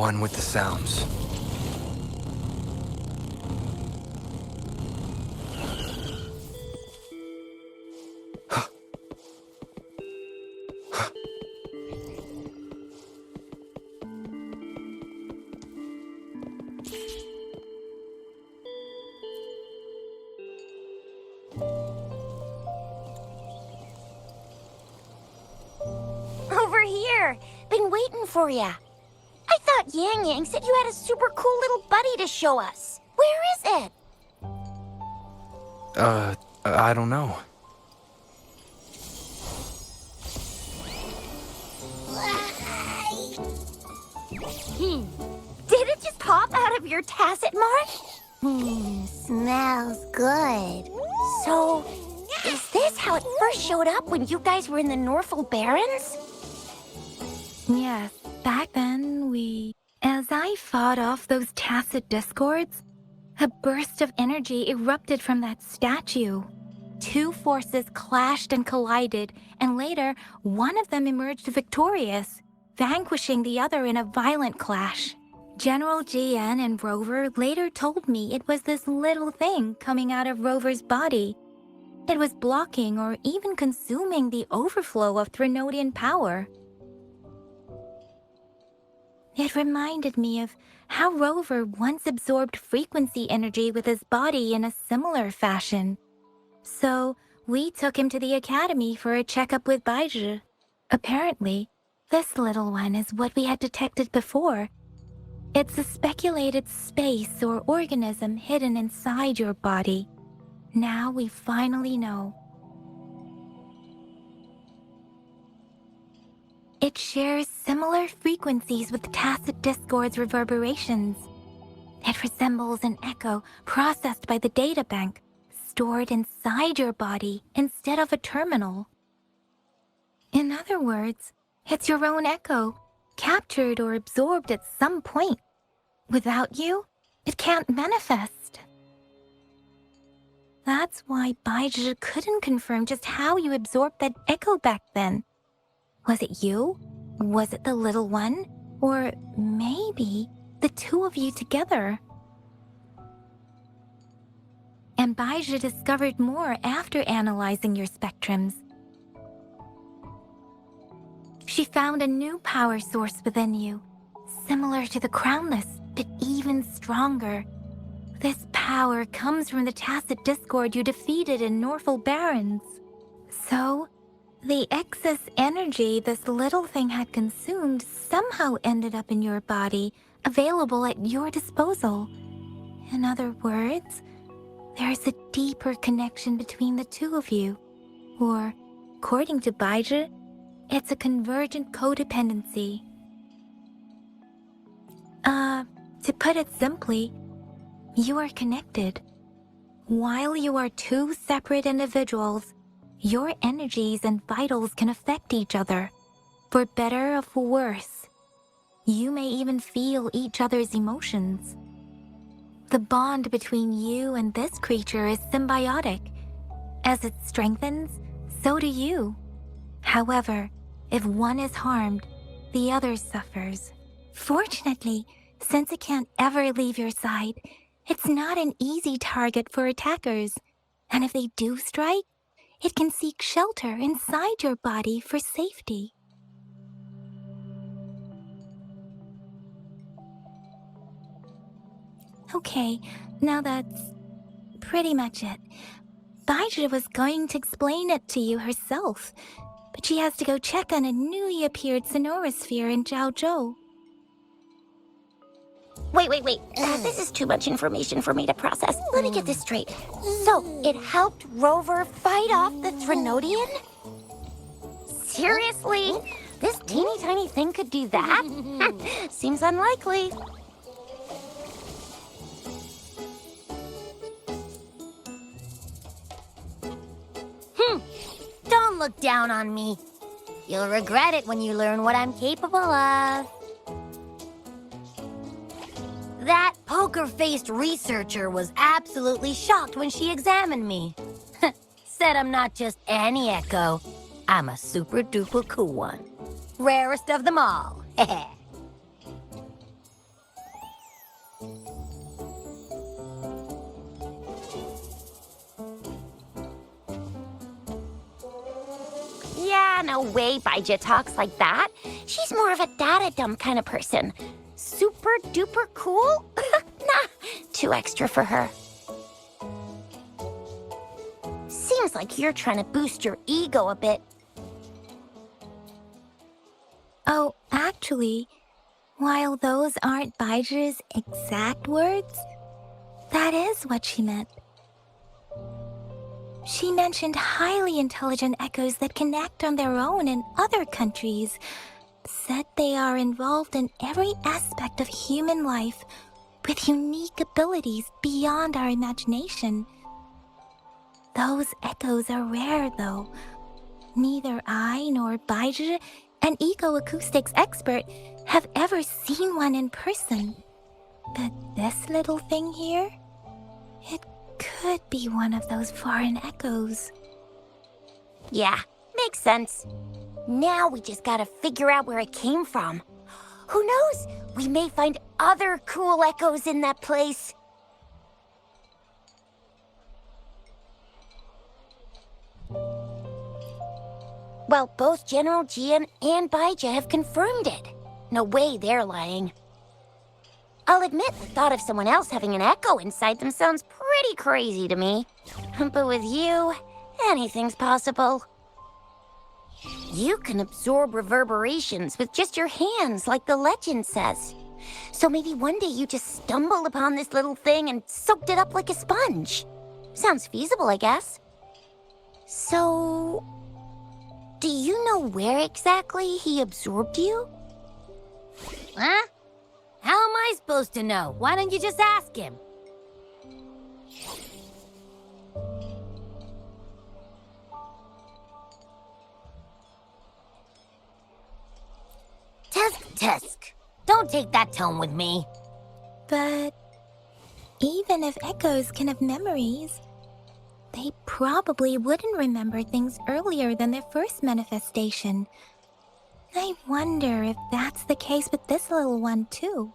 one with the sounds. Over here. Been waiting for ya. I thought Yang Yang said you had a super cool little buddy to show us. Where is it? I don't know. Did it just pop out of your tacit marsh? Smells good. So, is this how it first showed up when you guys were in the Norfolk Barrens? Yes, back then As I fought off those tacit discords, a burst of energy erupted from that statue. Two forces clashed and collided, and later, one of them emerged victorious, vanquishing the other in a violent clash. General GN and Rover later told me it was this little thing coming out of Rover's body. It was blocking or even consuming the overflow of Threnodian power. It reminded me of how Rover once absorbed frequency energy with his body in a similar fashion. So, we took him to the academy for a checkup with Baizhi. Apparently, this little one is what we had detected before. It's a speculated space or organism hidden inside your body. Now we finally know. It shares similar frequencies with tacit discord's reverberations. It resembles an echo processed by the data bank, stored inside your body instead of a terminal. In other words, it's your own echo, captured or absorbed at some point. Without you, it can't manifest. That's why Baizhi couldn't confirm just how you absorbed that echo back then. Was it you? Was it the little one? Or maybe the two of you together? And Baizhi discovered more after analyzing your spectrums. She found a new power source within you, similar to the crownless, but even stronger. This power comes from the tacit discord you defeated in Norfolk Barrens. So, the excess energy this little thing had consumed somehow ended up in your body, available at your disposal. In other words, there's a deeper connection between the two of you. Or, according to Baizhi, it's a convergent codependency. To put it simply, you are connected. While you are two separate individuals, your energies and vitals can affect each other, for better or for worse. You may even feel each other's emotions. The bond between you and this creature is symbiotic. As it strengthens, so do you. However, if one is harmed, the other suffers. Fortunately, since it can't ever leave your side, it's not an easy target for attackers. And if they do strike, it can seek shelter inside your body for safety. Okay, now that's pretty much it. Baizhi was going to explain it to you herself, but she has to go check on a newly appeared sonorosphere in Zhaozhou. Wait. This is too much information for me to process. Let me get this straight. So, it helped Rover fight off the Threnodian? Seriously? This teeny tiny thing could do that? Seems unlikely. Don't look down on me. You'll regret it when you learn what I'm capable of. That poker-faced researcher was absolutely shocked when she examined me. Said I'm not just any echo. I'm a super-duper cool one. Rarest of them all. no way Baija talks like that. She's more of a data-dumb kind of person. Super duper cool? Nah, too extra for her. Seems like you're trying to boost your ego a bit. Oh, actually, while those aren't Baija's exact words, that is what she meant. She mentioned highly intelligent echoes that can act on their own in other countries, said they are involved in every aspect of human life with unique abilities beyond our imagination. Those echoes are rare, though. Neither I nor Baija, an eco-acoustics expert, have ever seen one in person. But this little thing here, it could be one of those foreign echoes. Yeah, makes sense. Now we just gotta figure out where it came from. Who knows? We may find other cool echoes in that place. Well, both General Jian and Baija have confirmed it. No way they're lying. I'll admit the thought of someone else having an echo inside them sounds pretty crazy to me. But with you, anything's possible. You can absorb reverberations with just your hands, like the legend says. So maybe one day you just stumbled upon this little thing and soaked it up like a sponge. Sounds feasible, I guess. So, do you know where exactly he absorbed you? Huh? How am I supposed to know? Why don't you just ask him? Tisk. Don't take that tone with me. But even if echoes can have memories, they probably wouldn't remember things earlier than their first manifestation. I wonder if that's the case with this little one, too.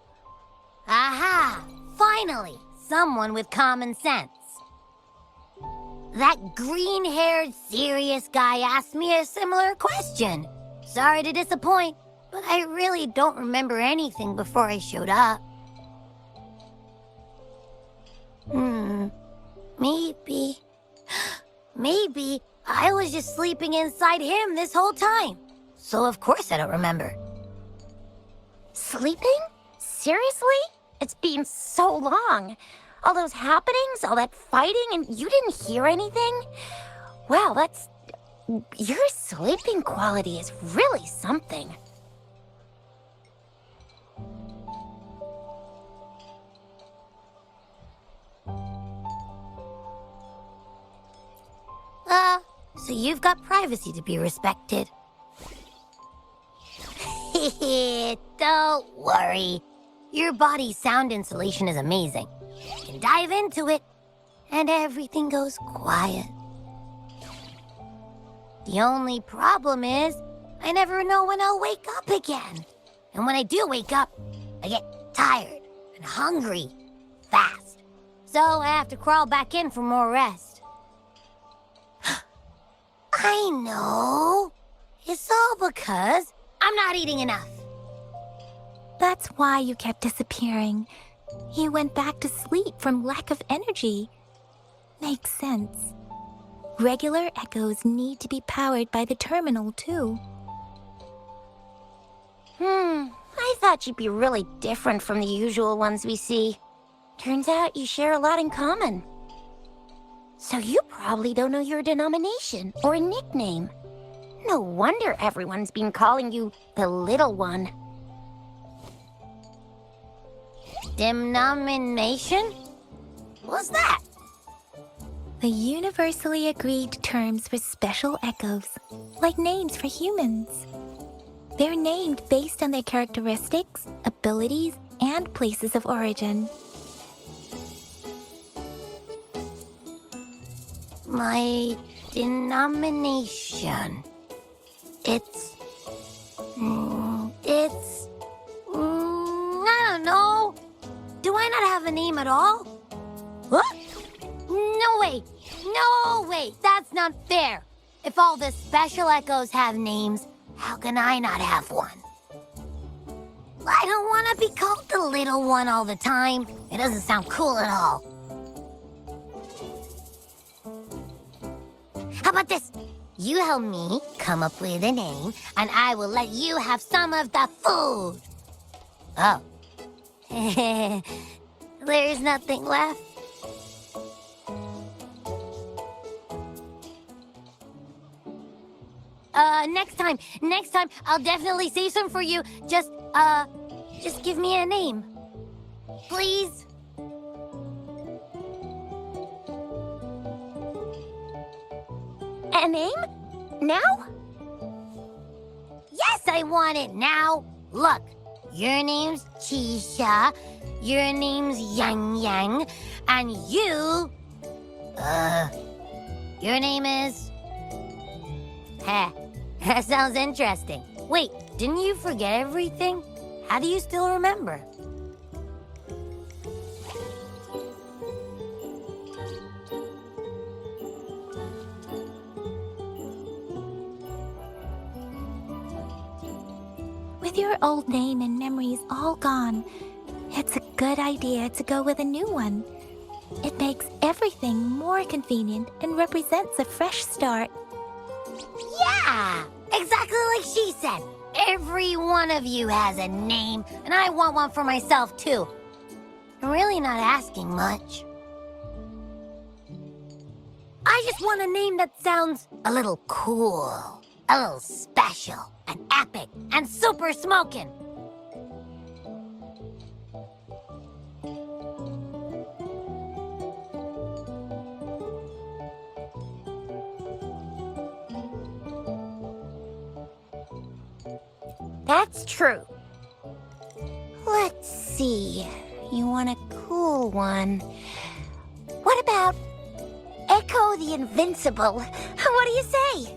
Aha! Finally, someone with common sense. That green-haired, serious guy asked me a similar question. Sorry to disappoint, but I really don't remember anything before I showed up. Maybe I was just sleeping inside him this whole time. So of course I don't remember. Sleeping? Seriously? It's been so long. All those happenings, all that fighting, and you didn't hear anything? Wow, your sleeping quality is really something. So you've got privacy to be respected. Don't worry. Your body's sound insulation is amazing. You can dive into it, and everything goes quiet. The only problem is, I never know when I'll wake up again. And when I do wake up, I get tired and hungry fast. So I have to crawl back in for more rest. I know. It's all because I'm not eating enough. That's why you kept disappearing. You went back to sleep from lack of energy. Makes sense. Regular echoes need to be powered by the terminal, too. I thought you'd be really different from the usual ones we see. Turns out you share a lot in common. So you probably don't know your denomination or a nickname. No wonder everyone's been calling you the Little One. Denomination? What's that? The universally agreed terms for special echoes, like names for humans. They're named based on their characteristics, abilities, and places of origin. My denomination. It's... I don't know. Do I not have a name at all? What? No way. That's not fair. If all the special echoes have names, how can I not have one? I don't want to be called the little one all the time. It doesn't sound cool at all. How about this? You help me come up with a name, and I will let you have some of the food. Oh. There's nothing left. Next time, I'll definitely save some for you. Just give me a name. Please? A name? Now? Yes, I want it now. Look, your name's Chisha, your name's Yang Yang, and your name is... Heh, that sounds interesting. Wait, didn't you forget everything? How do you still remember? With your old name and memories all gone, it's a good idea to go with a new one. It makes everything more convenient and represents a fresh start. Yeah, exactly like she said. Every one of you has a name, and I want one for myself, too. I'm really not asking much. I just want a name that sounds a little cool, a little special, and epic, and super smoking. That's true. Let's see. You want a cool one. What about Echo the Invincible? What do you say?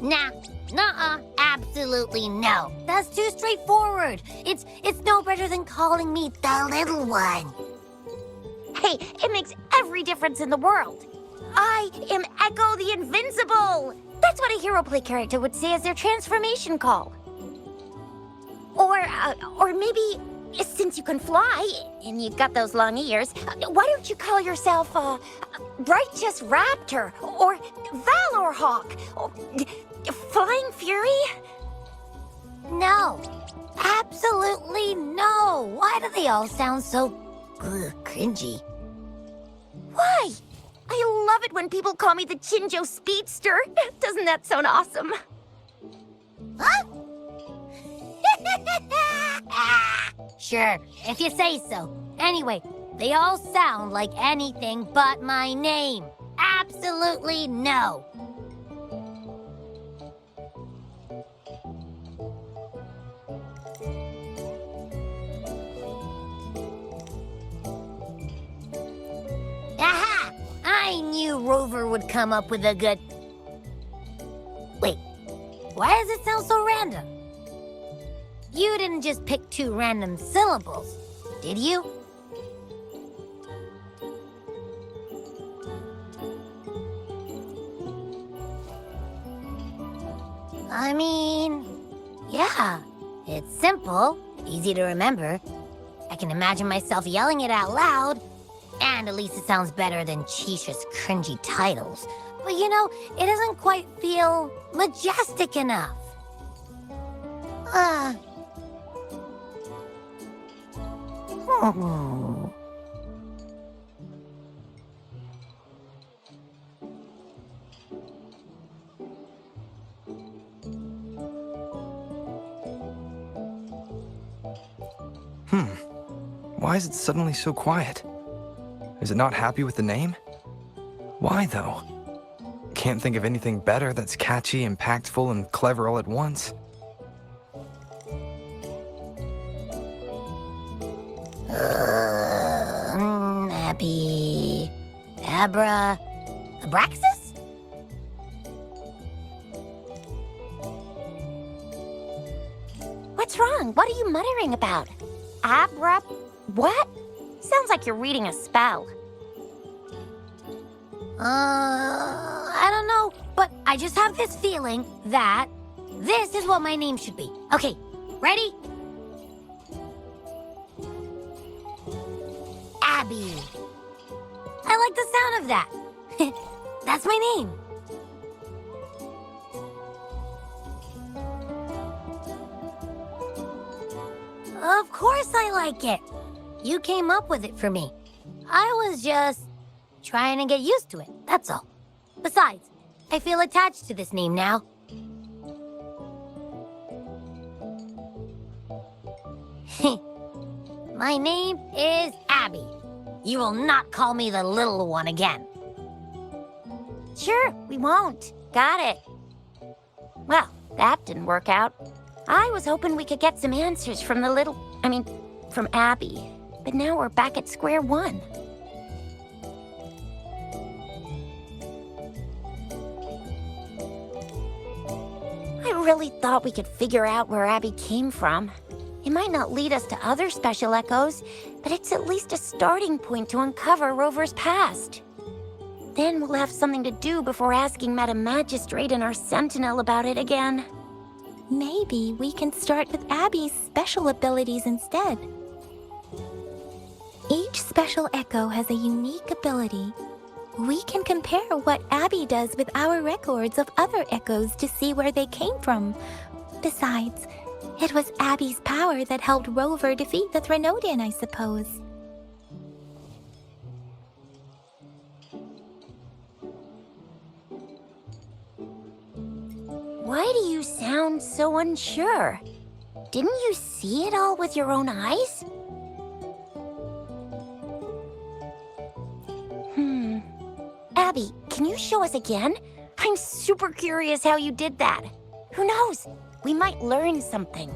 Nah, nuh-uh, absolutely no. That's too straightforward. It's no better than calling me the little one. Hey, it makes every difference in the world. I am Echo the Invincible! That's what a hero play character would say as their transformation call. Or maybe, since you can fly, and you've got those long ears, why don't you call yourself, Righteous Raptor, or Valor Hawk, or Flying Fury? No, absolutely no. Why do they all sound so cringy? Why? I love it when people call me the Chinjo Speedster. Doesn't that sound awesome? Huh? Sure, if you say so. Anyway, they all sound like anything but my name. Absolutely no. Aha! I knew Rover would come up with a good... Wait, why does it sound so random? You didn't just pick two random syllables, did you? I mean, yeah, it's simple, easy to remember. I can imagine myself yelling it out loud, and at least it sounds better than Chisha's cringy titles. But you know, it doesn't quite feel majestic enough. Oh. Why is it suddenly so quiet? Is it not happy with the name? Why, though? Can't think of anything better that's catchy, impactful, and clever all at once. Happy... Abra... Abraxas? What's wrong? What are you muttering about? Abra... what? Sounds like you're reading a spell. I don't know, but I just have this feeling that this is what my name should be. Okay, ready? Abby. I like the sound of that. That's my name. Of course I like it. You came up with it for me. I was just trying to get used to it, that's all. Besides, I feel attached to this name now. My name is Abby. You will not call me the little one again. Sure, we won't. Got it. Well, that didn't work out. I was hoping we could get some answers from from Abby. But now we're back at square one. I really thought we could figure out where Abby came from. It might not lead us to other special echoes, but it's at least a starting point to uncover Rover's past. Then we'll have something to do before asking Madam Magistrate and our Sentinel about it again. Maybe we can start with Abby's special abilities instead. Each special echo has a unique ability. We can compare what Abby does with our records of other echoes to see where they came from. Besides, it was Abby's power that helped Rover defeat the Threnodian, I suppose. Why do you sound so unsure? Didn't you see it all with your own eyes? Abby, can you show us again? I'm super curious how you did that. Who knows? We might learn something.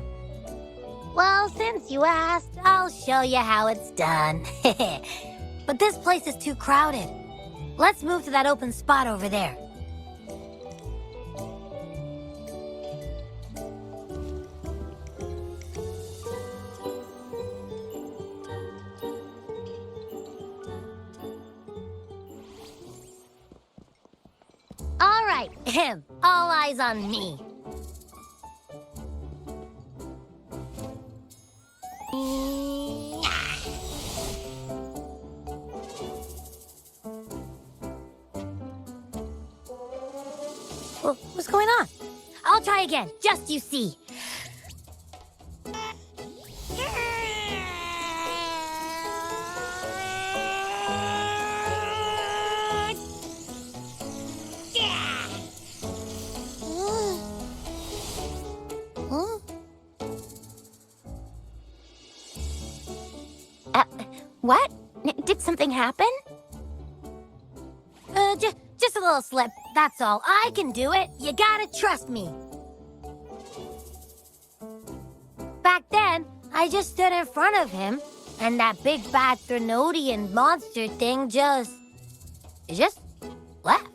Well, since you asked, I'll show you how it's done. But this place is too crowded. Let's move to that open spot over there. All right, all eyes on me. What's going on? I'll try again, just you see. What? Did something happen? Just a little slip, that's all. I can do it. You gotta trust me. Back then, I just stood in front of him, and that big bad Threnodian monster thing just left.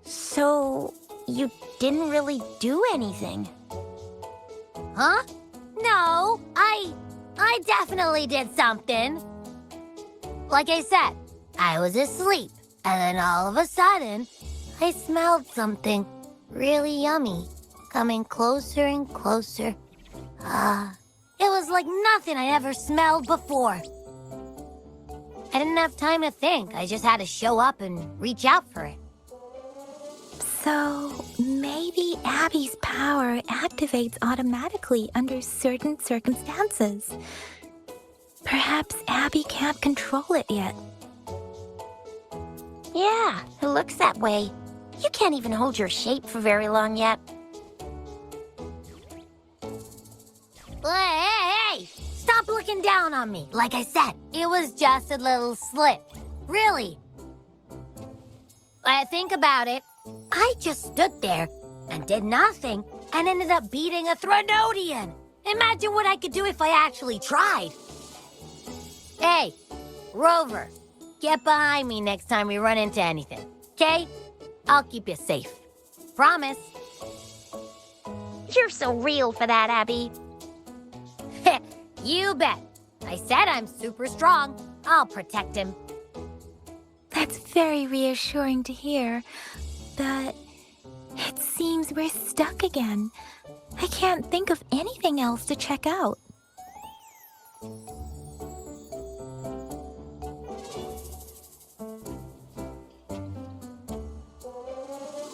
So, you didn't really do anything? Huh? No, I definitely did something. Like I said, I was asleep, and then all of a sudden, I smelled something really yummy coming closer and closer. It was like nothing I ever smelled before. I didn't have time to think. I just had to show up and reach out for it. So, maybe Abby's power activates automatically under certain circumstances. Perhaps Abby can't control it yet. Yeah, it looks that way. You can't even hold your shape for very long yet. Hey! Stop looking down on me. Like I said, it was just a little slip. Really. Think about it. I just stood there and did nothing and ended up beating a Threnodian. Imagine what I could do if I actually tried. Hey, Rover, get behind me next time we run into anything, okay? I'll keep you safe. Promise. You're so real for that, Abby. You bet. I said I'm super strong. I'll protect him. That's very reassuring to hear. that it seems we're stuck again. I can't think of anything else to check out.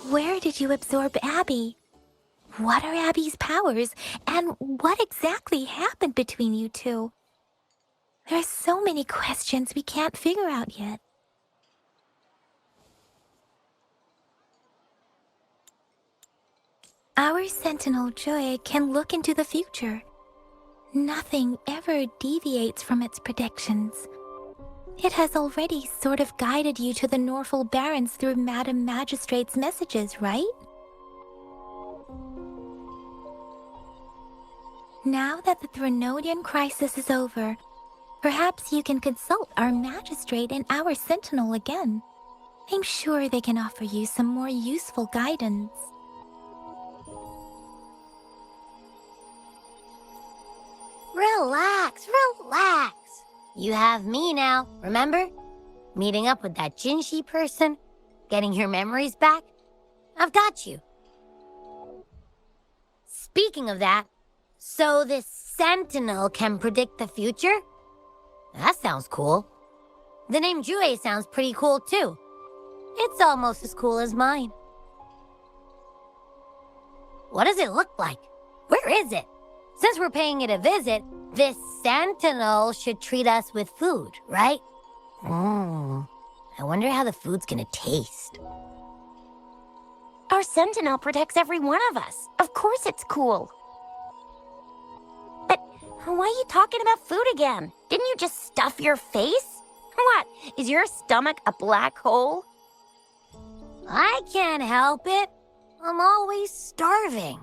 Where did you absorb Abby? What are Abby's powers, and what exactly happened between you two? There are so many questions we can't figure out yet. Our Sentinel Joy can look into the future. Nothing ever deviates from its predictions. It has already sort of guided you to the Norfolk Barrens through Madam Magistrate's messages, right? Now that the Threnodian crisis is over, perhaps you can consult our Magistrate and our Sentinel again. I'm sure they can offer you some more useful guidance. Relax, relax. You have me now, remember? Meeting up with that Jinhsi person, getting your memories back. I've got you. Speaking of that, so this Sentinel can predict the future? That sounds cool. The name Jue sounds pretty cool too. It's almost as cool as mine. What does it look like? Where is it? Since we're paying it a visit, this Sentinel should treat us with food, right? I wonder how the food's gonna taste. Our Sentinel protects every one of us. Of course it's cool. But why are you talking about food again? Didn't you just stuff your face? What, is your stomach a black hole? I can't help it. I'm always starving.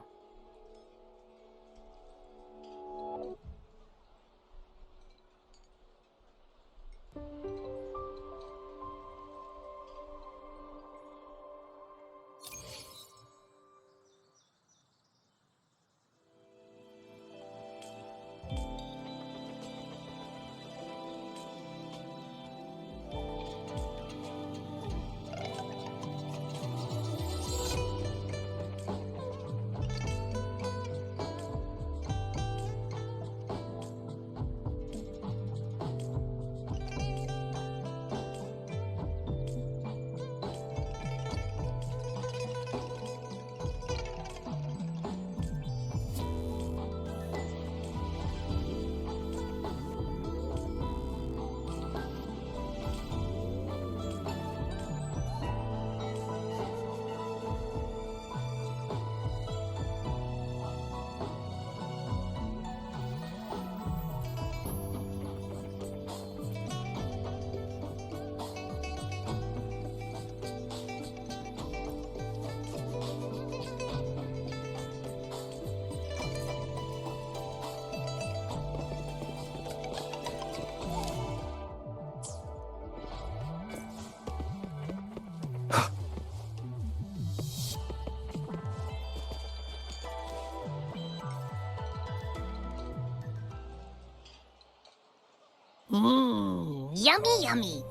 Yummy, yummy.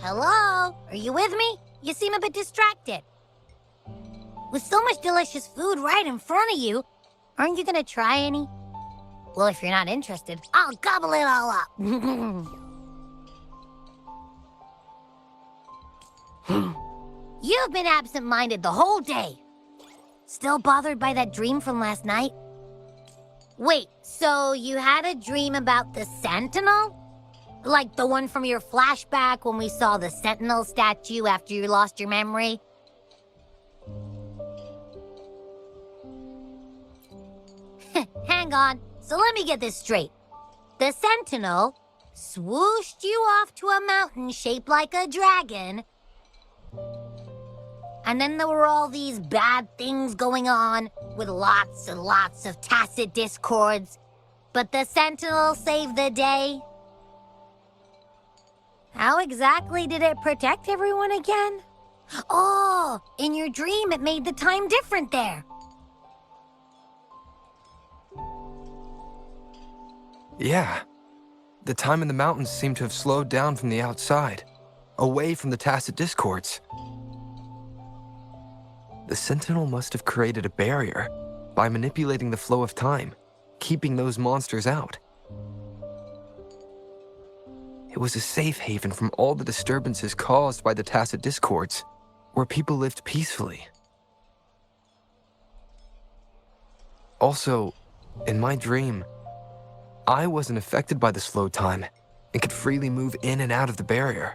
Hello? Are you with me? You seem a bit distracted. With so much delicious food right in front of you, aren't you gonna try any? Well, if you're not interested, I'll gobble it all up. You've been absent-minded the whole day. Still bothered by that dream from last night? Wait, so you had a dream about the Sentinel? Like the one from your flashback when we saw the Sentinel statue after you lost your memory? Hang on, so let me get this straight. The Sentinel swooshed you off to a mountain shaped like a dragon, and then there were all these bad things going on with lots and lots of tacit discords. But the Sentinel saved the day. How exactly did it protect everyone again? Oh, in your dream it made the time different there. Yeah. The time in the mountains seemed to have slowed down from the outside. away from the tacit discords. The Sentinel must have created a barrier by manipulating the flow of time, keeping those monsters out. It was a safe haven from all the disturbances caused by the tacit discords, where people lived peacefully. Also, in my dream, I wasn't affected by the slow time and could freely move in and out of the barrier.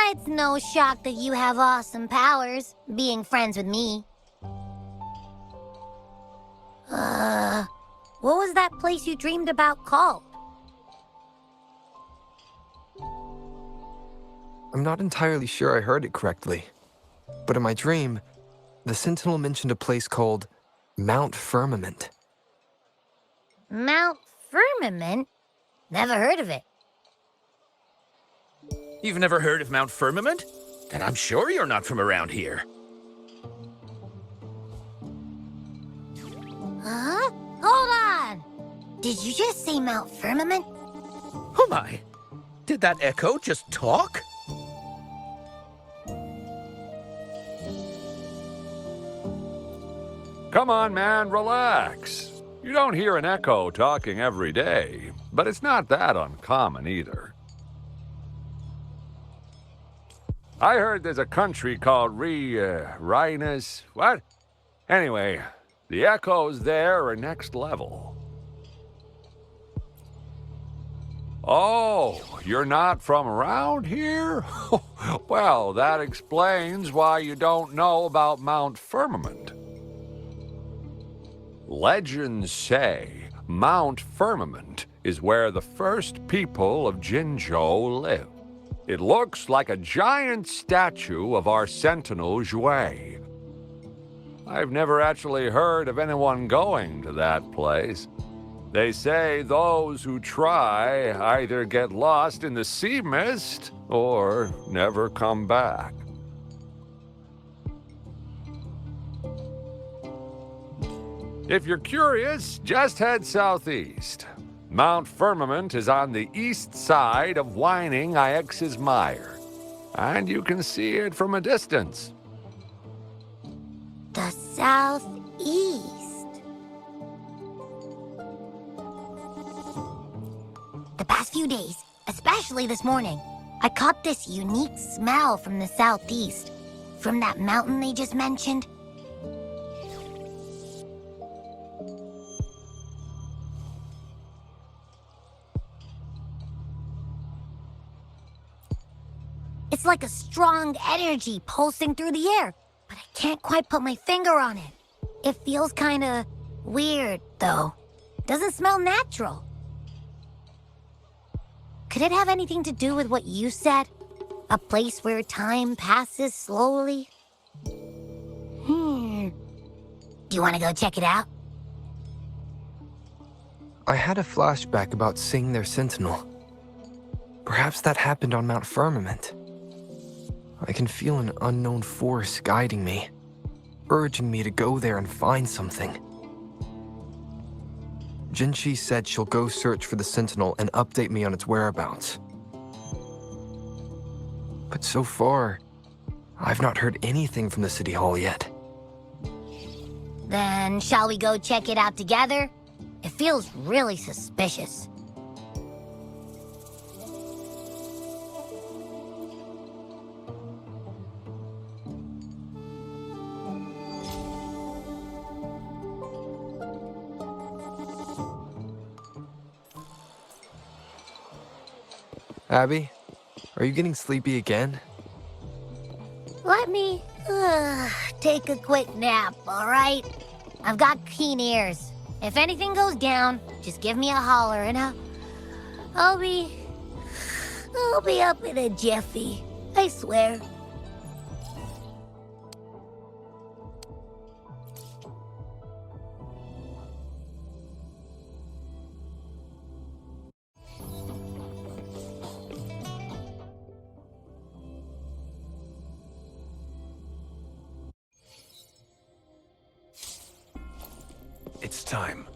It's no shock that you have awesome powers, being friends with me. What was that place you dreamed about called? I'm not entirely sure I heard it correctly, but in my dream, the Sentinel mentioned a place called Mount Firmament. Mount Firmament? Never heard of it. You've never heard of Mount Firmament? Then I'm sure you're not from around here. Huh? Hold on! Did you just say Mount Firmament? Oh my! Did that echo just talk? Come on, man, relax. You don't hear an echo talking every day, but it's not that uncommon either. I heard there's a country called Rhinus. What? Anyway, the echoes there are next level. Oh, you're not from around here? Well, that explains why you don't know about Mount Firmament. Legends say Mount Firmament is where the first people of Jinzhou lived. It looks like a giant statue of our Sentinel Jue. I've never actually heard of anyone going to that place. They say those who try either get lost in the sea mist or never come back. If you're curious, just head southeast. Mount Firmament is on the east side of whining Iex's Mire, and you can see it from a distance. The southeast. The past few days, especially this morning, I caught this unique smell from the southeast. From that mountain they just mentioned. It's like a strong energy pulsing through the air, but I can't quite put my finger on it. It feels kinda weird, though. Doesn't smell natural. Could it have anything to do with what you said? A place where time passes slowly? Do you want to go check it out? I had a flashback about seeing their Sentinel. Perhaps that happened on Mount Firmament. I can feel an unknown force guiding me, urging me to go there and find something. Jinhsi said she'll go search for the Sentinel and update me on its whereabouts. But so far, I've not heard anything from the City Hall yet. Then shall we go check it out together? It feels really suspicious. Abby, are you getting sleepy again? Let me take a quick nap, all right? I've got keen ears. If anything goes down, just give me a holler and I'll be up in a jiffy. I swear. It's time.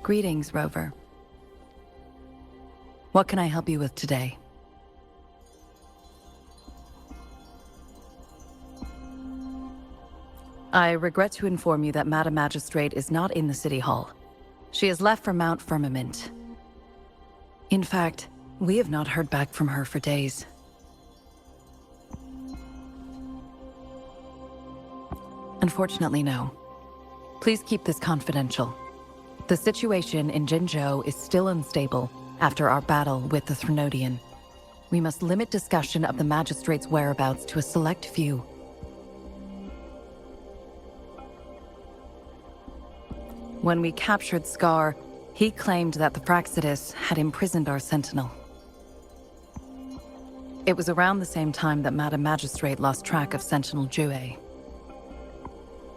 Greetings, Rover. What can I help you with today? I regret to inform you that Madam Magistrate is not in the City Hall. She has left for Mount Firmament. In fact, we have not heard back from her for days. Unfortunately, no. Please keep this confidential. The situation in Jinzhou is still unstable after our battle with the Threnodian. We must limit discussion of the Magistrate's whereabouts to a select few. When we captured Scar, he claimed that the Praxidus had imprisoned our Sentinel. It was around the same time that Madam Magistrate lost track of Sentinel Jue.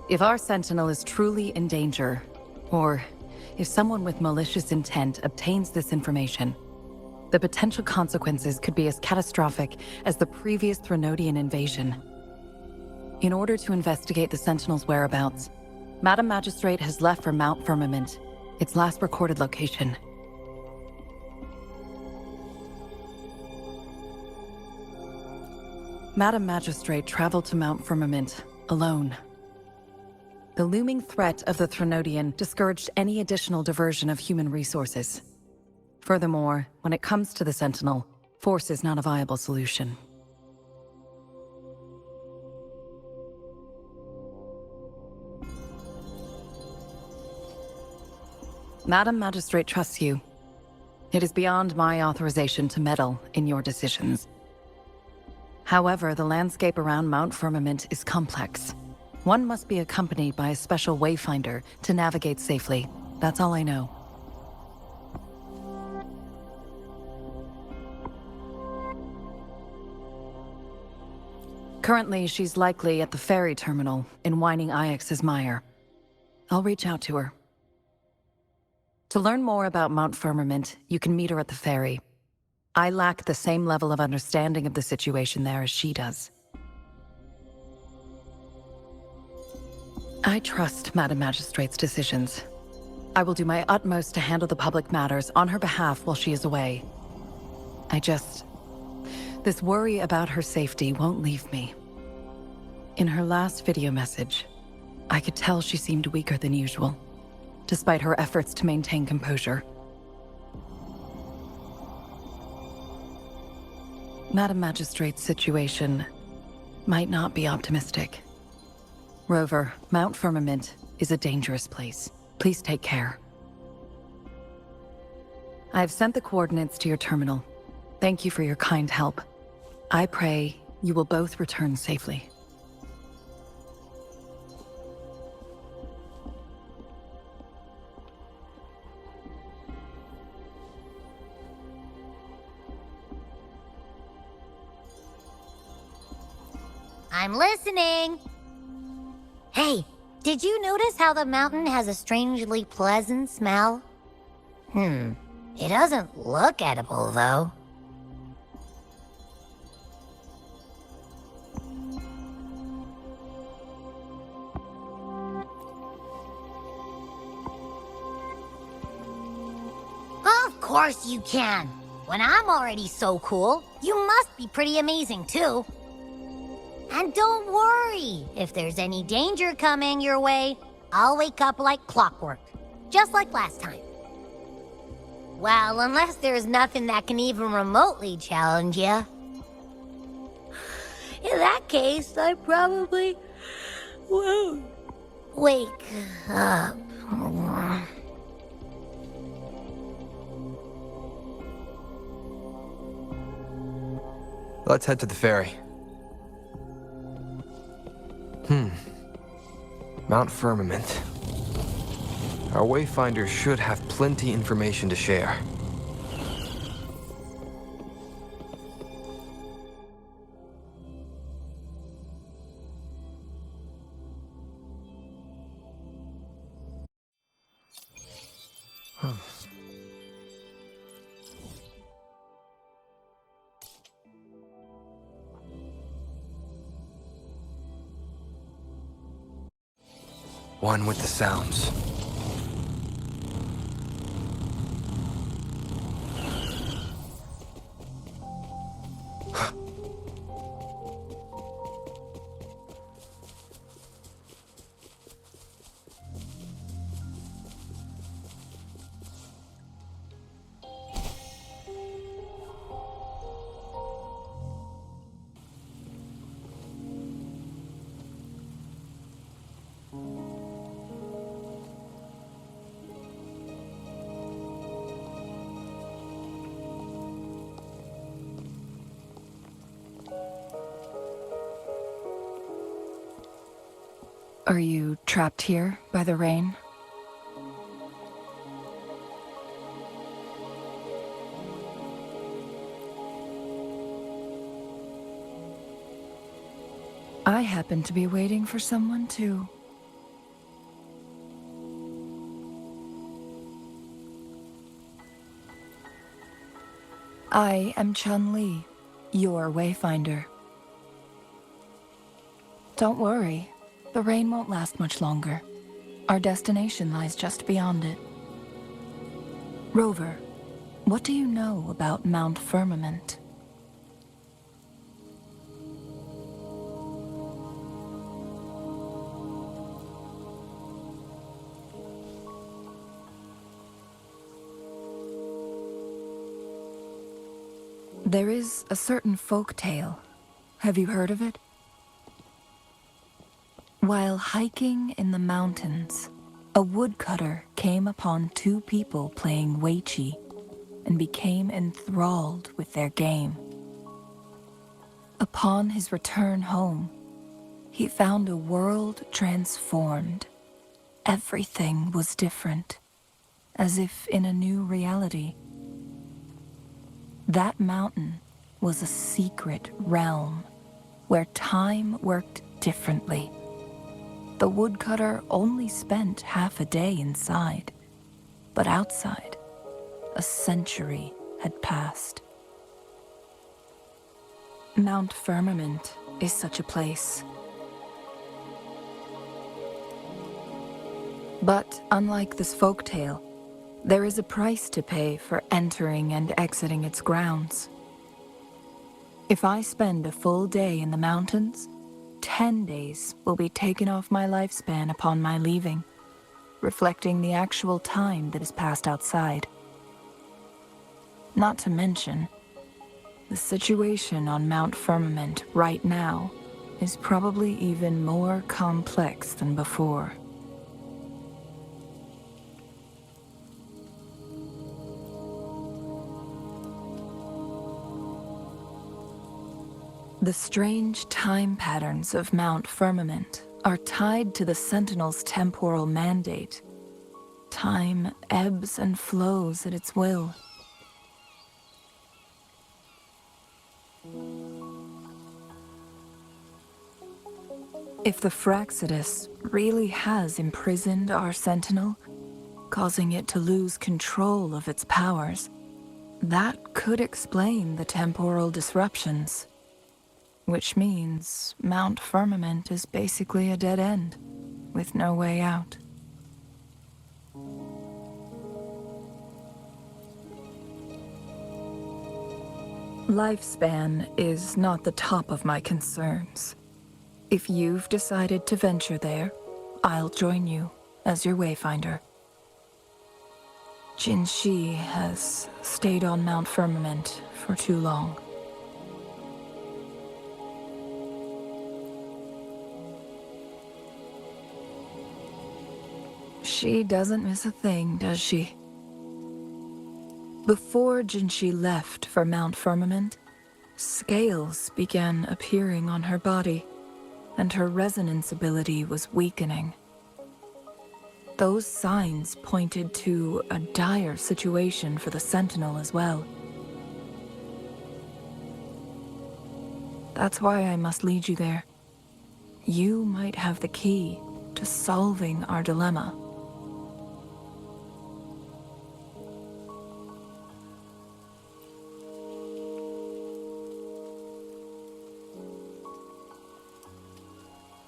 If our Sentinel is truly in danger, or if someone with malicious intent obtains this information, the potential consequences could be as catastrophic as the previous Threnodian invasion. In order to investigate the Sentinel's whereabouts, Madam Magistrate has left for Mount Firmament, its last recorded location. Madam Magistrate traveled to Mount Firmament alone. The looming threat of the Threnodian discouraged any additional diversion of human resources. Furthermore, when it comes to the Sentinel, force is not a viable solution. Madam Magistrate trusts you. It is beyond my authorization to meddle in your decisions. However, the landscape around Mount Firmament is complex. One must be accompanied by a special wayfinder to navigate safely. That's all I know. Currently, she's likely at the ferry terminal in Whining Ix's Mire. I'll reach out to her. To learn more about Mount Firmament, you can meet her at the ferry. I lack the same level of understanding of the situation there as she does. I trust Madam Magistrate's decisions. I will do my utmost to handle the public matters on her behalf while she is away. This worry about her safety won't leave me. In her last video message, I could tell she seemed weaker than usual, despite her efforts to maintain composure. Madam Magistrate's situation might not be optimistic. Rover, Mount Firmament is a dangerous place. Please take care. I have sent the coordinates to your terminal. Thank you for your kind help. I pray you will both return safely. I'm listening. Hey, did you notice how the mountain has a strangely pleasant smell? It doesn't look edible, though. Of course you can. When I'm already so cool, you must be pretty amazing, too. And don't worry, if there's any danger coming your way, I'll wake up like clockwork, just like last time. Well, unless there's nothing that can even remotely challenge you. In that case, I probably won't wake up. Let's head to the ferry. Mount Firmament. Our wayfinders should have plenty information to share. One with the sounds. Are you trapped here by the rain? I happen to be waiting for someone too. I am Chun-Li, your wayfinder. Don't worry, the rain won't last much longer. Our destination lies just beyond it. Rover, what do you know about Mount Firmament? There is a certain folk tale. Have you heard of it? While hiking in the mountains, a woodcutter came upon two people playing Weiqi and became enthralled with their game. Upon his return home, he found a world transformed. Everything was different, as if in a new reality. That mountain was a secret realm where time worked differently. The woodcutter only spent half a day inside, but outside, a century had passed. Mount Firmament is such a place. But unlike this folktale, there is a price to pay for entering and exiting its grounds. If I spend a full day in the mountains, 10 days will be taken off my lifespan upon my leaving, reflecting the actual time that is passed outside. Not to mention, the situation on Mount Firmament right now is probably even more complex than before. The strange time patterns of Mount Firmament are tied to the Sentinel's temporal mandate. Time ebbs and flows at its will. If the Fraxidus really has imprisoned our Sentinel, causing it to lose control of its powers, that could explain the temporal disruptions. Which means Mount Firmament is basically a dead end, with no way out. Lifespan is not the top of my concerns. If you've decided to venture there, I'll join you as your wayfinder. Jinhsi has stayed on Mount Firmament for too long. She doesn't miss a thing, does she? Before Jinhsi left for Mount Firmament, scales began appearing on her body, and her resonance ability was weakening. Those signs pointed to a dire situation for the Sentinel as well. That's why I must lead you there. You might have the key to solving our dilemma.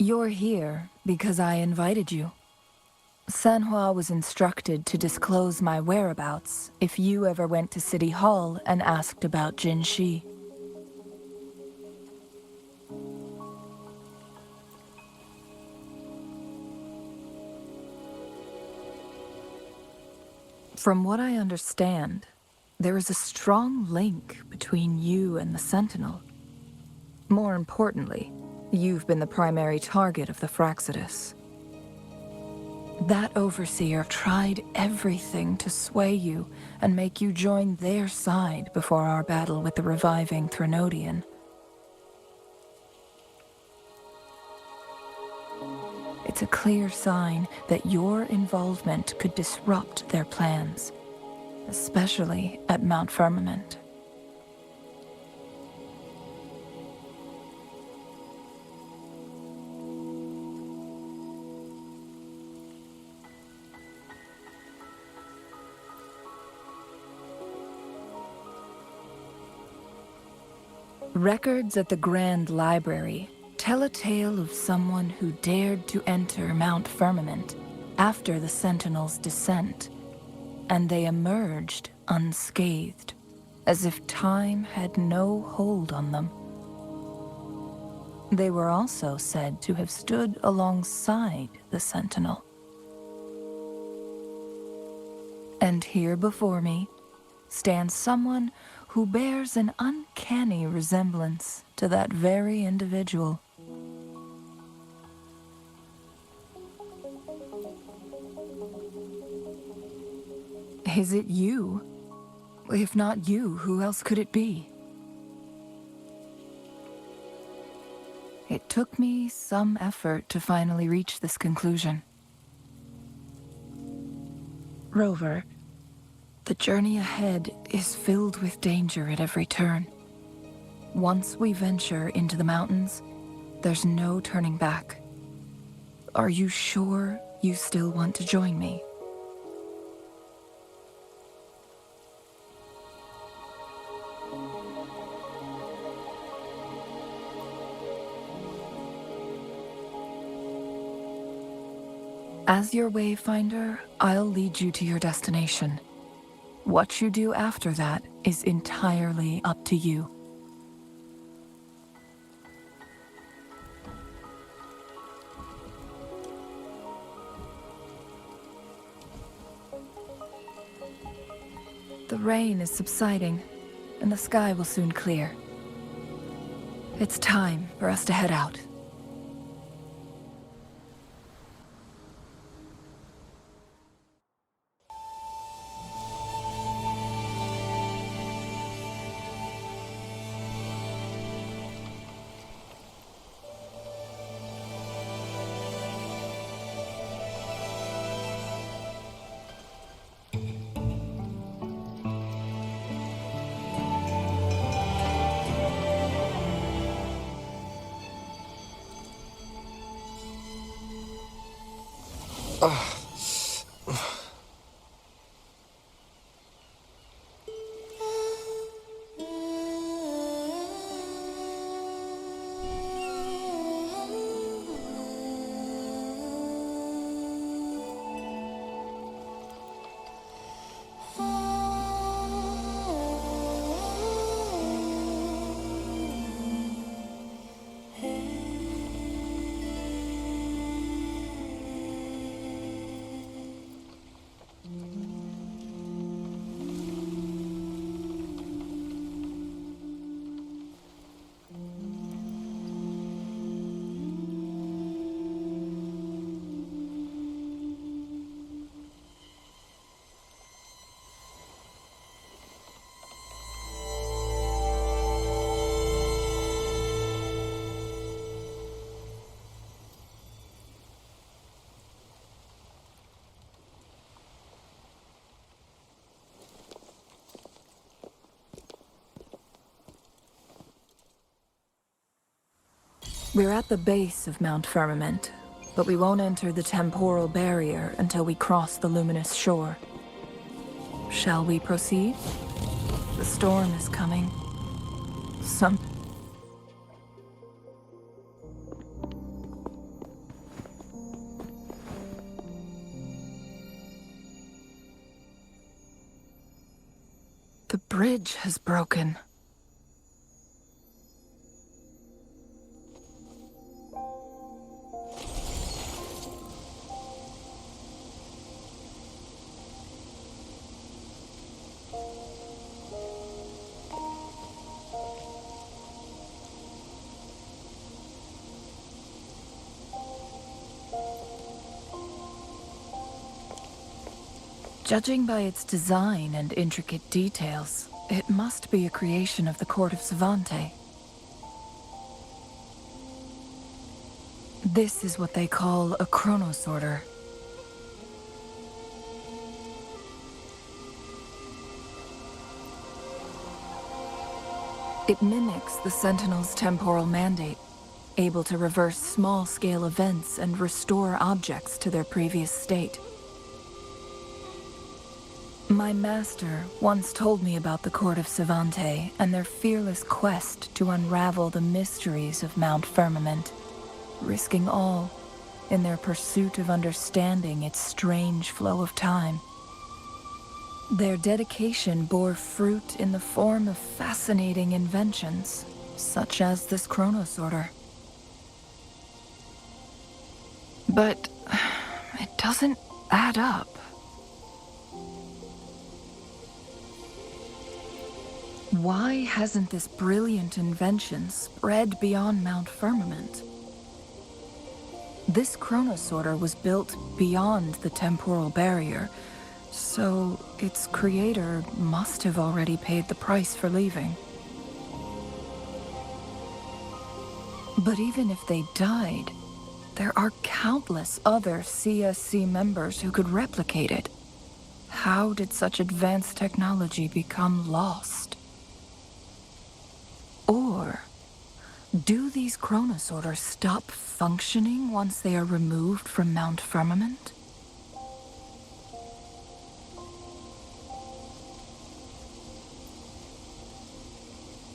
You're here because I invited you. Sanhua was instructed to disclose my whereabouts if you ever went to City Hall and asked about Jinhsi. From what I understand, there is a strong link between you and the Sentinel. More importantly, you've been the primary target of the Fraxidus. That overseer tried everything to sway you and make you join their side before our battle with the reviving Threnodian. It It's a clear sign that your involvement could disrupt their plans, especially at Mount Firmament. Records at the Grand Library tell a tale of someone who dared to enter Mount Firmament after the Sentinels' descent, and they emerged unscathed, as if time had no hold on them. They were also said to have stood alongside the Sentinel. And here before me stands someone who bears an uncanny resemblance to that very individual. Is it you? If not you, who else could it be? It took me some effort to finally reach this conclusion. Rover, the journey ahead is filled with danger at every turn. Once we venture into the mountains, there's no turning back. Are you sure you still want to join me? As your wayfinder, I'll lead you to your destination. What you do after that is entirely up to you. The rain is subsiding, and the sky will soon clear. It's time for us to head out. We're at the base of Mount Firmament, but we won't enter the temporal barrier until we cross the luminous shore. Shall we proceed? The storm is coming. The bridge has broken. Judging by its design and intricate details, it must be a creation of the court of Savante. This is what they call a chronosorter. It mimics the Sentinel's temporal mandate, able to reverse small-scale events and restore objects to their previous state. My master once told me about the Court of Savante and their fearless quest to unravel the mysteries of Mount Firmament, risking all in their pursuit of understanding its strange flow of time. Their dedication bore fruit in the form of fascinating inventions, such as this chronosorter. But it doesn't add up. Why hasn't this brilliant invention spread beyond Mount Firmament? This chronosorter was built beyond the temporal barrier, so its creator must have already paid the price for leaving. But even if they died, there are countless other CSC members who could replicate it. How did such advanced technology become lost? Or do these chronosorters stop functioning once they are removed from Mount Firmament?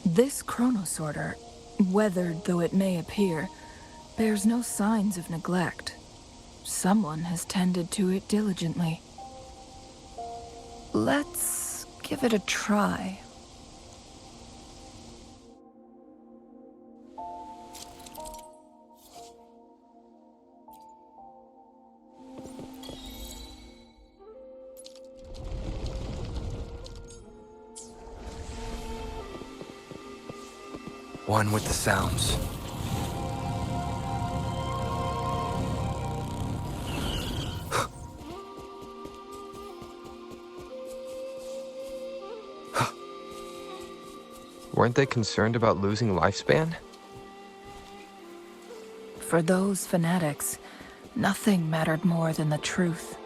This chronosorter, weathered though it may appear, bears no signs of neglect. Someone has tended to it diligently. Let's give it a try. One with the sounds. Weren't they concerned about losing lifespan? For those fanatics, nothing mattered more than the truth.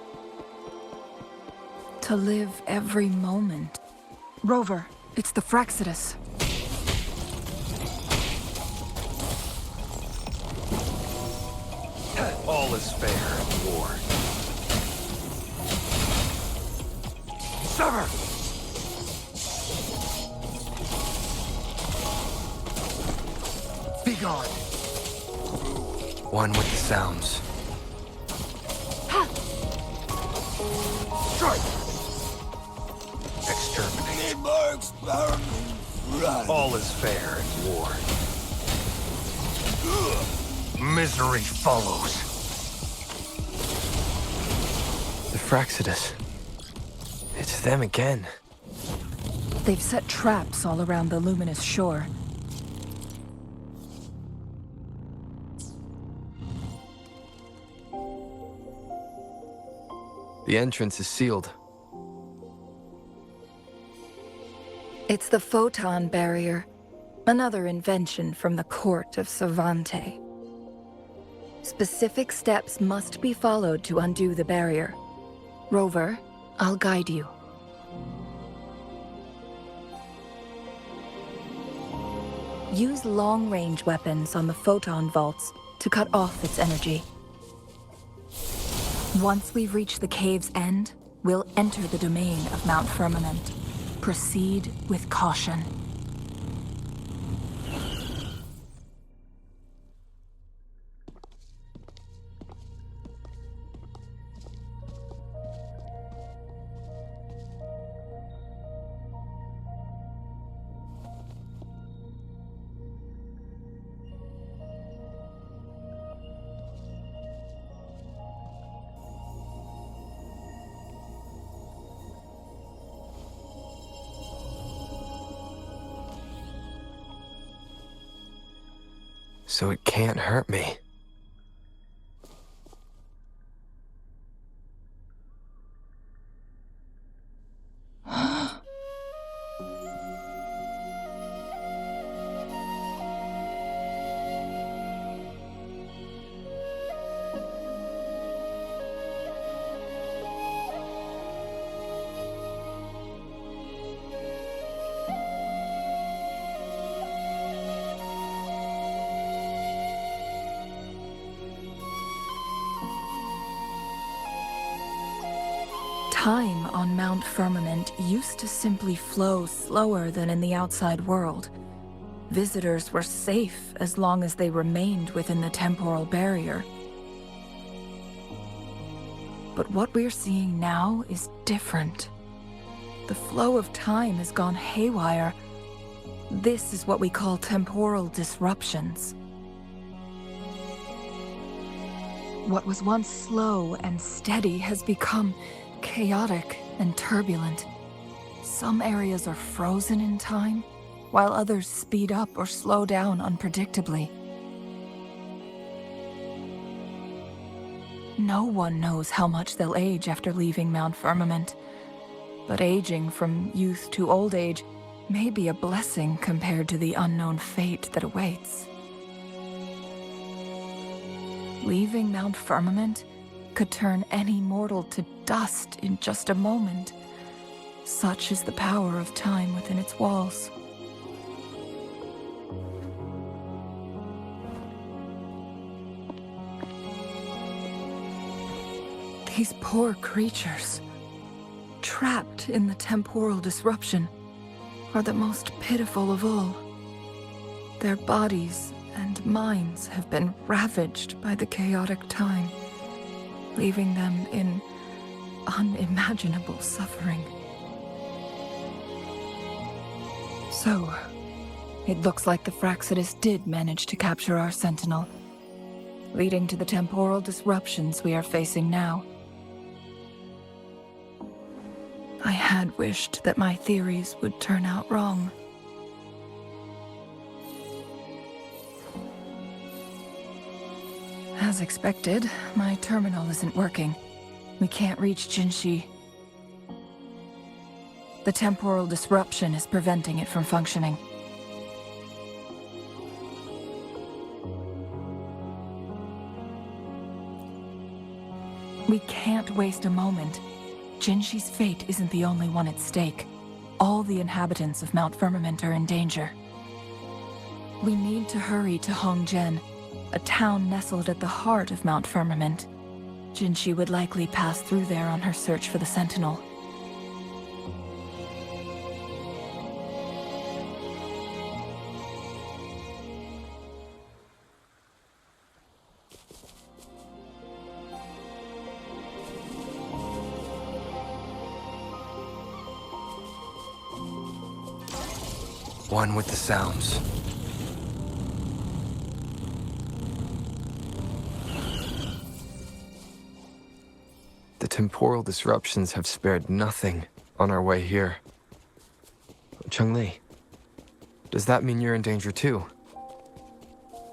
To live every moment. Rover, it's the Fraxidus. All is fair in war. Sever! Be gone. One with the sounds. Strike! Exterminate. All is fair in war. Misery follows. The Fraxidus. It's them again. They've set traps all around the luminous shore. The entrance is sealed. It's the photon barrier, another invention from the court of Savante. Specific steps must be followed to undo the barrier. Rover, I'll guide you. Use long-range weapons on the photon vaults to cut off its energy. Once we've reached the cave's end, we'll enter the domain of Mount Firmament. Proceed with caution. So it can't hurt me. Time on Mount Firmament used to simply flow slower than in the outside world. Visitors were safe as long as they remained within the temporal barrier. But what we're seeing now is different. The flow of time has gone haywire. This is what we call temporal disruptions. What was once slow and steady has become chaotic and turbulent. Some areas are frozen in time, while others speed up or slow down unpredictably. No one knows how much they'll age after leaving Mount Firmament, but aging from youth to old age may be a blessing compared to the unknown fate that awaits. Leaving Mount Firmament could turn any mortal to dust in just a moment. Such is the power of time within its walls. These poor creatures, trapped in the temporal disruption, are the most pitiful of all. Their bodies and minds have been ravaged by the chaotic time, leaving them in unimaginable suffering. So, it looks like the Fraxidus did manage to capture our sentinel, leading to the temporal disruptions we are facing now. I had wished that my theories would turn out wrong. As expected, my terminal isn't working. We can't reach Jinhsi. The temporal disruption is preventing it from functioning. We can't waste a moment. Jinhsi's fate isn't the only one at stake. All the inhabitants of Mount Firmament are in danger. We need to hurry to Hongzhen, a town nestled at the heart of Mount Firmament. Jinhsi would likely pass through there on her search for the Sentinel. One with the sounds. The temporal disruptions have spared nothing on our way here. Changli, does that mean you're in danger too?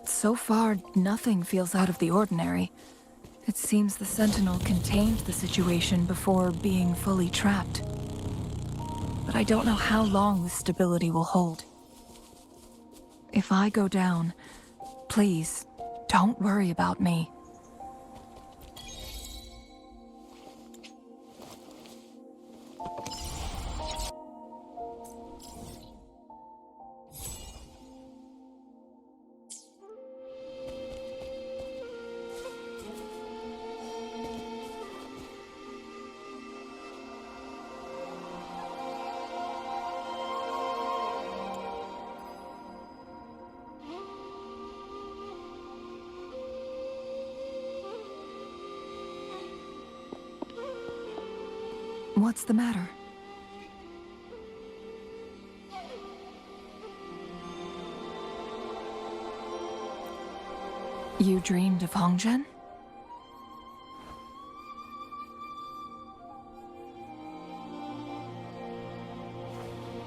So far, nothing feels out of the ordinary. It seems the Sentinel contained the situation before being fully trapped. But I don't know how long this stability will hold. If I go down, please, don't worry about me. What's the matter? You dreamed of Hongzhen?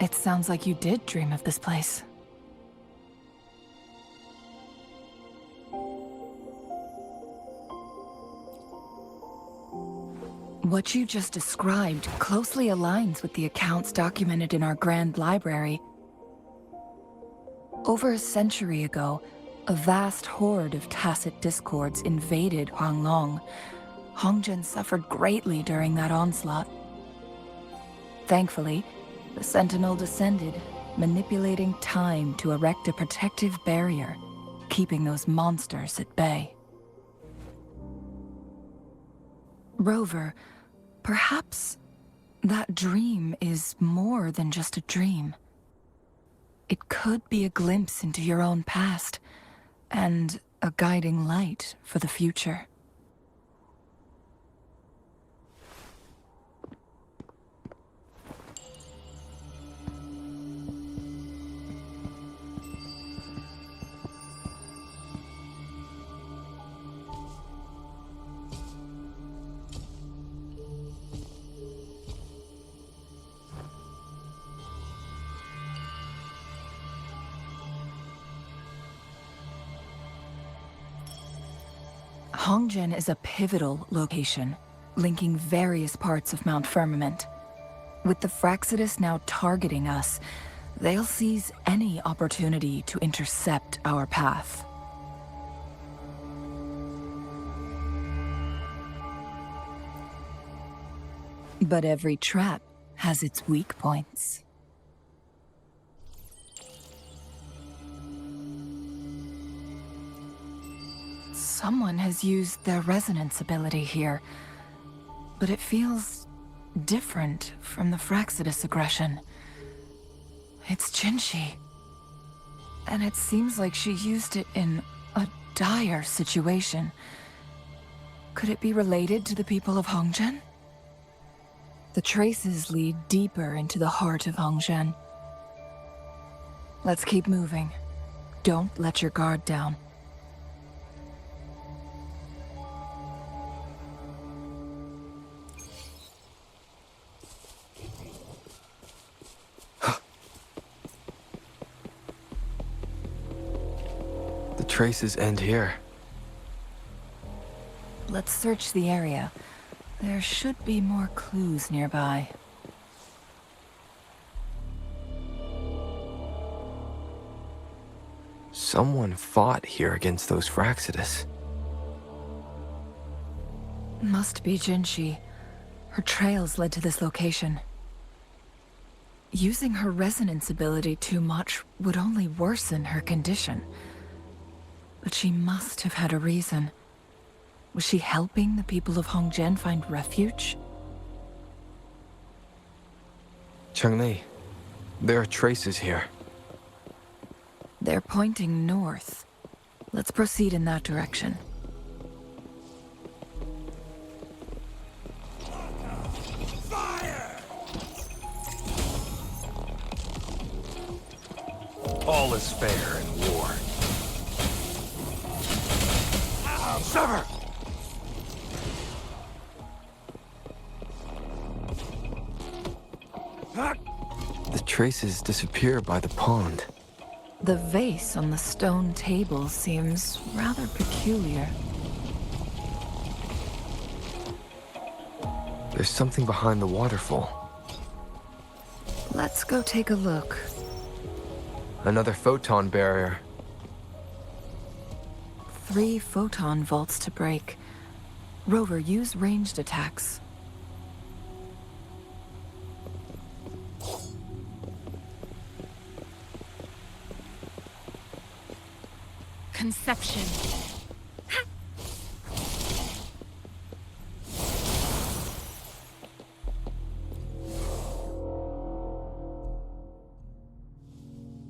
It sounds like you did dream of this place. What you just described closely aligns with the accounts documented in our Grand Library. Over a century ago, a vast horde of tacit discords invaded Huanglong. Hongzhen suffered greatly during that onslaught. Thankfully, the Sentinel descended, manipulating time to erect a protective barrier, keeping those monsters at bay. Rover, perhaps That dream is more than just a dream. It could be a glimpse into your own past, and a guiding light for the future. Hongzhen is a pivotal location, linking various parts of Mount Firmament. With the Fraxidus now targeting us, they'll seize any opportunity to intercept our path. But every trap has its weak points. Someone has used their resonance ability here, but it feels different from the Fraxidus aggression. It's Jinhsi, and it seems like she used it in a dire situation. Could it be related to the people of Hongzhen? The traces lead deeper into the heart of Hongzhen. Let's keep moving. Don't let your guard down. The traces end here. Let's search the area. There should be more clues nearby. Someone fought here against those Fraxidus. Must be Jinhsi. Her trails led to this location. Using her resonance ability too much would only worsen her condition. But she must have had a reason. Was she helping the people of Hongzhen find refuge? Changli, there are traces here. They're pointing north. Let's proceed in that direction. All is fair in war. Sever! The traces disappear by the pond. The vase on the stone table seems rather peculiar. There's something behind the waterfall. Let's go take a look. Another photon barrier. 3 photon vaults to break. Rover, use ranged attacks. Conception.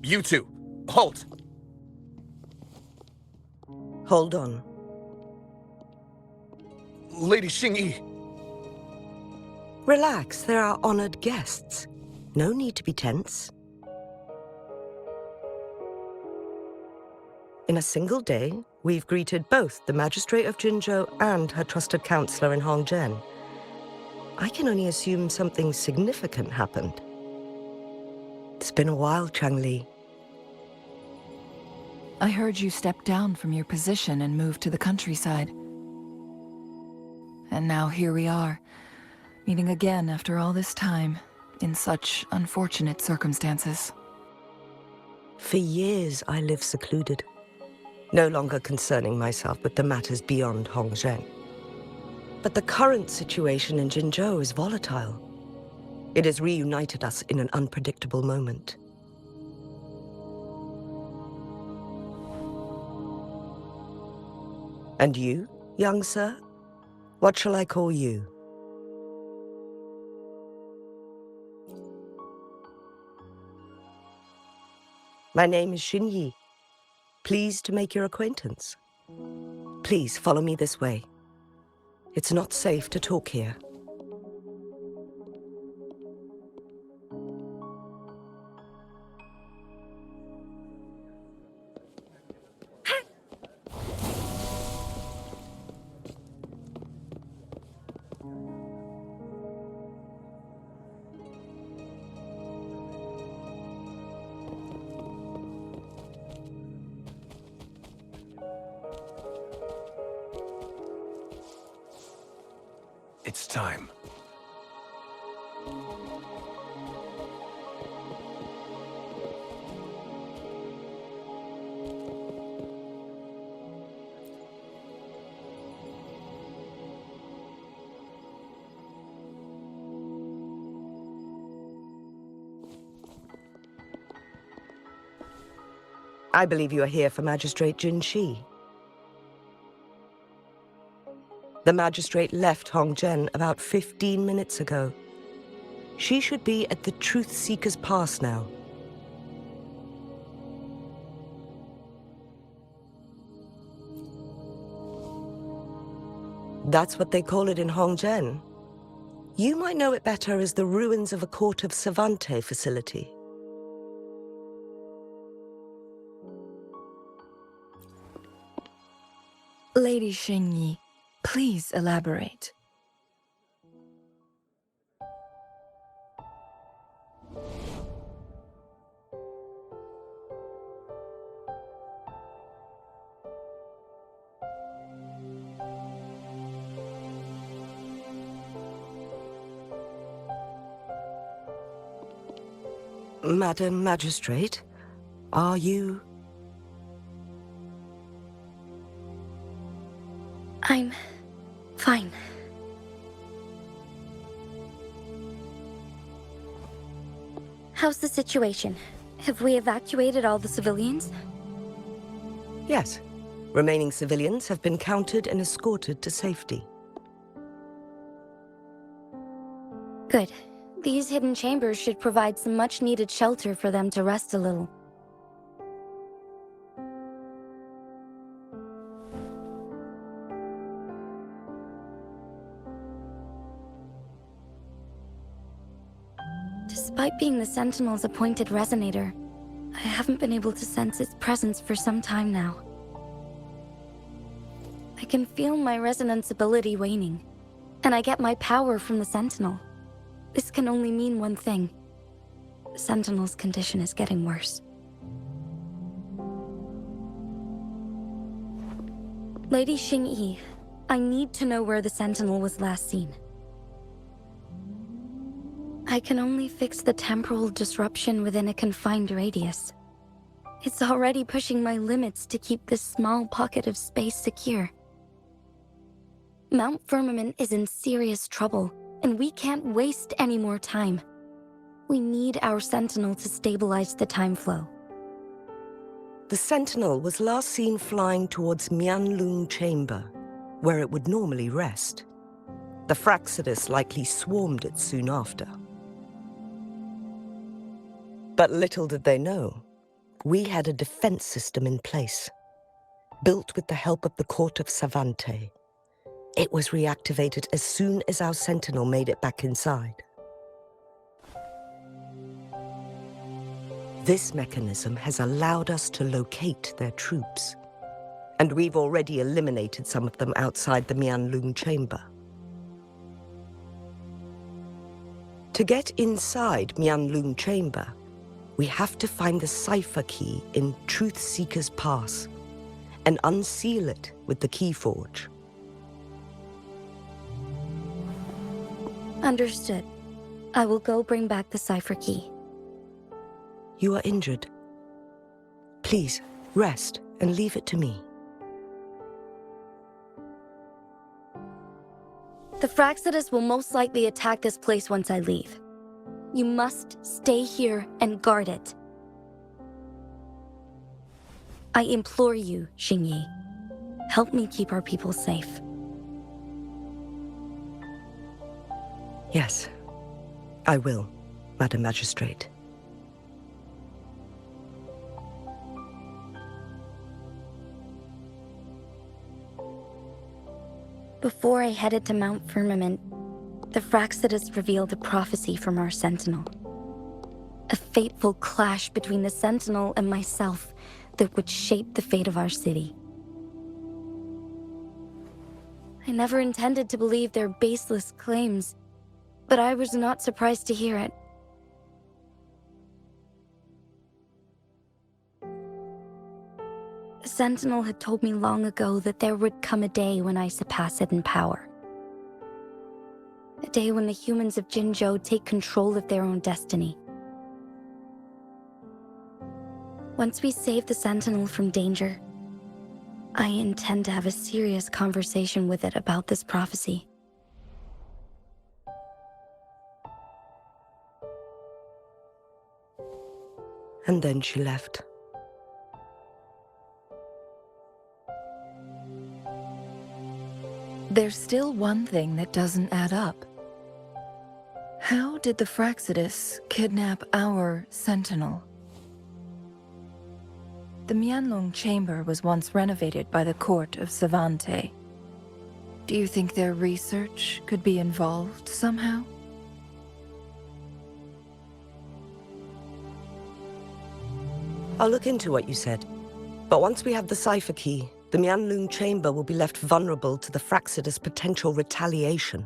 You two, halt! Hold on. Lady Xingyi. Relax, there are honored guests. No need to be tense. In a single day, we've greeted both the Magistrate of Jinzhou and her trusted counselor in Hongzhen. I can only assume something significant happened. It's been a while, Changli. I heard you stepped down from your position and moved to the countryside. And now here we are, meeting again after all this time, in such unfortunate circumstances. For years, I lived secluded, no longer concerning myself with the matters beyond Hongzhen. But the current situation in Jinzhou is volatile. It has reunited us in an unpredictable moment. And you, young sir? What shall I call you? My name is Jinhsi. Pleased to make your acquaintance. Please follow me this way. It's not safe to talk here. It's time. I believe you are here for Magistrate Jinhsi. The magistrate left Hongzhen about 15 minutes ago. She should be at the Truth Seeker's Pass now. That's what they call it in Hongzhen. You might know it better as the ruins of a Court of Savante facility. Lady Jinhsi, please elaborate. Madam Magistrate, are you... I'm fine. How's the situation? Have we evacuated all the civilians? Yes. Remaining civilians have been counted and escorted to safety. Good. These hidden chambers should provide some much-needed shelter for them to rest a little. Despite being the Sentinel's appointed resonator, I haven't been able to sense its presence for some time now. I can feel my resonance ability waning, and I get my power from the Sentinel. This can only mean one thing. The Sentinel's condition is getting worse. Lady Jinhsi, I need to know where the Sentinel was last seen. I can only fix the temporal disruption within a confined radius. It's already pushing my limits to keep this small pocket of space secure. Mount Firmament is in serious trouble, and we can't waste any more time. We need our Sentinel to stabilize the time flow. The Sentinel was last seen flying towards Mianlung Chamber, where it would normally rest. The Fraxidus likely swarmed it soon after. But little did they know, we had a defense system in place, built with the help of the Court of Savante. It was reactivated as soon as our Sentinel made it back inside. This mechanism has allowed us to locate their troops, and we've already eliminated some of them outside the Mianlung Chamber. To get inside Mianlung Chamber, we have to find the cipher key in Truth Seeker's Pass and unseal it with the Keyforge. Understood. I will go bring back the cipher key. You are injured. Please, rest and leave it to me. The Fraxidus will most likely attack this place once I leave. You must stay here and guard it. I implore you, Jinhsi. Help me keep our people safe. Yes, I will, Madam Magistrate. Before I headed to Mount Firmament, the Fraxidus revealed a prophecy from our Sentinel. A fateful clash between the Sentinel and myself that would shape the fate of our city. I never intended to believe their baseless claims, but I was not surprised to hear it. The Sentinel had told me long ago that there would come a day when I surpass it in power. A day when the humans of Jinzhou take control of their own destiny. Once we save the Sentinel from danger, I intend to have a serious conversation with it about this prophecy. And then she left. There's still one thing that doesn't add up. How did the Fraxidus kidnap our Sentinel? The Mianlong Chamber was once renovated by the court of Savante. Do you think their research could be involved somehow? I'll look into what you said. But once we have the cipher key, the Mianlong Chamber will be left vulnerable to the Fraxidus' potential retaliation.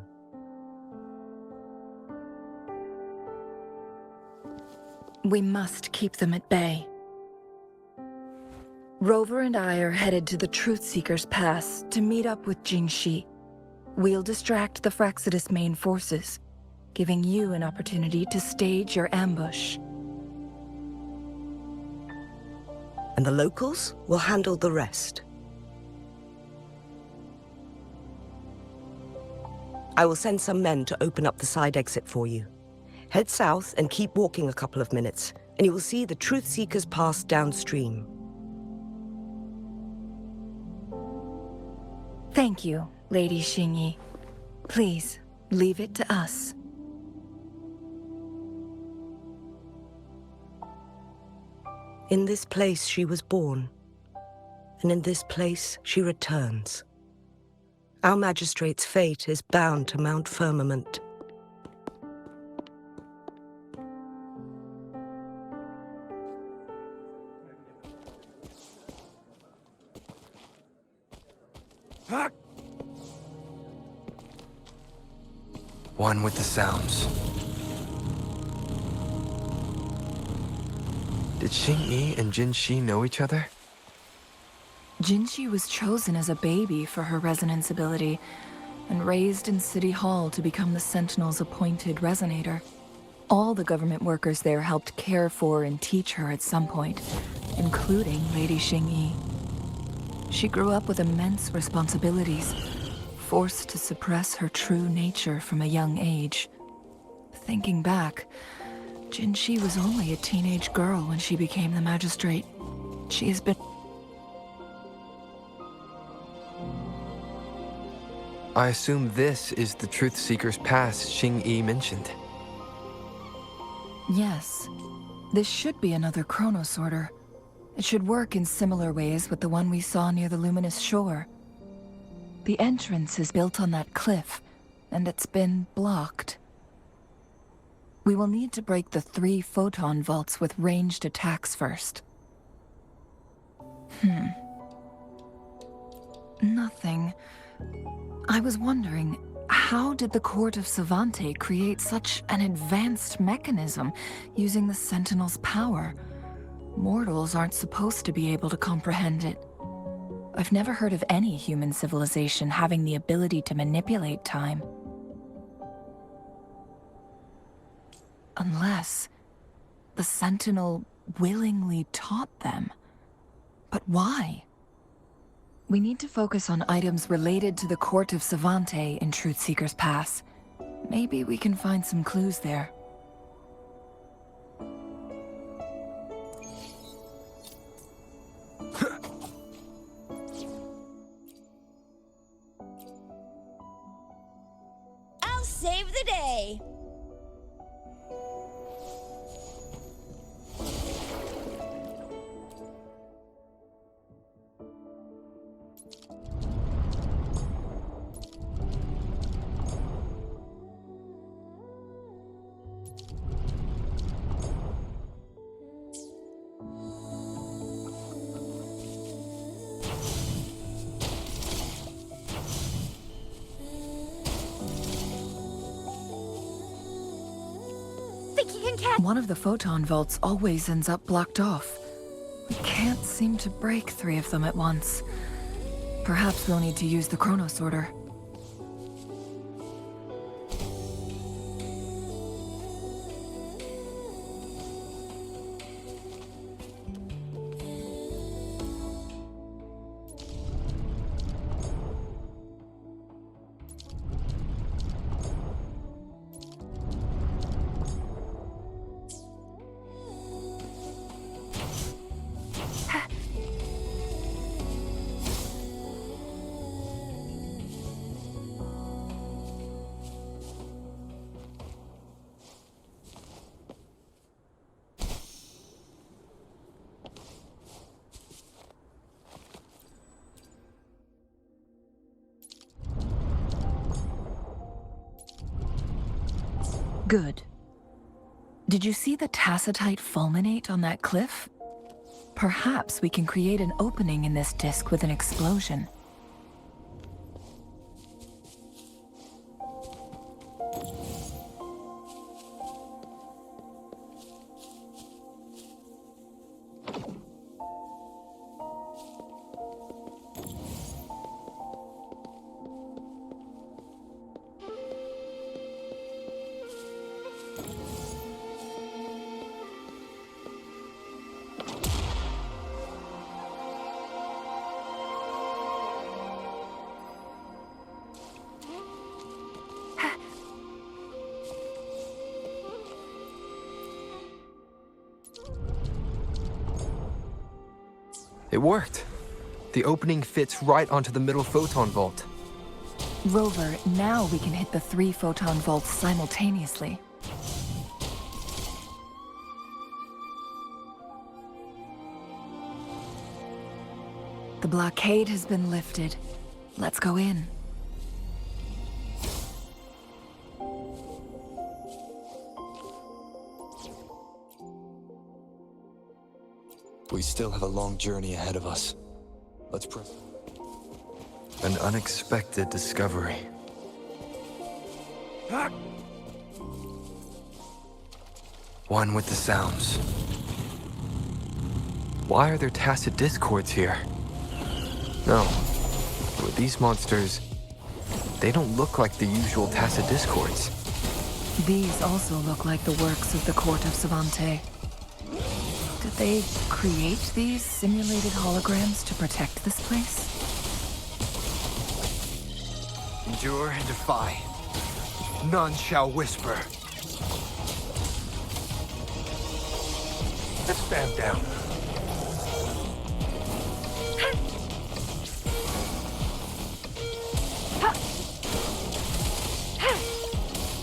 We must keep them at bay. Rover and I are headed to the Truth Seeker's Pass to meet up with Jinhsi. We'll distract the Fraxidus' main forces, giving you an opportunity to stage your ambush. And the locals will handle the rest. I will send some men to open up the side exit for you. Head south and keep walking a couple of minutes, and you will see the Truth Seeker's Pass downstream. Thank you, Lady Xingyi. Please, leave it to us. In this place she was born, and in this place she returns. Our magistrate's fate is bound to Mount Firmament. One with the sounds. Did Xingyi and Jinhsi know each other? Jinhsi was chosen as a baby for her resonance ability, and raised in City Hall to become the Sentinel's appointed resonator. All the government workers there helped care for and teach her at some point, including Lady Xingyi. She grew up with immense responsibilities, forced to suppress her true nature from a young age. Thinking back, Jinhsi was only a teenage girl when she became the magistrate. She has been... I assume this is the Truth Seeker's Pass Xingyi mentioned. Yes. This should be another chronosorter. It should work in similar ways with the one we saw near the luminous shore. The entrance is built on that cliff, and it's been blocked. We will need to break the 3 photon vaults with ranged attacks first. Nothing. I was wondering, how did the Court of Savante create such an advanced mechanism using the Sentinel's power? Mortals aren't supposed to be able to comprehend it. I've never heard of any human civilization having the ability to manipulate time. Unless the Sentinel willingly taught them. But why? We need to focus on items related to the Court of Savante in Truth Seeker's Pass. Maybe we can find some clues there. I'll save the day. can catch... One of the photon vaults always ends up blocked off. We can't seem to break 3 of them at once. Perhaps we'll need to use the chrono sorter. Good. Did you see the tacitite fulminate on that cliff? Perhaps we can create an opening in this disk with an explosion. It worked. The opening fits right onto the middle photon vault. Rover, now we can hit the 3 photon vaults simultaneously. The blockade has been lifted. Let's go in. We still have a long journey ahead of us. Let's press. An unexpected discovery. One with the sounds. Why are there tacit discords here? No. With these monsters, they don't look like the usual tacit discords. These also look like the works of the court of Savante. Did they create these simulated holograms to protect this place? Endure and defy. None shall whisper. Stand down.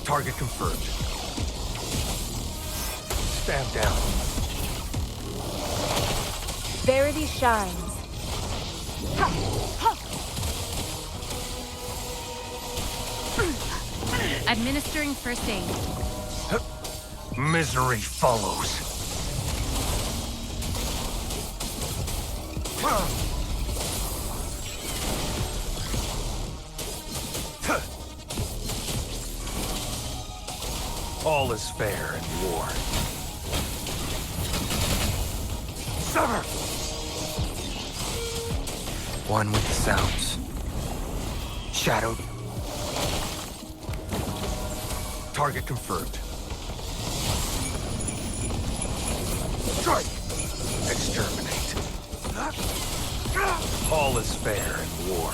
Target confirmed. Stand down. Verity shines. Administering first aid. Misery follows. All is fair in war. Sever! One with the sounds. Shadowed. Target confirmed. Strike! Exterminate. All is fair in war.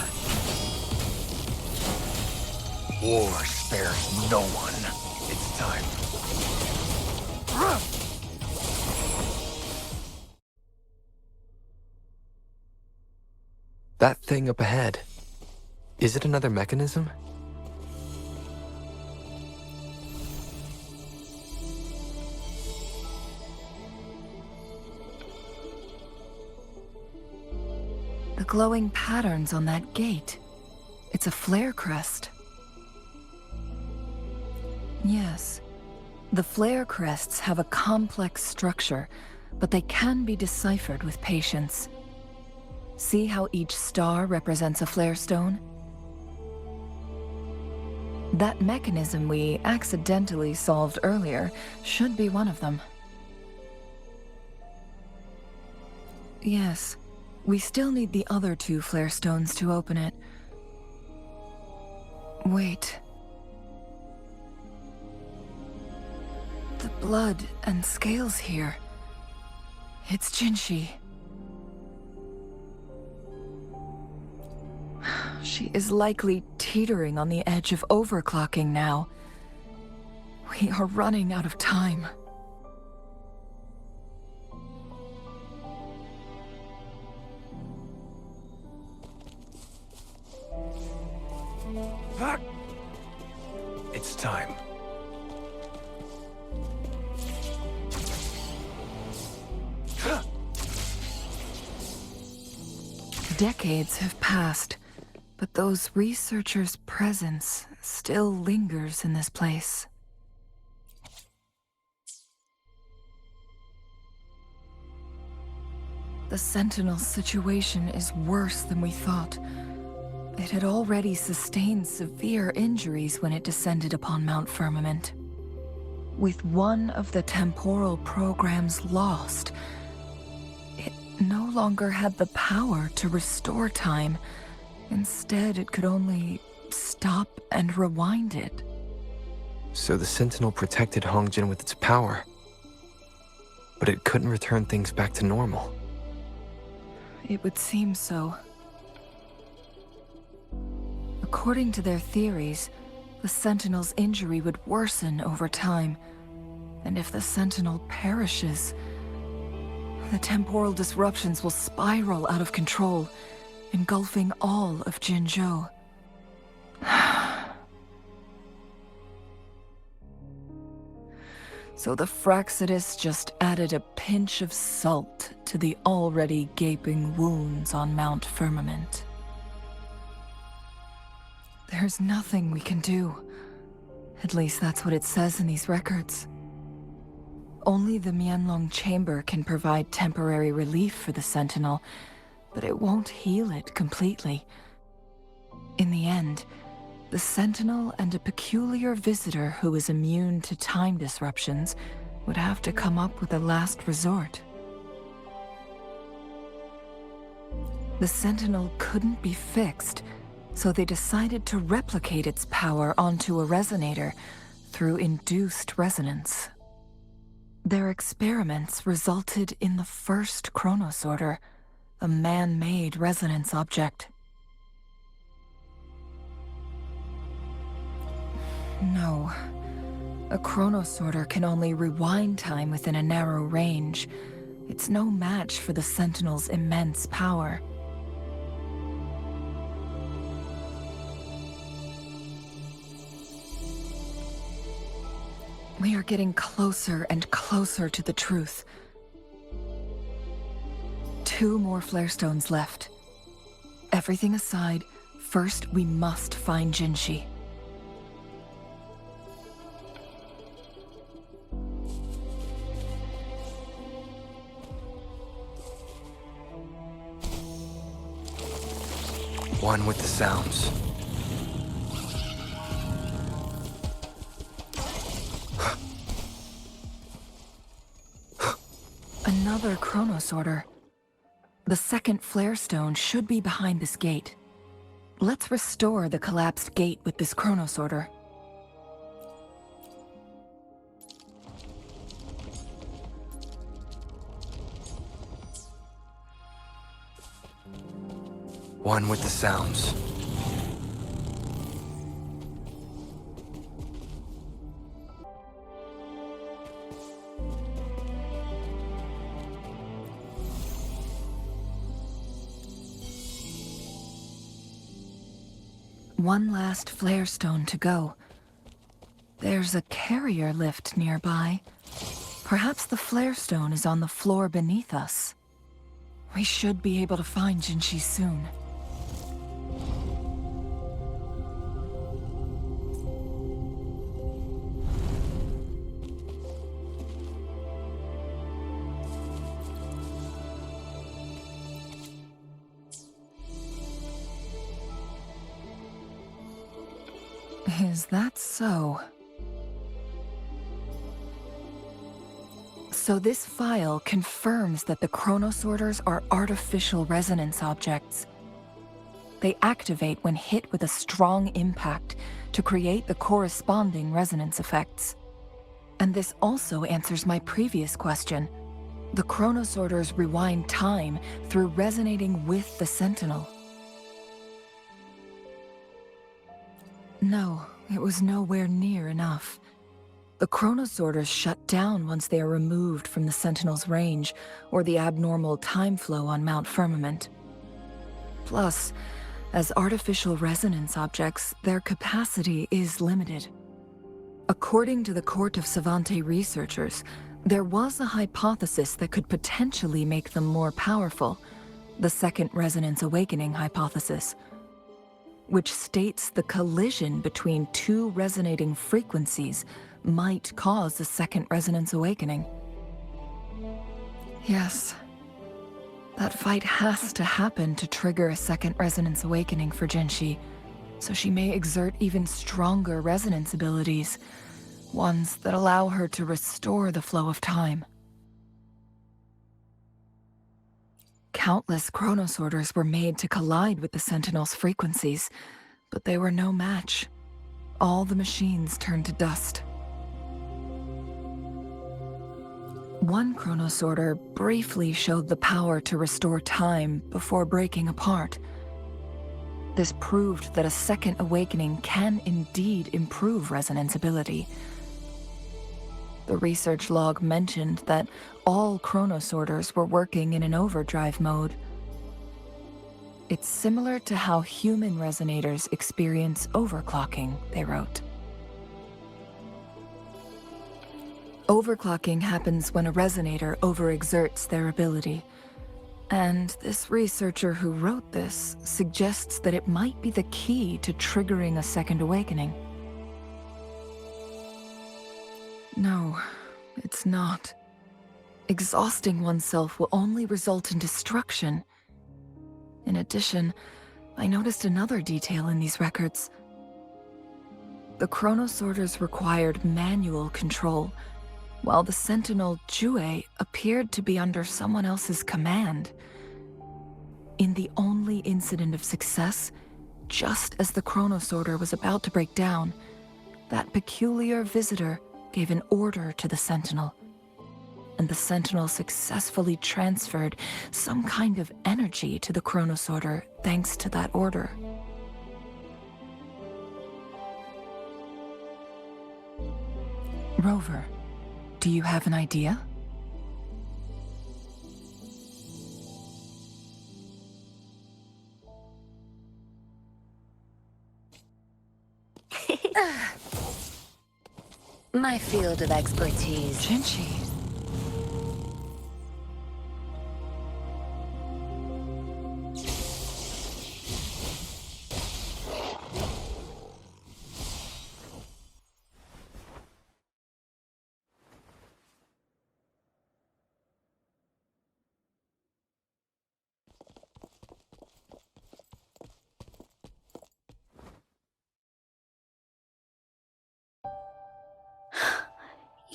War spares no one. It's time. That thing up ahead. Is it another mechanism? The glowing patterns on that gate. It's a flare crest. Yes. The flare crests have a complex structure, but they can be deciphered with patience. See how each star represents a flare stone? That mechanism we accidentally solved earlier should be one of them. Yes, we still need the other 2 flare stones to open it. Wait. The blood and scales here. It's Jinhsi. She is likely teetering on the edge of overclocking now. We are running out of time. It's time. Decades have passed, but those researchers' presence still lingers in this place. The Sentinel's situation is worse than we thought. It had already sustained severe injuries when it descended upon Mount Firmament. With one of the temporal programs lost, it no longer had the power to restore time. Instead, it could only stop and rewind it. So the Sentinel protected Hongjin with its power, but it couldn't return things back to normal. It would seem so. According to their theories, the Sentinel's injury would worsen over time, and if the Sentinel perishes, the temporal disruptions will spiral out of control, engulfing all of Jinzhou. So the Fraxidus just added a pinch of salt to the already gaping wounds on Mount Firmament. There's nothing we can do. At least that's what it says in these records. Only the Mianlong Chamber can provide temporary relief for the Sentinel, but it won't heal it completely. In the end, the Sentinel and a peculiar visitor who is immune to time disruptions would have to come up with a last resort. The Sentinel couldn't be fixed, so they decided to replicate its power onto a resonator through induced resonance. Their experiments resulted in the first chronosorter, a man-made resonance object. No. A chronosorter can only rewind time within a narrow range. It's no match for the Sentinel's immense power. We are getting closer and closer to the truth. 2 more flare stones left. Everything aside, first we must find Jinhsi. One with the sounds. Another chronosorter. The second flare stone should be behind this gate. Let's restore the collapsed gate with this chronosorter. One with the sounds. One last flare stone to go. There's a carrier lift nearby. Perhaps the flare stone is on the floor beneath us. We should be able to find Jinhsi soon. Is that so? So this file confirms that the chronosorters are artificial resonance objects. They activate when hit with a strong impact to create the corresponding resonance effects. And this also answers my previous question. The chronosorters rewind time through resonating with the sentinel. No, it was nowhere near enough. The chronosorters shut down once they are removed from the sentinel's range or the abnormal time flow on Mount Firmament. Plus, as artificial resonance objects, their capacity is limited. According to the Court of Savante researchers, there was a hypothesis that could potentially make them more powerful, the Second Resonance Awakening hypothesis, which states the collision between two resonating frequencies might cause a Second Resonance Awakening. Yes, that fight has to happen to trigger a Second Resonance Awakening for Jinhsi, so she may exert even stronger resonance abilities, ones that allow her to restore the flow of time. Countless chronosorters were made to collide with the Sentinel's frequencies, but they were no match. All the machines turned to dust. One chronosorter briefly showed the power to restore time before breaking apart. This proved that a second awakening can indeed improve resonance ability. The research log mentioned that all chronosorters were working in an overdrive mode. It's similar to how human resonators experience overclocking, they wrote. Overclocking happens when a resonator overexerts their ability. And this researcher who wrote this suggests that it might be the key to triggering a second awakening. No, it's not. Exhausting oneself will only result in destruction. In addition, I noticed another detail in these records. The chronosorters required manual control, while the sentinel Jue appeared to be under someone else's command. In the only incident of success, just as the chronosorter was about to break down, that peculiar visitor gave an order to the sentinel, and the sentinel successfully transferred some kind of energy to the chronosorter thanks to that order. Rover, do you have an idea? My field of expertise. Jinhsi.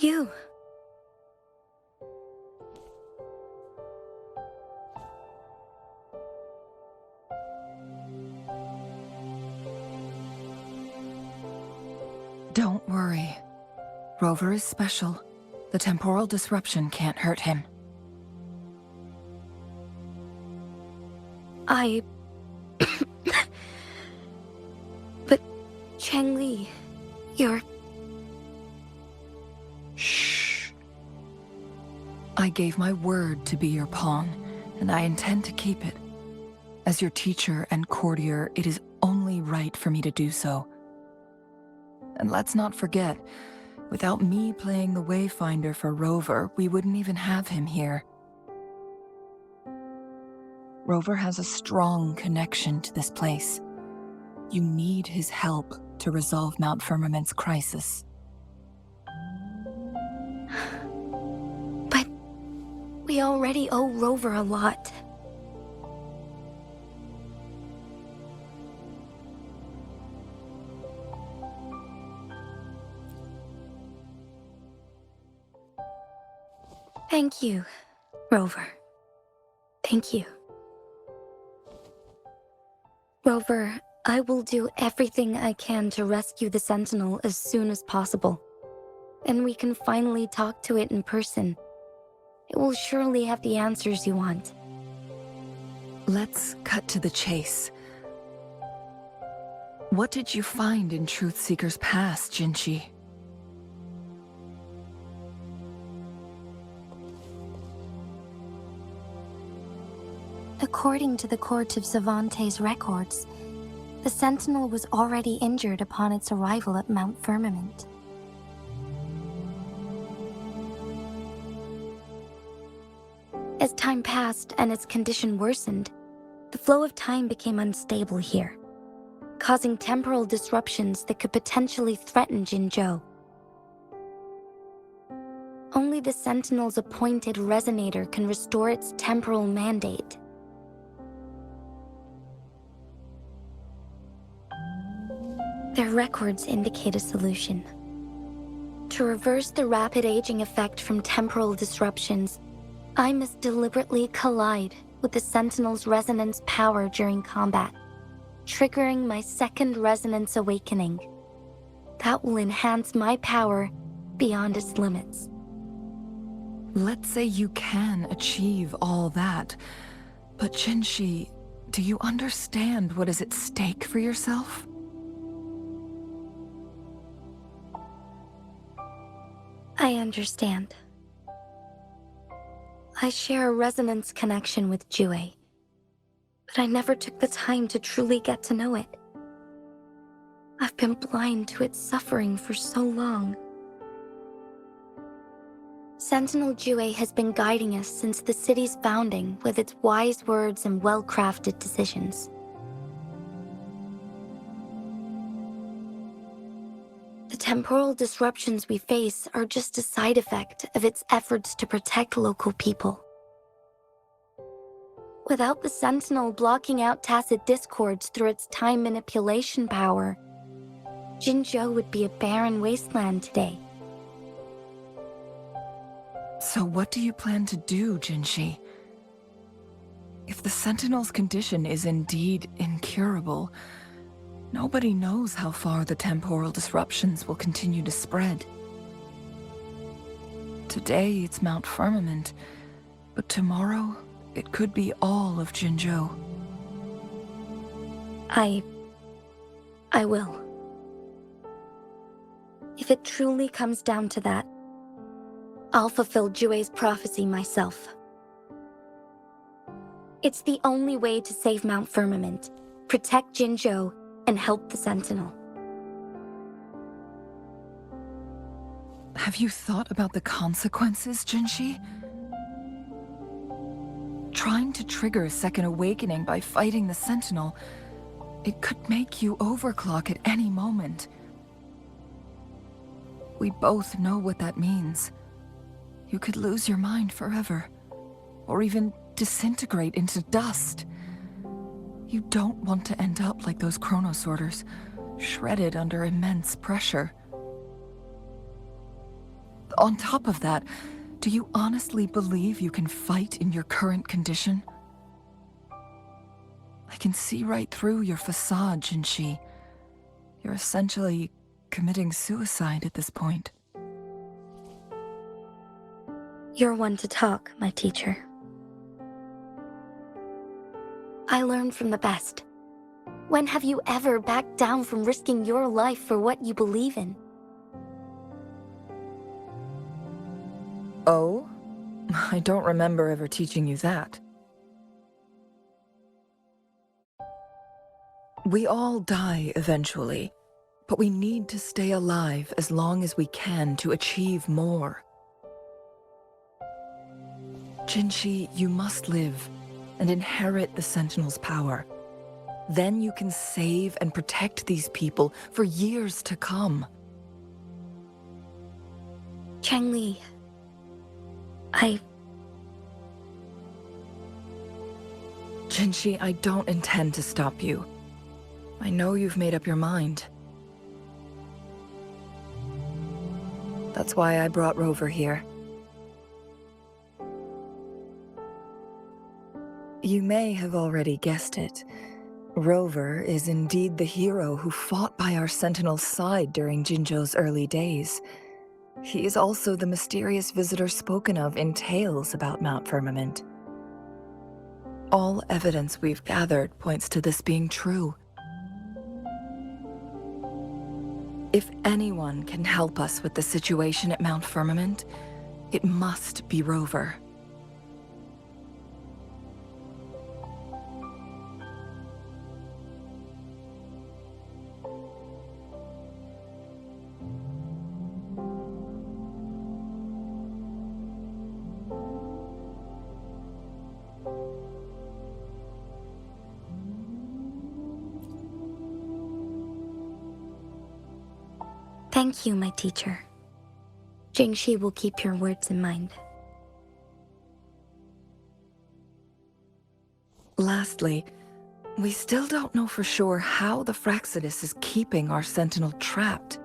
You. Don't worry. Rover is special. The temporal disruption can't hurt him. But, Changli, you're... Shh. I gave my word to be your pawn, and I intend to keep it. As your teacher and courtier, it is only right for me to do so. And let's not forget, without me playing the Wayfinder for Rover, we wouldn't even have him here. Rover has a strong connection to this place. You need his help to resolve Mount Firmament's crisis. But we already owe Rover a lot. Thank you, Rover. Thank you. Rover, I will do everything I can to rescue the Sentinel as soon as possible. And we can finally talk to it in person. It will surely have the answers you want. Let's cut to the chase. What did you find in Truthseeker's past, Jinhsi? According to the Court of Savante's records, the Sentinel was already injured upon its arrival at Mount Firmament. As time passed and its condition worsened, the flow of time became unstable here, causing temporal disruptions that could potentially threaten Jinzhou. Only the Sentinel's appointed resonator can restore its temporal mandate. Their records indicate a solution. To reverse the rapid aging effect from temporal disruptions, I must deliberately collide with the Sentinel's resonance power during combat, triggering my second resonance awakening. That will enhance my power beyond its limits. Let's say you can achieve all that, but Jinhsi, do you understand what is at stake for yourself? I understand. I share a resonance connection with Jue, but I never took the time to truly get to know it. I've been blind to its suffering for so long. Sentinel Jue has been guiding us since the city's founding with its wise words and well-crafted decisions. The temporal disruptions we face are just a side effect of its efforts to protect local people. Without the Sentinel blocking out tacit discords through its time manipulation power, Jinzhou would be a barren wasteland today. So what do you plan to do, Jinhsi? If the Sentinel's condition is indeed incurable, nobody knows how far the temporal disruptions will continue to spread. Today it's Mount Firmament, but tomorrow it could be all of Jinzhou. I will. If it truly comes down to that, I'll fulfill Jue's prophecy myself. It's the only way to save Mount Firmament, protect Jinzhou, and help the Sentinel. Have you thought about the consequences, Jinhsi? Trying to trigger a second awakening by fighting the Sentinel, it could make you overclock at any moment. We both know what that means. You could lose your mind forever, or even disintegrate into dust. You don't want to end up like those chronosorters, shredded under immense pressure. On top of that, do you honestly believe you can fight in your current condition? I can see right through your facade, Jinhsi. You're essentially committing suicide at this point. You're one to talk, my teacher. I learned from the best. When have you ever backed down from risking your life for what you believe in? Oh? I don't remember ever teaching you that. We all die eventually, but we need to stay alive as long as we can to achieve more. Jinhsi, you must live and inherit the Sentinel's power. Then you can save and protect these people for years to come. Changli, Jinhsi, I don't intend to stop you. I know you've made up your mind. That's why I brought Rover here. You may have already guessed it. Rover is indeed the hero who fought by our Sentinel's side during Jinzhou's early days. He is also the mysterious visitor spoken of in tales about Mount Firmament. All evidence we've gathered points to this being true. If anyone can help us with the situation at Mount Firmament, it must be Rover. Thank you, my teacher. Jinhsi will keep your words in mind. Lastly, we still don't know for sure how the Fraxidus is keeping our Sentinel trapped.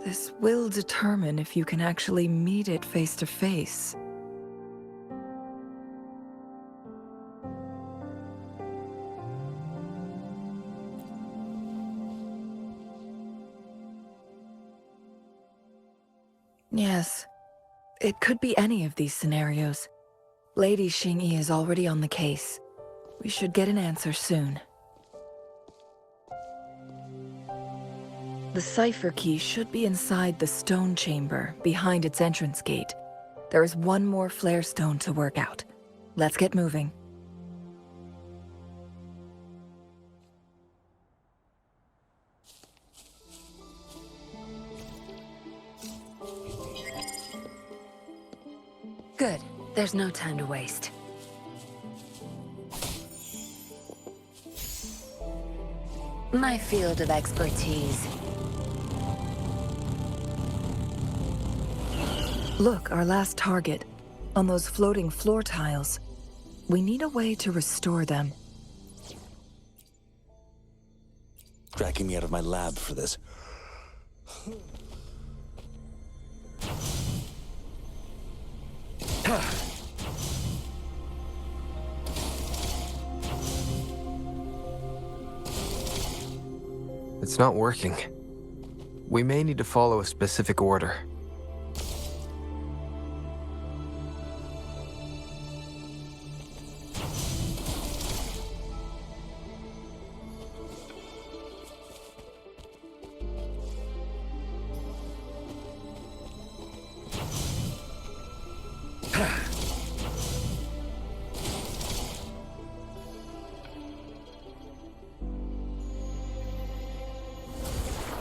This will determine if you can actually meet it face to face. Yes, it could be any of these scenarios. Lady Xingyi is already on the case. We should get an answer soon. The cipher key should be inside the stone chamber, behind its entrance gate. There is one more flare stone to work out. Let's get moving. Good. There's no time to waste. My field of expertise. Look, our last target. On those floating floor tiles. We need a way to restore them. Dragging me out of my lab for this. It's not working. We may need to follow a specific order.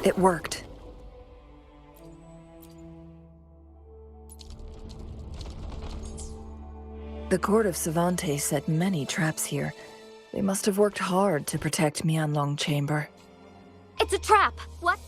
It worked. The court of Savantes set many traps here. They must have worked hard to protect Mianlong Chamber. It's a trap! What?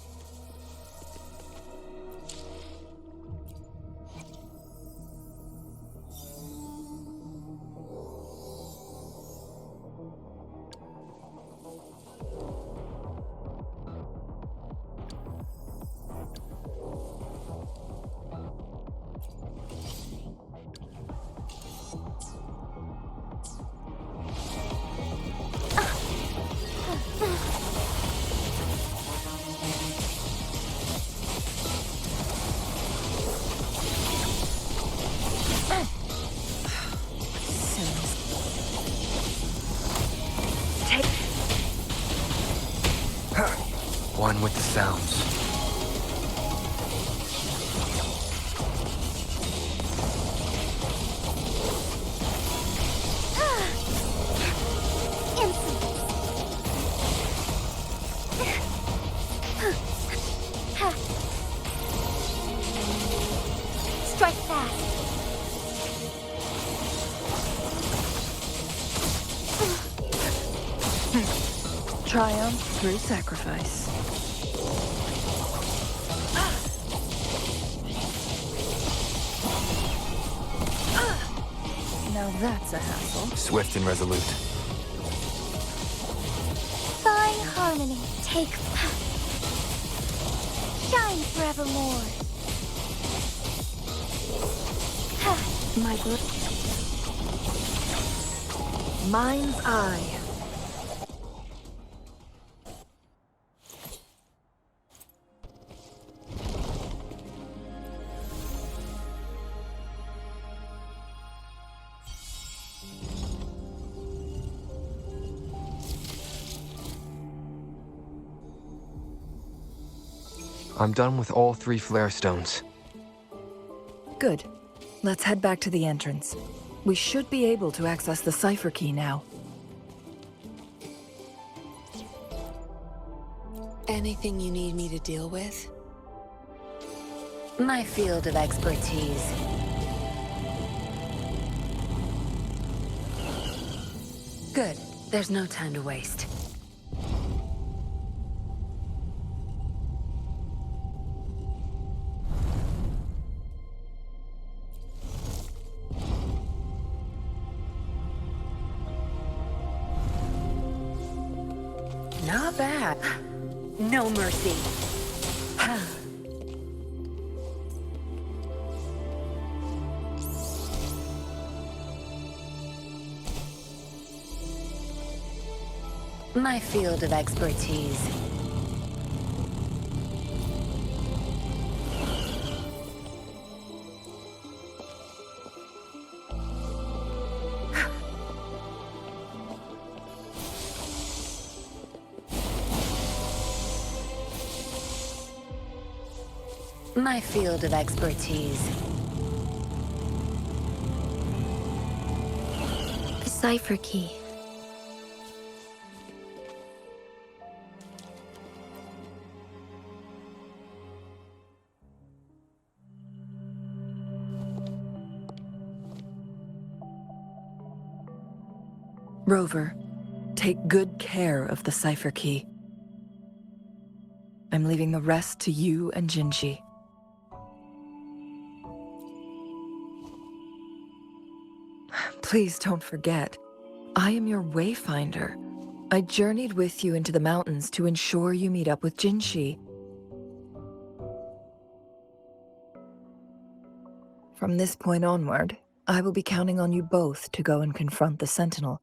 One with the sounds. Strike fast. Triumph through sacrifice. Now that's a hassle. Swift and resolute. Fine harmony. Take. Shine forevermore. My Mind's eye. I'm done with all 3 flare stones. Good. Let's head back to the entrance. We should be able to access the cipher key now. Anything you need me to deal with? My field of expertise. Good. There's no time to waste. Not bad. No mercy. My field of expertise. My field of expertise. The cipher key. Rover, take good care of the cipher key. I'm leaving the rest to you and Jinhsi. Please don't forget, I am your wayfinder. I journeyed with you into the mountains to ensure you meet up with Jinhsi. From this point onward, I will be counting on you both to go and confront the Sentinel.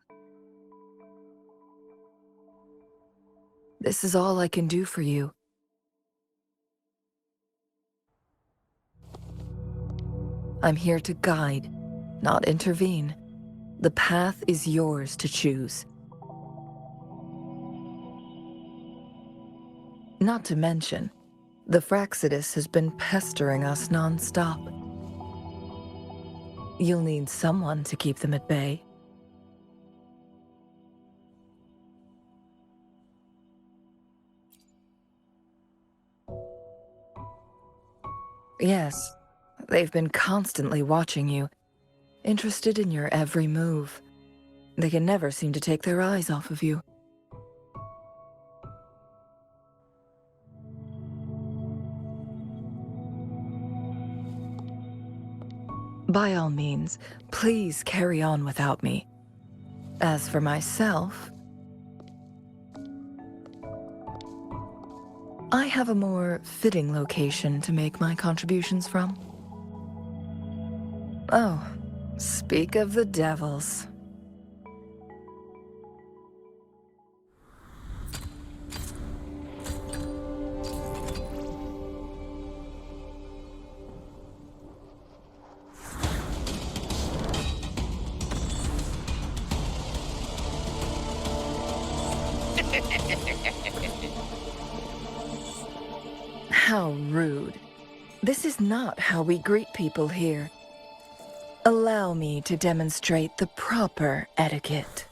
This is all I can do for you. I'm here to guide, not intervene. The path is yours to choose. Not to mention, the Fraxidus has been pestering us non-stop. You'll need someone to keep them at bay. Yes, they've been constantly watching you, interested in your every move. They can never seem to take their eyes off of you. By all means, please carry on without me. As for myself, I have a more fitting location to make my contributions from. Oh, speak of the devils. How rude. This is not how we greet people here. Allow me to demonstrate the proper etiquette.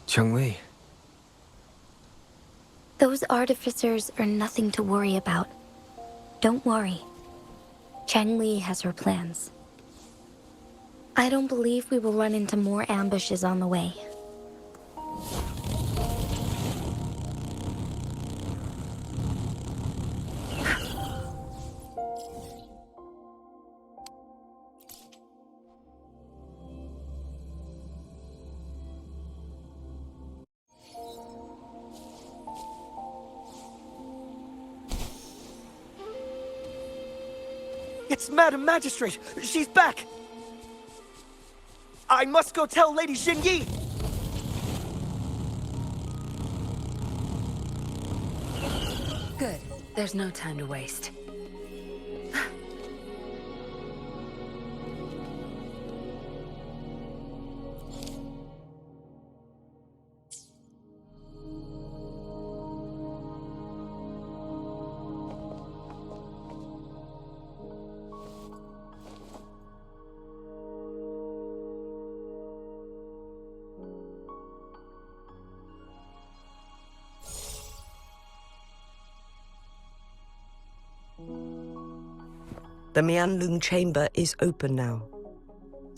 Cheng-Li. Those artificers are nothing to worry about. Don't worry. Changli has her plans. I don't believe we will run into more ambushes on the way. It's Madam Magistrate! She's back! I must go tell Lady Jinhsi! Good. There's no time to waste. The Mianlung chamber is open now.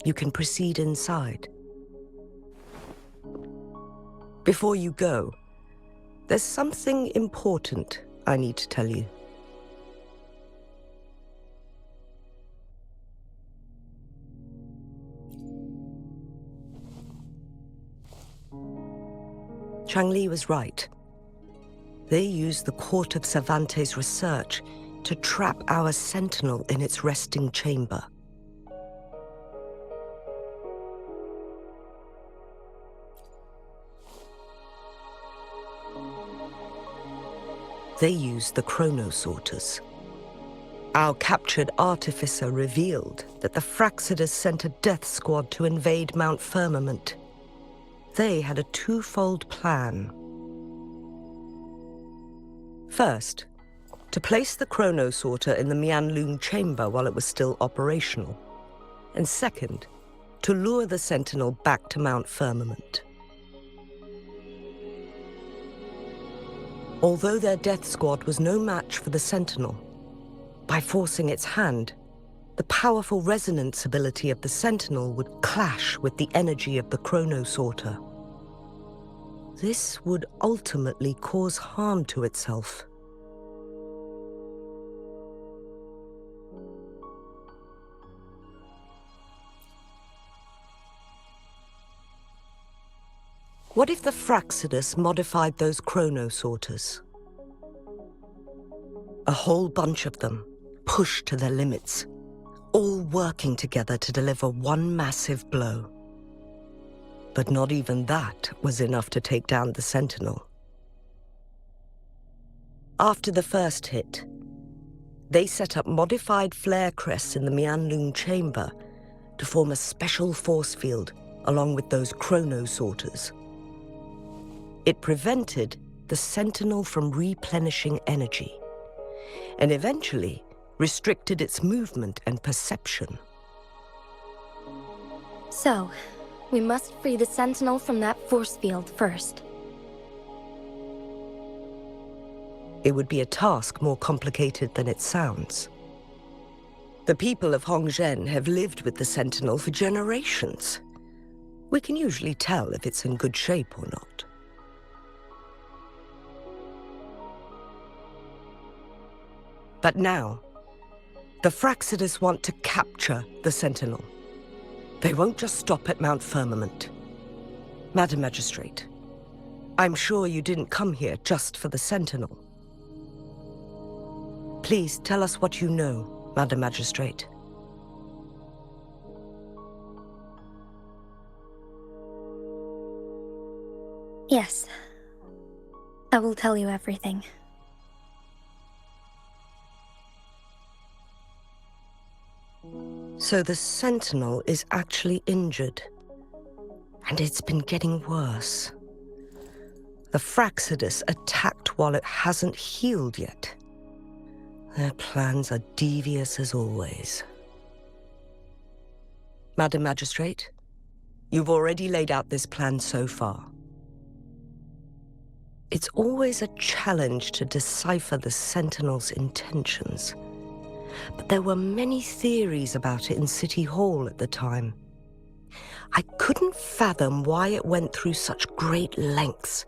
You can proceed inside. Before you go, there's something important I need to tell you. Changli was right. They used the Court of Cervantes' research to trap our sentinel in its resting chamber. They used the chronosorters. Our captured artificer revealed that the Fraxidus sent a death squad to invade Mount Firmament. They had a twofold plan. First, to place the chronosorter in the Mianlung chamber while it was still operational. And second, to lure the sentinel back to Mount Firmament. Although their death squad was no match for the sentinel, by forcing its hand, the powerful resonance ability of the sentinel would clash with the energy of the chronosorter. This would ultimately cause harm to itself. What if the Fraxidus modified those chronosorters? A whole bunch of them, pushed to their limits, all working together to deliver one massive blow. But not even that was enough to take down the Sentinel. After the first hit, they set up modified flare crests in the Mianlung chamber to form a special force field along with those chronosorters. It prevented the Sentinel from replenishing energy, and eventually restricted its movement and perception. So, we must free the Sentinel from that force field first. It would be a task more complicated than it sounds. The people of Hongzhen have lived with the Sentinel for generations. We can usually tell if it's in good shape or not. But now, the Fraxidus want to capture the Sentinel. They won't just stop at Mount Firmament. Madam Magistrate, I'm sure you didn't come here just for the Sentinel. Please tell us what you know, Madam Magistrate. Yes. I will tell you everything. So the Sentinel is actually injured. And it's been getting worse. The Fraxidus attacked while it hasn't healed yet. Their plans are devious as always. Madam Magistrate, you've already laid out this plan so far. It's always a challenge to decipher the Sentinel's intentions. But there were many theories about it in City Hall at the time. I couldn't fathom why it went through such great lengths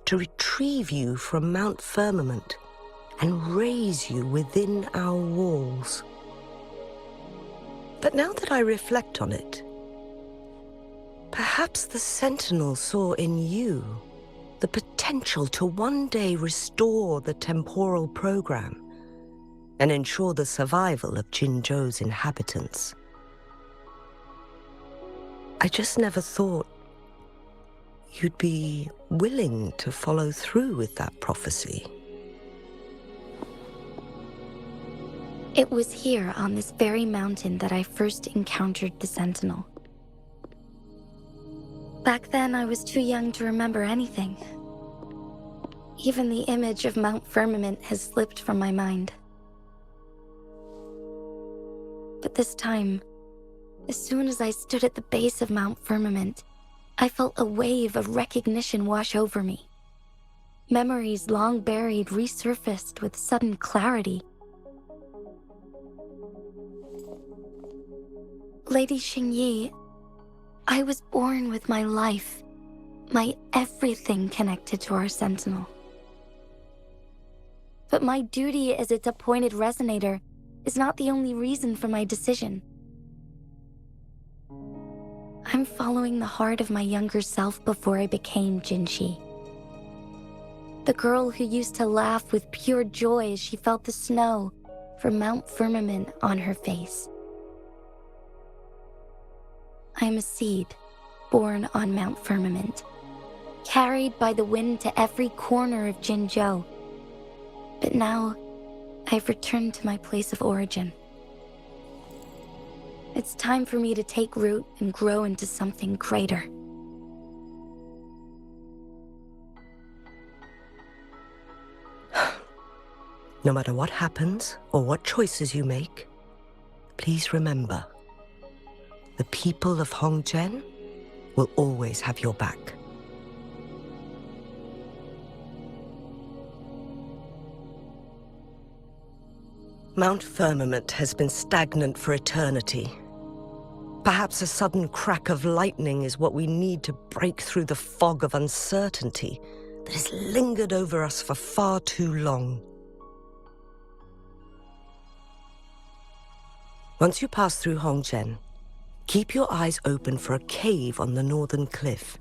to retrieve you from Mount Firmament and raise you within our walls. But now that I reflect on it, perhaps the Sentinel saw in you the potential to one day restore the temporal program and ensure the survival of Jinzhou's inhabitants. I just never thought you'd be willing to follow through with that prophecy. It was here on this very mountain that I first encountered the Sentinel. Back then, I was too young to remember anything. Even the image of Mount Firmament has slipped from my mind. But this time, as soon as I stood at the base of Mount Firmament, I felt a wave of recognition wash over me. Memories long buried resurfaced with sudden clarity. Lady Xingyi, I was born with my life, my everything connected to our Sentinel. But my duty as its appointed resonator is not the only reason for my decision. I'm following the heart of my younger self before I became Jinhsi. The girl who used to laugh with pure joy as she felt the snow from Mount Firmament on her face. I am a seed born on Mount Firmament, carried by the wind to every corner of Jinzhou. But now, I've returned to my place of origin. It's time for me to take root and grow into something greater. No matter what happens or what choices you make, please remember, the people of Hongzhen will always have your back. Mount Firmament has been stagnant for eternity. Perhaps a sudden crack of lightning is what we need to break through the fog of uncertainty that has lingered over us for far too long. Once you pass through Hongzhen, keep your eyes open for a cave on the northern cliff.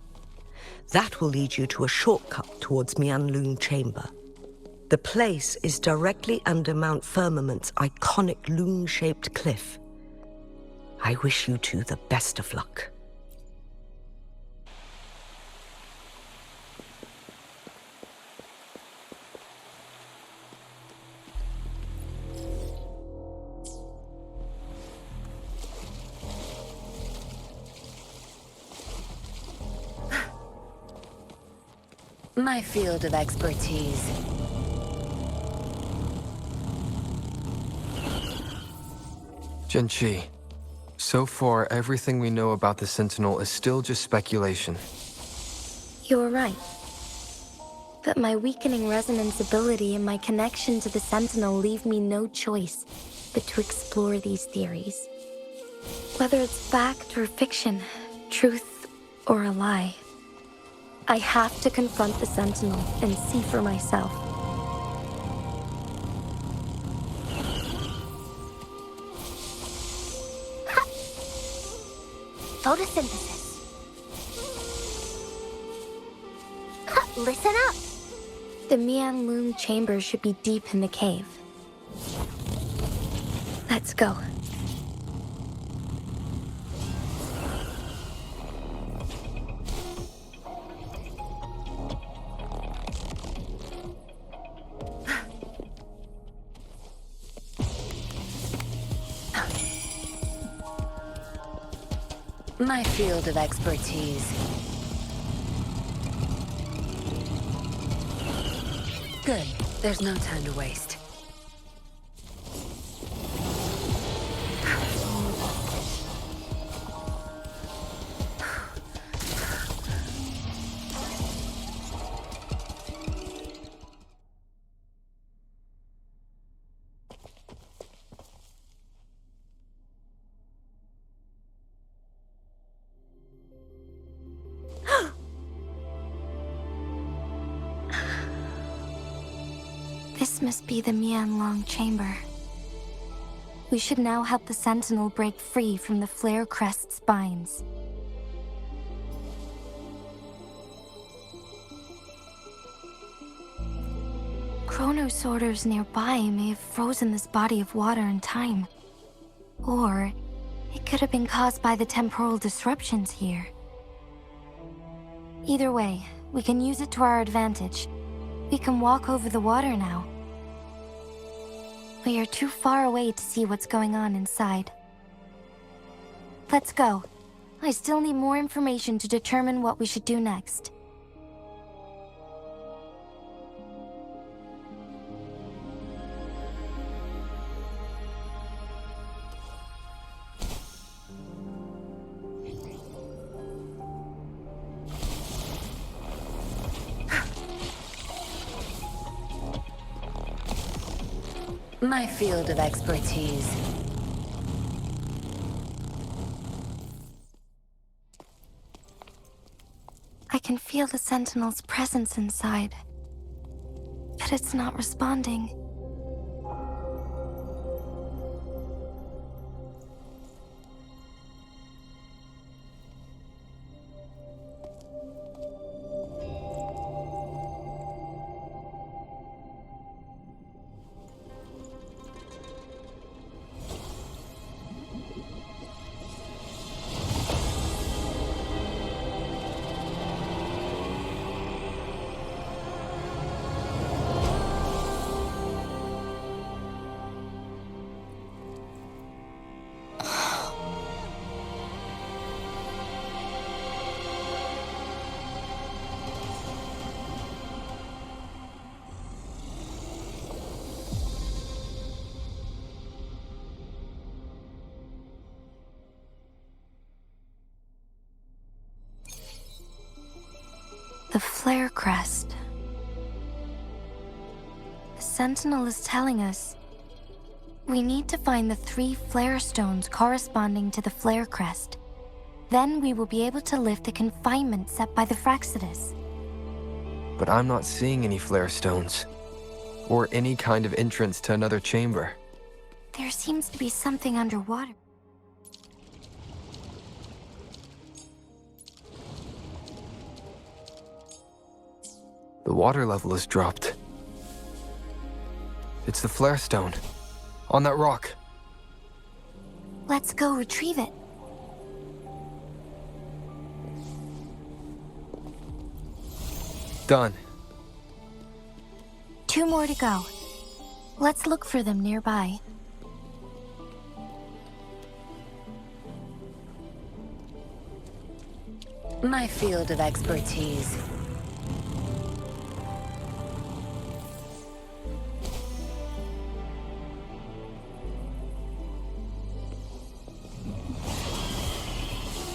That will lead you to a shortcut towards Mianlun Chamber. The place is directly under Mount Firmament's iconic loon-shaped cliff. I wish you two the best of luck. My field of expertise. Jinhsi, so far everything we know about the Sentinel is still just speculation. You're right. But my weakening resonance ability and my connection to the Sentinel leave me no choice but to explore these theories. Whether it's fact or fiction, truth or a lie, I have to confront the Sentinel and see for myself. Photosynthesis. Listen up! The Mianlun chamber should be deep in the cave. Let's go. My field of expertise. Good. There's no time to waste. This must be the Mianlong chamber. We should now help the Sentinel break free from the Flare Crest's binds. Chronosorters nearby may have frozen this body of water in time. Or it could have been caused by the temporal disruptions here. Either way, we can use it to our advantage. We can walk over the water now. We are too far away to see what's going on inside. Let's go. I still need more information to determine what we should do next. My field of expertise. I can feel the Sentinel's presence inside, but it's not responding. The Flare Crest. The Sentinel is telling us we need to find the 3 flare stones corresponding to the Flare Crest. Then we will be able to lift the confinement set by the Fraxidus. But I'm not seeing any flare stones, or any kind of entrance to another chamber. There seems to be something underwater. The water level has dropped. It's the flare stone, on that rock. Let's go retrieve it. Done. 2 more to go. Let's look for them nearby. My field of expertise.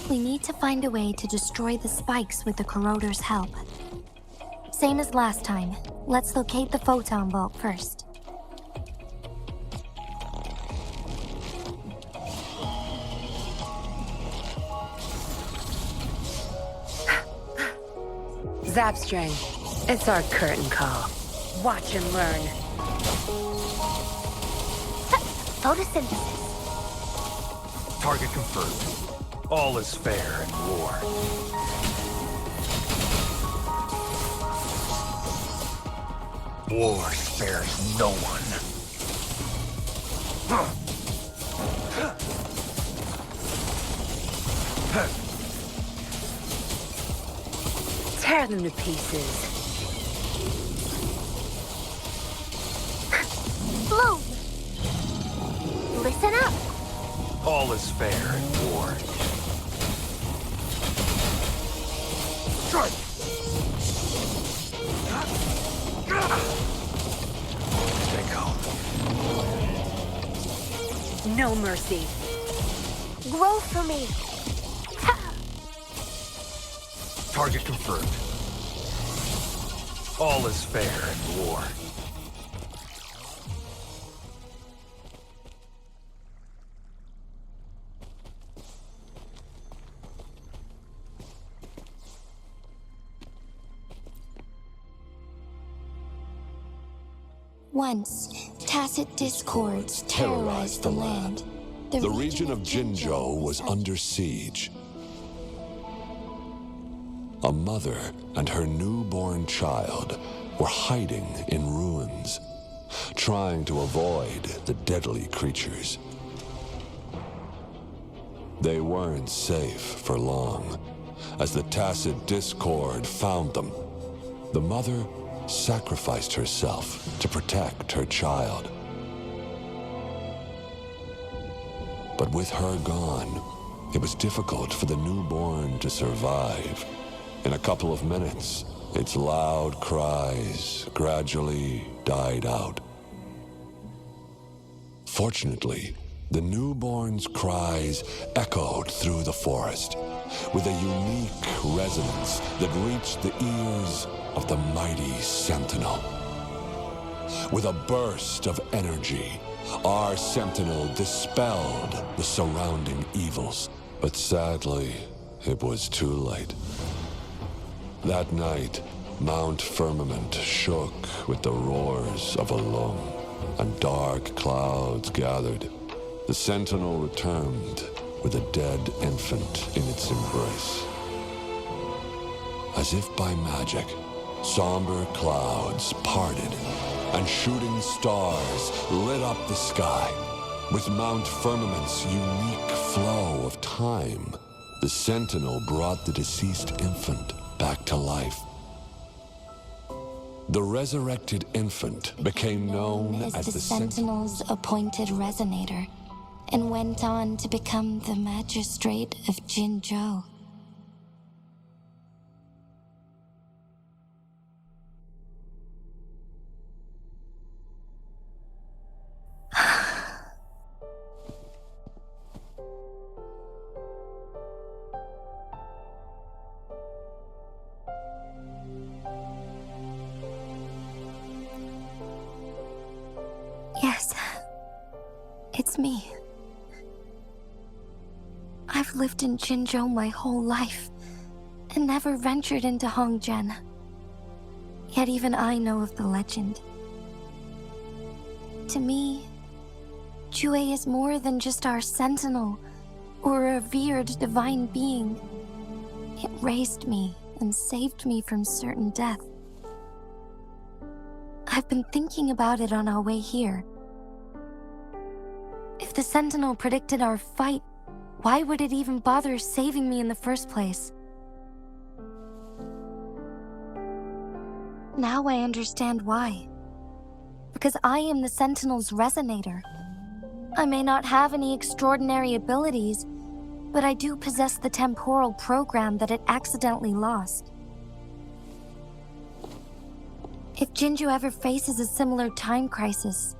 We need to find a way to destroy the spikes with the corroder's help. Same as last time. Let's locate the photon bolt first. Zapstring. It's our curtain call. Watch and learn. Photosynthesis. Target confirmed. All is fair in war. War spares no one. Tear them to pieces. Bloom! Listen up! All is fair in war. Strike! Stay calm. No mercy. Grow for me! Target confirmed. All is fair in war. Once, tacit discords terrorized the land. The region of Jinzhou was under siege. A mother and her newborn child were hiding in ruins, trying to avoid the deadly creatures. They weren't safe for long, as the tacit discord found them. The mother sacrificed herself to protect her child. But with her gone, it was difficult for the newborn to survive. In a couple of minutes, its loud cries gradually died out. Fortunately, the newborn's cries echoed through the forest with a unique resonance that reached the ears of the mighty sentinel. With a burst of energy, our sentinel dispelled the surrounding evils. But sadly, it was too late. That night, Mount Firmament shook with the roars of a lung, and dark clouds gathered. The sentinel returned with a dead infant in its embrace. As if by magic, somber clouds parted, and shooting stars lit up the sky. With Mount Firmament's unique flow of time, the sentinel brought the deceased infant back to life. The resurrected infant became known as the Sentinel's appointed resonator, and went on to become the magistrate of Jinzhou. Yes, it's me. I've lived in Jinzhou my whole life, and never ventured into Hongzhen. Yet even I know of the legend. To me, Jue is more than just our sentinel, or a revered divine being. It raised me and saved me from certain death. I've been thinking about it on our way here. If the sentinel predicted our fight, why would it even bother saving me in the first place? Now I understand why. Because I am the Sentinel's resonator. I may not have any extraordinary abilities, but I do possess the temporal program that it accidentally lost. If Jinzhou ever faces a similar time crisis,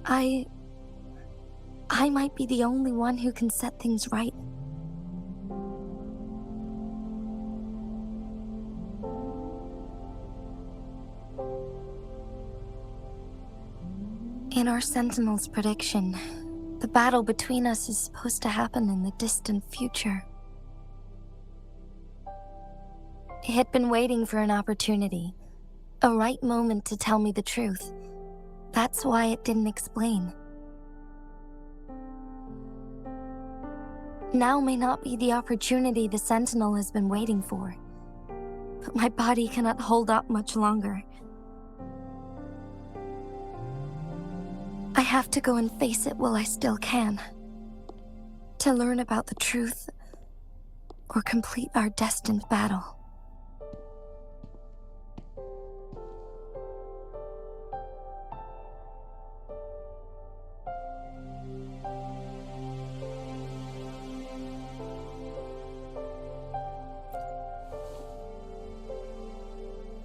I might be the only one who can set things right. In our Sentinel's prediction, the battle between us is supposed to happen in the distant future. It had been waiting for an opportunity, a right moment to tell me the truth. That's why it didn't explain. Now may not be the opportunity the Sentinel has been waiting for, but my body cannot hold up much longer. I have to go and face it while I still can, to learn about the truth or complete our destined battle.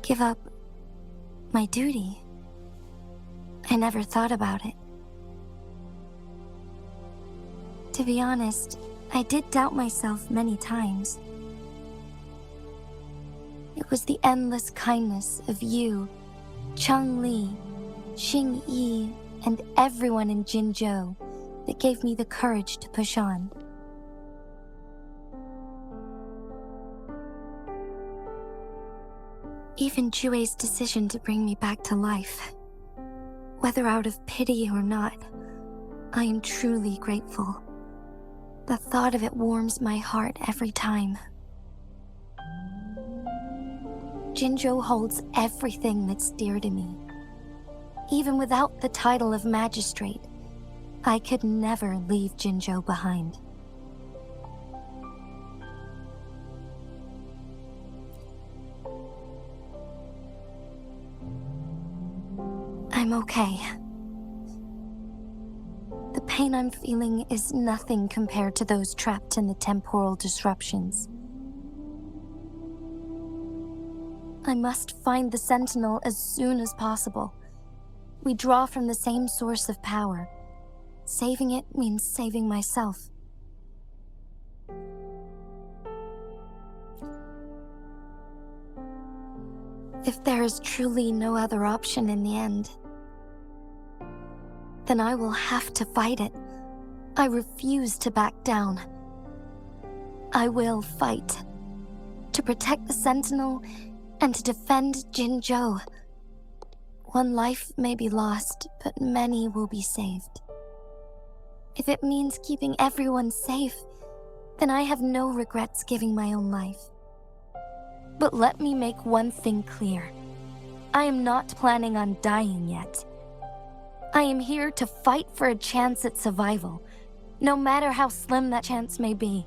Give up my duty? I never thought about it. To be honest, I did doubt myself many times. It was the endless kindness of you, Cheng Li, Xing Yi, and everyone in Jinzhou that gave me the courage to push on. Even Jue's decision to bring me back to life. Whether out of pity or not, I am truly grateful. The thought of it warms my heart every time. Jinzhou holds everything that's dear to me. Even without the title of magistrate, I could never leave Jinzhou behind. I'm okay. The pain I'm feeling is nothing compared to those trapped in the temporal disruptions. I must find the Sentinel as soon as possible. We draw from the same source of power. Saving it means saving myself. If there is truly no other option in the end, then I will have to fight it. I refuse to back down. I will fight. To protect the Sentinel and to defend Jinzhou. One life may be lost, but many will be saved. If it means keeping everyone safe, then I have no regrets giving my own life. But let me make one thing clear. I am not planning on dying yet. I am here to fight for a chance at survival, no matter how slim that chance may be.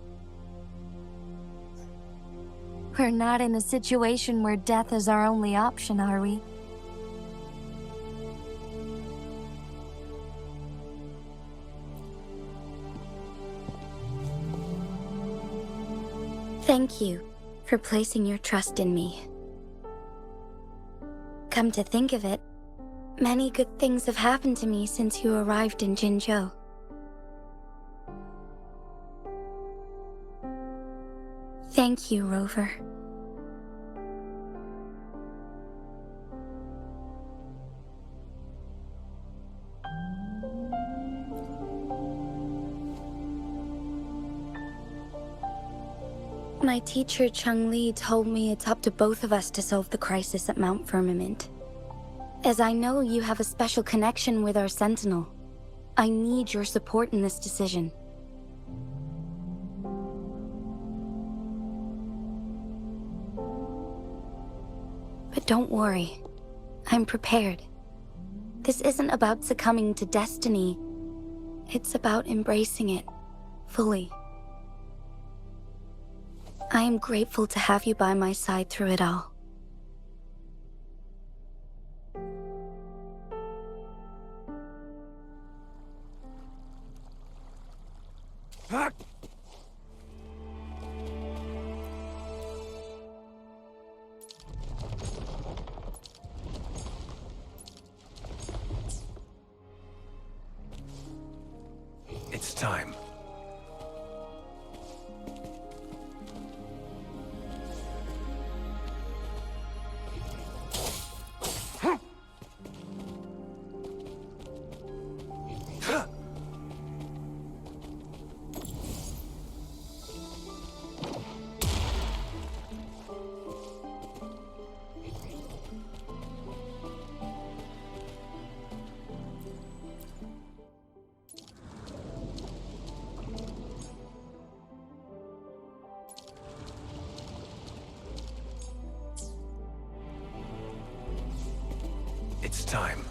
We're not in a situation where death is our only option, are we? Thank you for placing your trust in me. Come to think of it, many good things have happened to me since you arrived in Jinzhou. Thank you, Rover. My teacher Cheng-Li told me it's up to both of us to solve the crisis at Mount Firmament. As I know you have a special connection with our Sentinel, I need your support in this decision. But don't worry, I'm prepared. This isn't about succumbing to destiny. It's about embracing it fully. I am grateful to have you by my side through it all. It's time. It's time.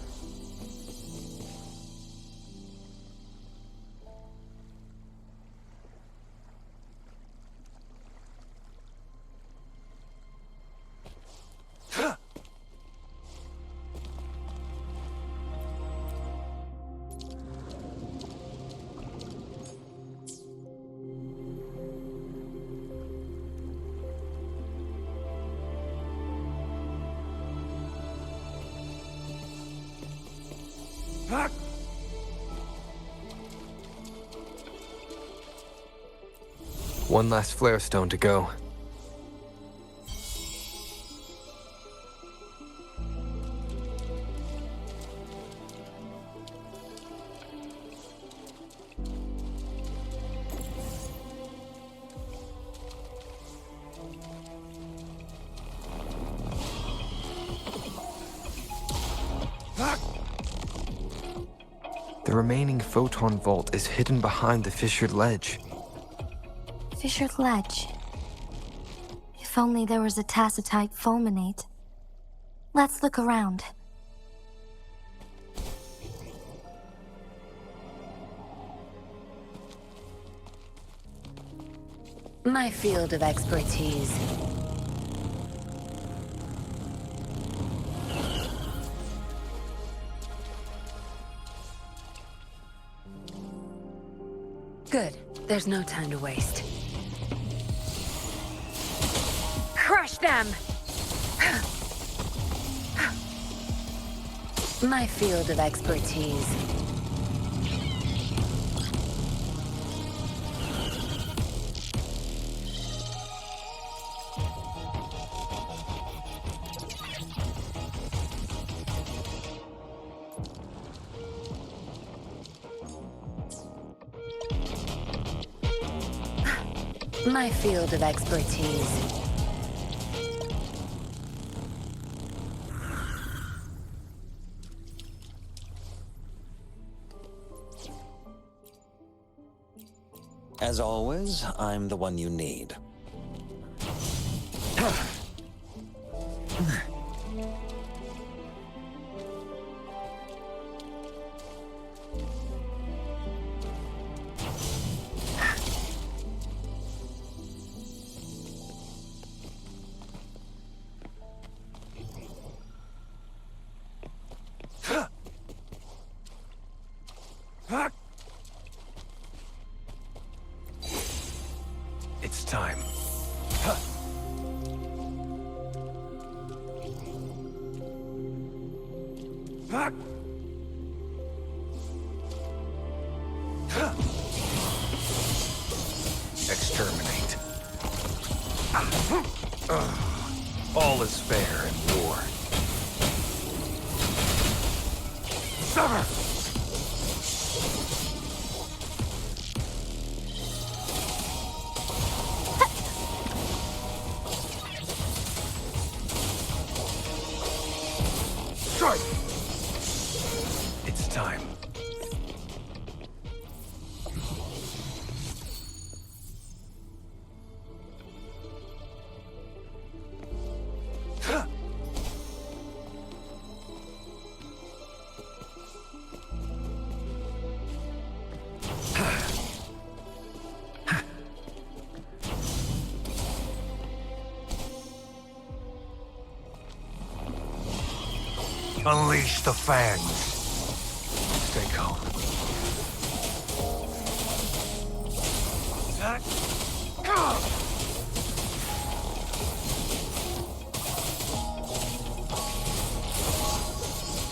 One last flare stone to go. The remaining photon vault is hidden behind the fissured ledge. Fissured ledge. If only there was a tacitite fulminate. Let's look around. My field of expertise. Good. There's no time to waste. Crush them! My field of expertise. My field of expertise. As always, I'm the one you need. It's time. Exterminate. All is fair in war. Sever! Strike! It's time. Unleash the fangs. Stay calm.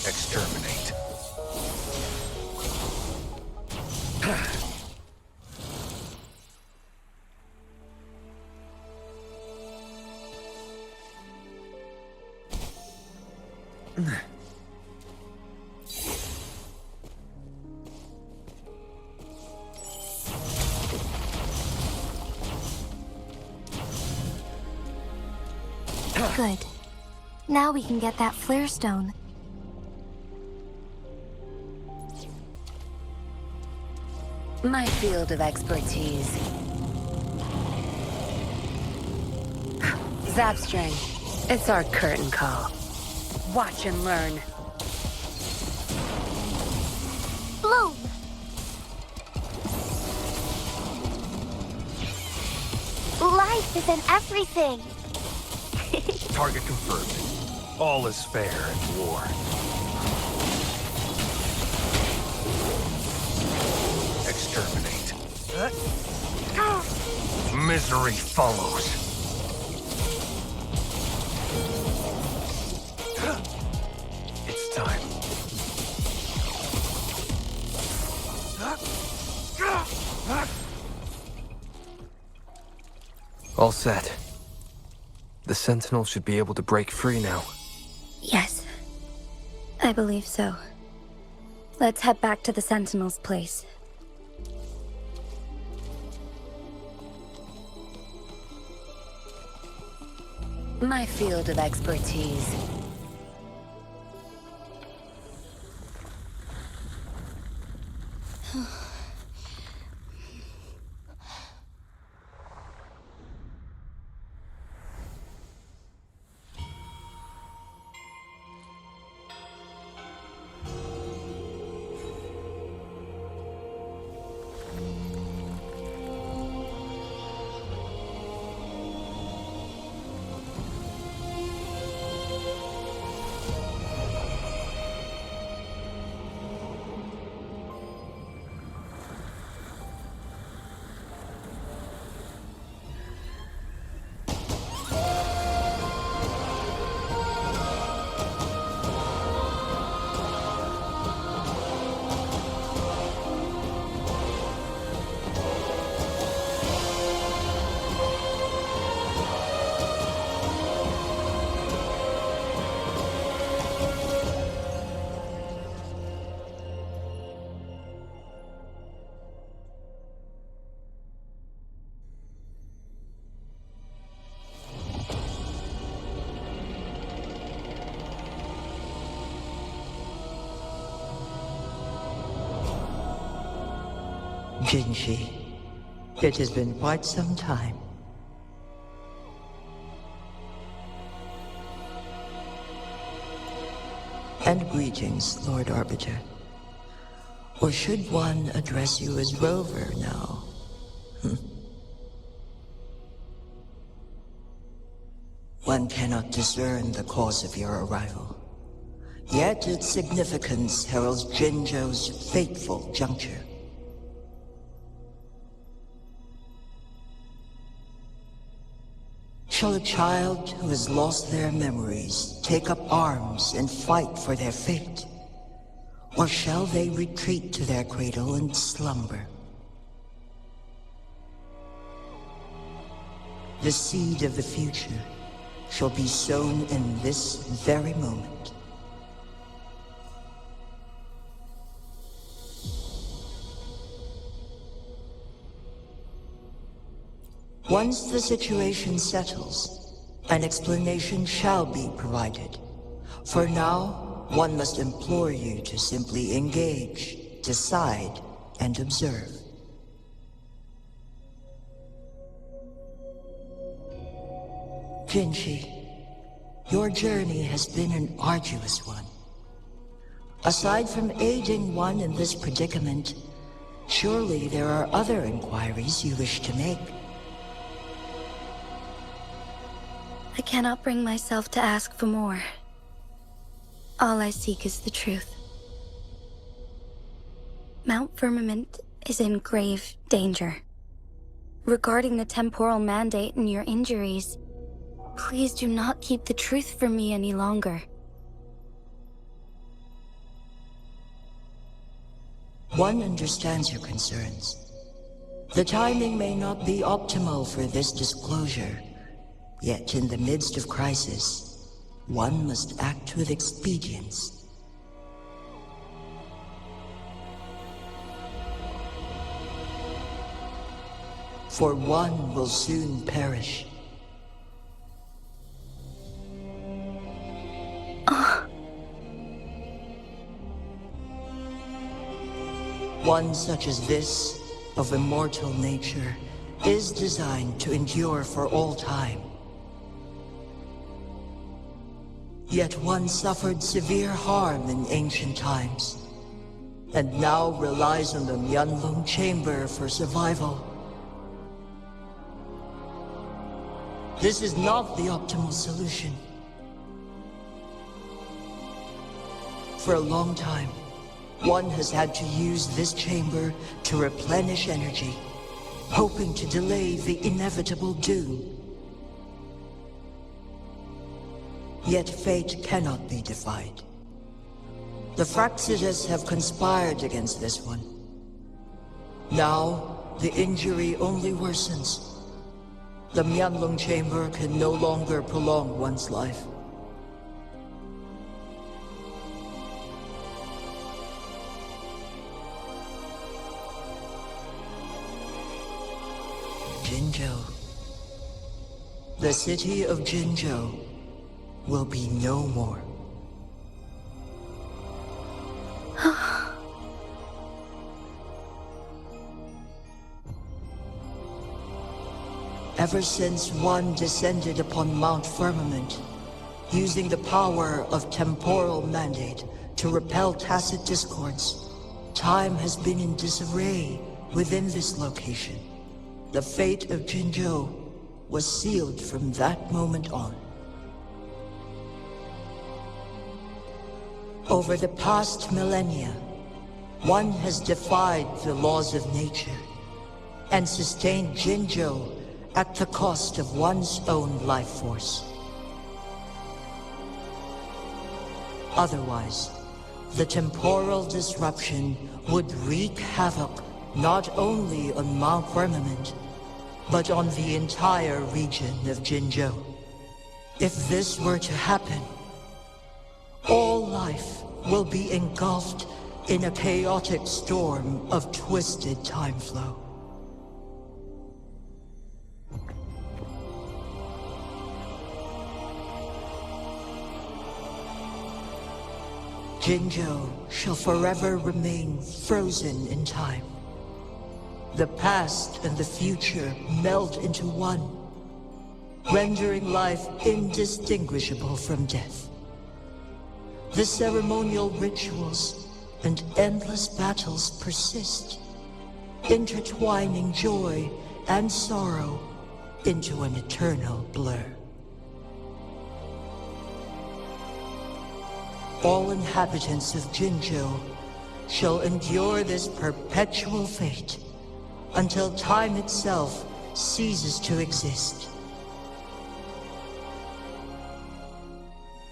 Exterminate. Good. Now we can get that flare stone. My field of expertise. Zapstring. It's our curtain call. Watch and learn. Bloom! Life is in everything! Target confirmed. All is fair in war. Exterminate. Misery follows. It's time. All set. The Sentinel should be able to break free now. Yes. I believe so. Let's head back to the Sentinel's place. My field of expertise. Jinhsi, it has been quite some time. And greetings, Lord Arbiter. Or should one address you as Rover now? One cannot discern the cause of your arrival. Yet its significance heralds Jinzhou's fateful juncture. Shall a child who has lost their memories take up arms and fight for their fate? Or shall they retreat to their cradle and slumber? The seed of the future shall be sown in this very moment. Once the situation settles, an explanation shall be provided. For now, one must implore you to simply engage, decide, and observe. Jinhsi, your journey has been an arduous one. Aside from aiding one in this predicament, surely there are other inquiries you wish to make. I cannot bring myself to ask for more. All I seek is the truth. Mount Firmament is in grave danger. Regarding the temporal mandate and your injuries, please do not keep the truth from me any longer. One understands your concerns. The timing may not be optimal for this disclosure, yet in the midst of crisis, one must act with expedience. For one will soon perish. One such as this, of immortal nature, is designed to endure for all time. Yet one suffered severe harm in ancient times, and now relies on the Mianlong Chamber for survival. This is not the optimal solution. For a long time, one has had to use this chamber to replenish energy, hoping to delay the inevitable doom. Yet fate cannot be defied. The Fraxidas have conspired against this one. Now, the injury only worsens. The Mianlong Chamber can no longer prolong one's life. Jinzhou. The city of Jinzhou will be no more. Ever since one descended upon Mount Firmament, using the power of temporal mandate to repel tacit discords, time has been in disarray within this location. The fate of Jinzhou was sealed from that moment on. Over the past millennia, one has defied the laws of nature and sustained Jinzhou at the cost of one's own life force. Otherwise, the temporal disruption would wreak havoc not only on Mount Firmament, but on the entire region of Jinzhou. If this were to happen, all life will be engulfed in a chaotic storm of twisted time flow. Jinzhou shall forever remain frozen in time. The past and the future meld into one, rendering life indistinguishable from death. The ceremonial rituals and endless battles persist, intertwining joy and sorrow into an eternal blur. All inhabitants of Jinzhou shall endure this perpetual fate until time itself ceases to exist.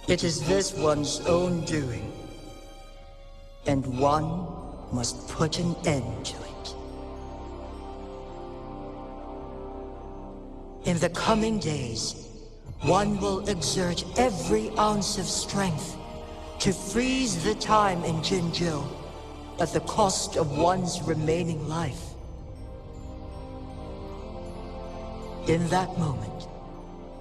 It is this one's own doing, and one must put an end to it. In the coming days, one will exert every ounce of strength to freeze the time in Jinzhou at the cost of one's remaining life. In that moment,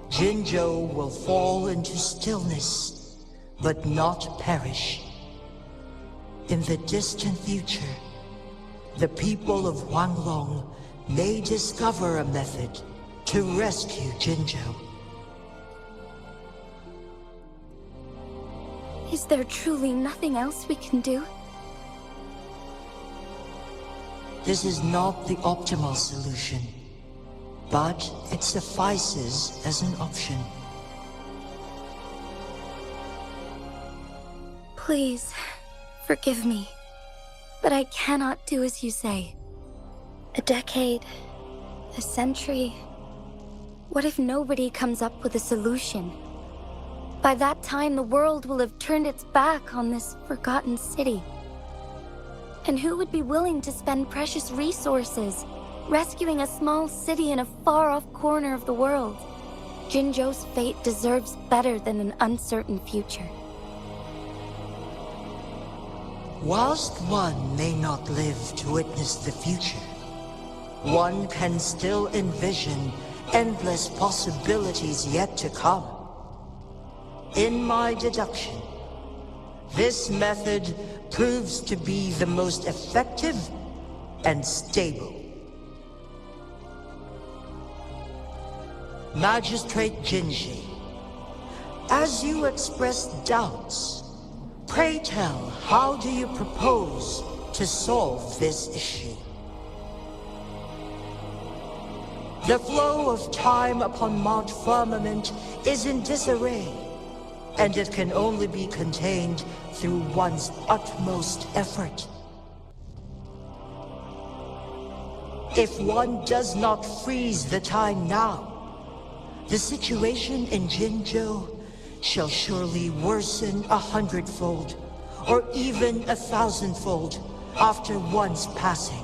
Jinzhou will fall into stillness, but not perish. In the distant future, the people of Huanglong may discover a method to rescue Jinzhou. Is there truly nothing else we can do? This is not the optimal solution, but it suffices as an option. Please, forgive me, but I cannot do as you say. A decade, a century. What if nobody comes up with a solution? By that time, the world will have turned its back on this forgotten city. And who would be willing to spend precious resources rescuing a small city in a far-off corner of the world? Jinzhou's fate deserves better than an uncertain future. Whilst one may not live to witness the future, one can still envision endless possibilities yet to come. In my deduction, this method proves to be the most effective and stable. Magistrate Jinhsi, as you expressed doubts, pray tell, how do you propose to solve this issue? The flow of time upon Mount Firmament is in disarray, and it can only be contained through one's utmost effort. If one does not freeze the time now, the situation in Jinzhou shall surely worsen 100-fold, or even 1,000-fold, after one's passing.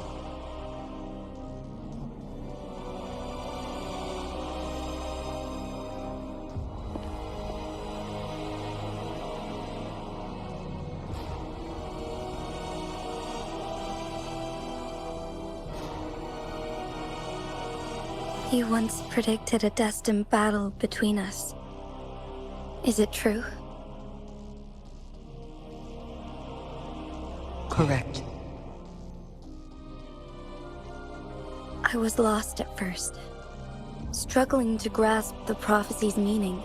You once predicted a destined battle between us. Is it true? Correct. I was lost at first, struggling to grasp the prophecy's meaning.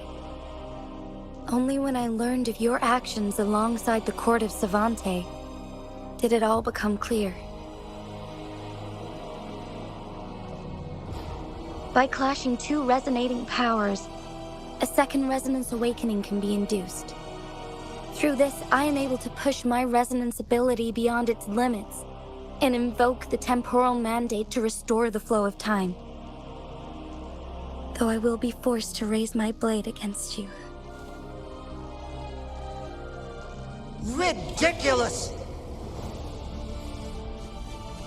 Only when I learned of your actions alongside the court of Savante did it all become clear. By clashing two resonating powers, a second resonance awakening can be induced. Through this, I am able to push my resonance ability beyond its limits and invoke the temporal mandate to restore the flow of time. Though I will be forced to raise my blade against you. Ridiculous!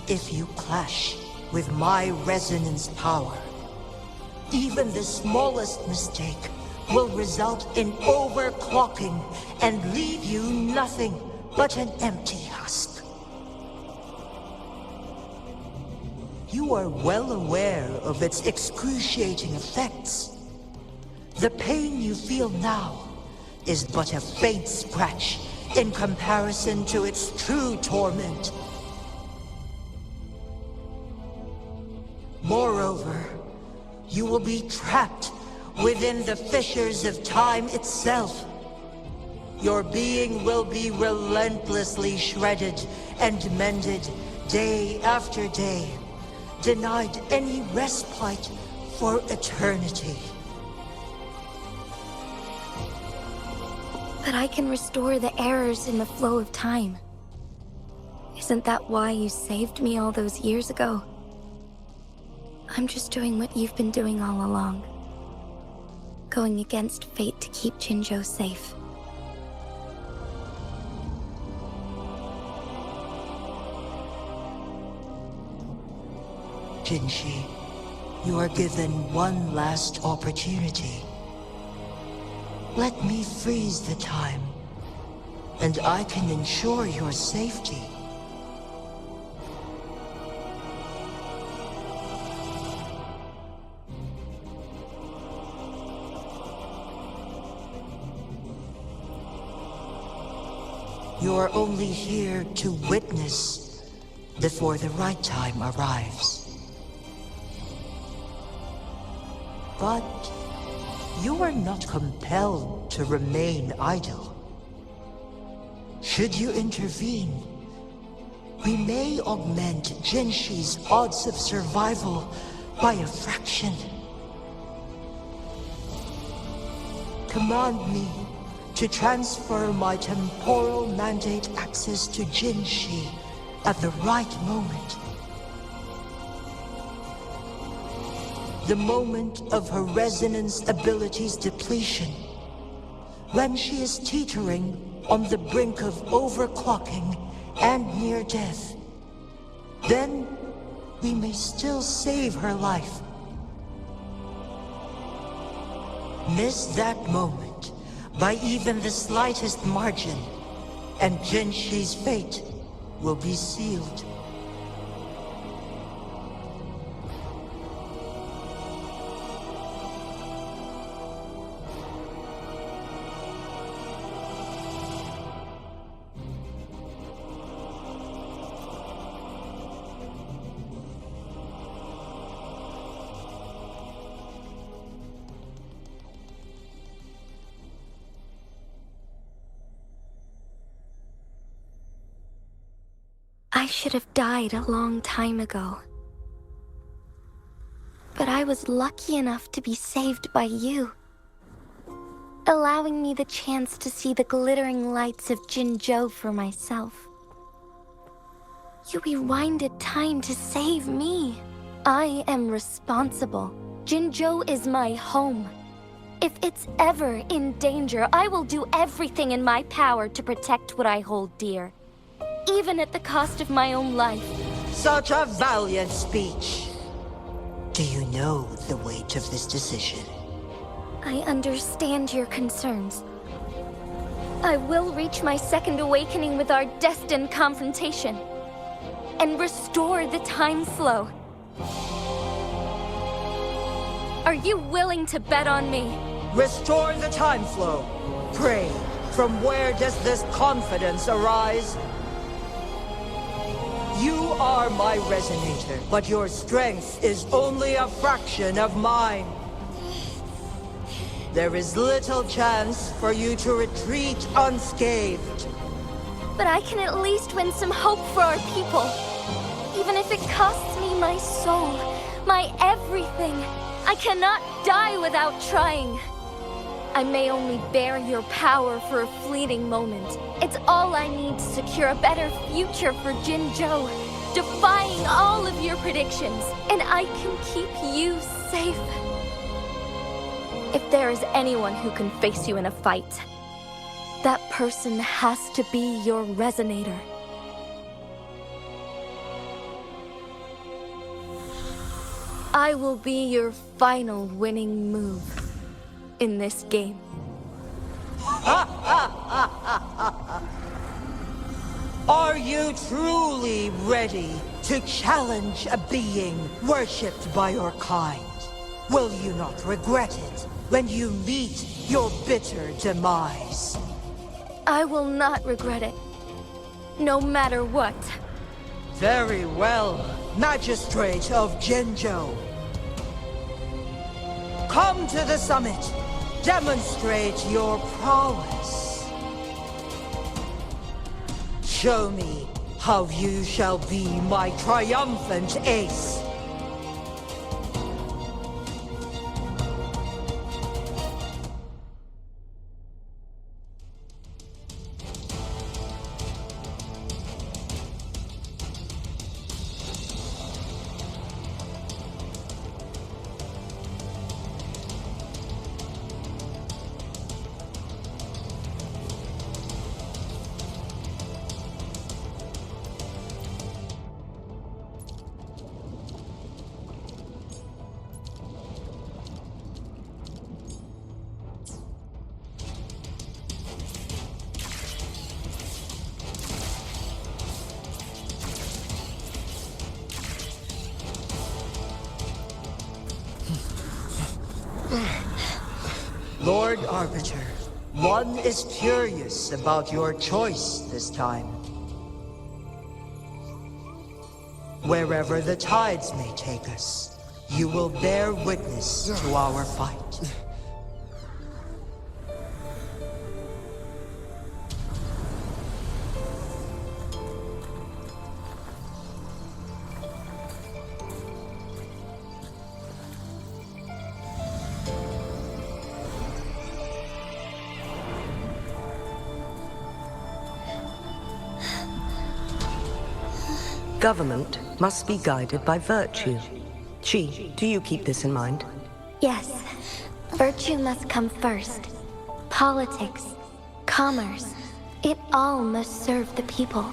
If you clash with my resonance power, even the smallest mistake will result in overclocking and leave you nothing but an empty husk. You are well aware of its excruciating effects. The pain you feel now is but a faint scratch in comparison to its true torment. Moreover, you will be trapped within the fissures of time itself. Your being will be relentlessly shredded and mended day after day, denied any respite for eternity. But I can restore the errors in the flow of time. Isn't that why you saved me all those years ago? I'm just doing what you've been doing all along. Going against fate to keep Jinzhou safe. Jinhsi, you are given one last opportunity. Let me freeze the time, and I can ensure your safety. You are only here to witness before the right time arrives. But you are not compelled to remain idle. Should you intervene, we may augment Jinhsi's odds of survival by a fraction. Command me to transfer my temporal mandate access to Jinhsi at the right moment. The moment of her resonance ability's depletion, when she is teetering on the brink of overclocking and near death. Then we may still save her life. Miss that moment by even the slightest margin, and Jinhsi's fate will be sealed. I should have died a long time ago. But I was lucky enough to be saved by you, allowing me the chance to see the glittering lights of Jinzhou for myself. You rewinded time to save me. I am responsible. Jinzhou is my home. If it's ever in danger, I will do everything in my power to protect what I hold dear, even at the cost of my own life. Such a valiant speech. Do you know the weight of this decision? I understand your concerns. I will reach my second awakening with our destined confrontation, and restore the time flow. Are you willing to bet on me? Restore the time flow. Pray, from where does this confidence arise? You are my resonator, but your strength is only a fraction of mine. There is little chance for you to retreat unscathed. But I can at least win some hope for our people. Even if it costs me my soul, my everything. I cannot die without trying. I may only bear your power for a fleeting moment. It's all I need to secure a better future for Jinzhou, defying all of your predictions, and I can keep you safe. If there is anyone who can face you in a fight, that person has to be your resonator. I will be your final winning move in this game. Are you truly ready to challenge a being worshipped by your kind? Will you not regret it when you meet your bitter demise? I will not regret it, no matter what. Very well. Magistrate of Jinzhou. Come to the summit. Demonstrate your prowess. Show me how you shall be my triumphant ace. Lord Arbiter, one is curious about your choice this time. Wherever the tides may take us, you will bear witness to our fight. Government must be guided by virtue. Chi, do you keep this in mind? Yes. Virtue must come first. Politics, commerce, it all must serve the people.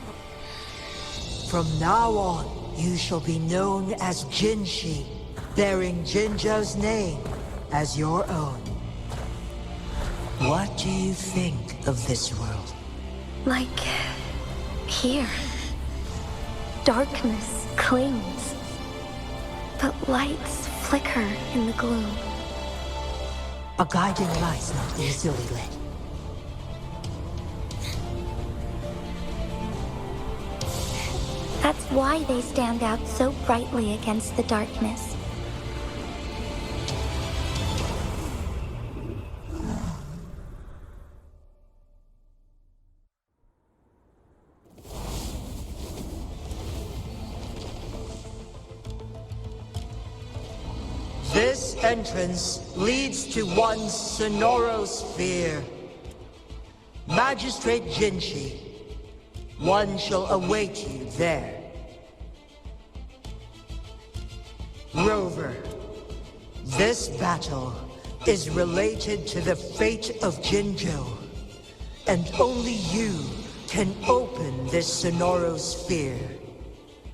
From now on, you shall be known as Jinhsi, bearing Jinzhou's name as your own. What do you think of this world? Like... here. Darkness clings, but lights flicker in the gloom. A guiding light's not easily lit. That's why they stand out so brightly against the darkness. This entrance leads to one's sonorosphere. Magistrate Jinhsi, one shall await you there. Rover, this battle is related to the fate of Jinzhou, and only you can open this sonorosphere.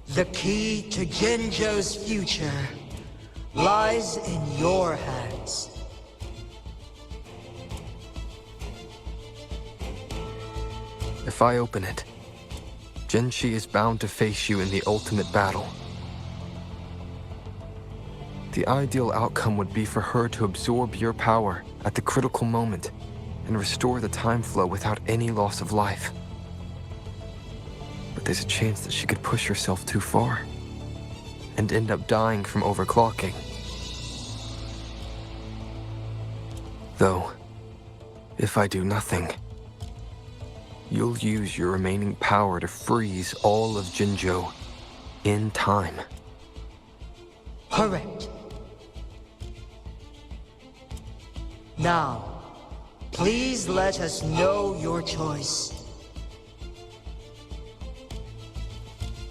The key to Jinzhou's future lies in your hands. If I open it, Jinhsi is bound to face you in the ultimate battle. The ideal outcome would be for her to absorb your power at the critical moment and restore the time flow without any loss of life. But there's a chance that she could push herself too far and end up dying from overclocking. Though, if I do nothing, you'll use your remaining power to freeze all of Jinzhou in time. Correct. Now, please let us know your choice.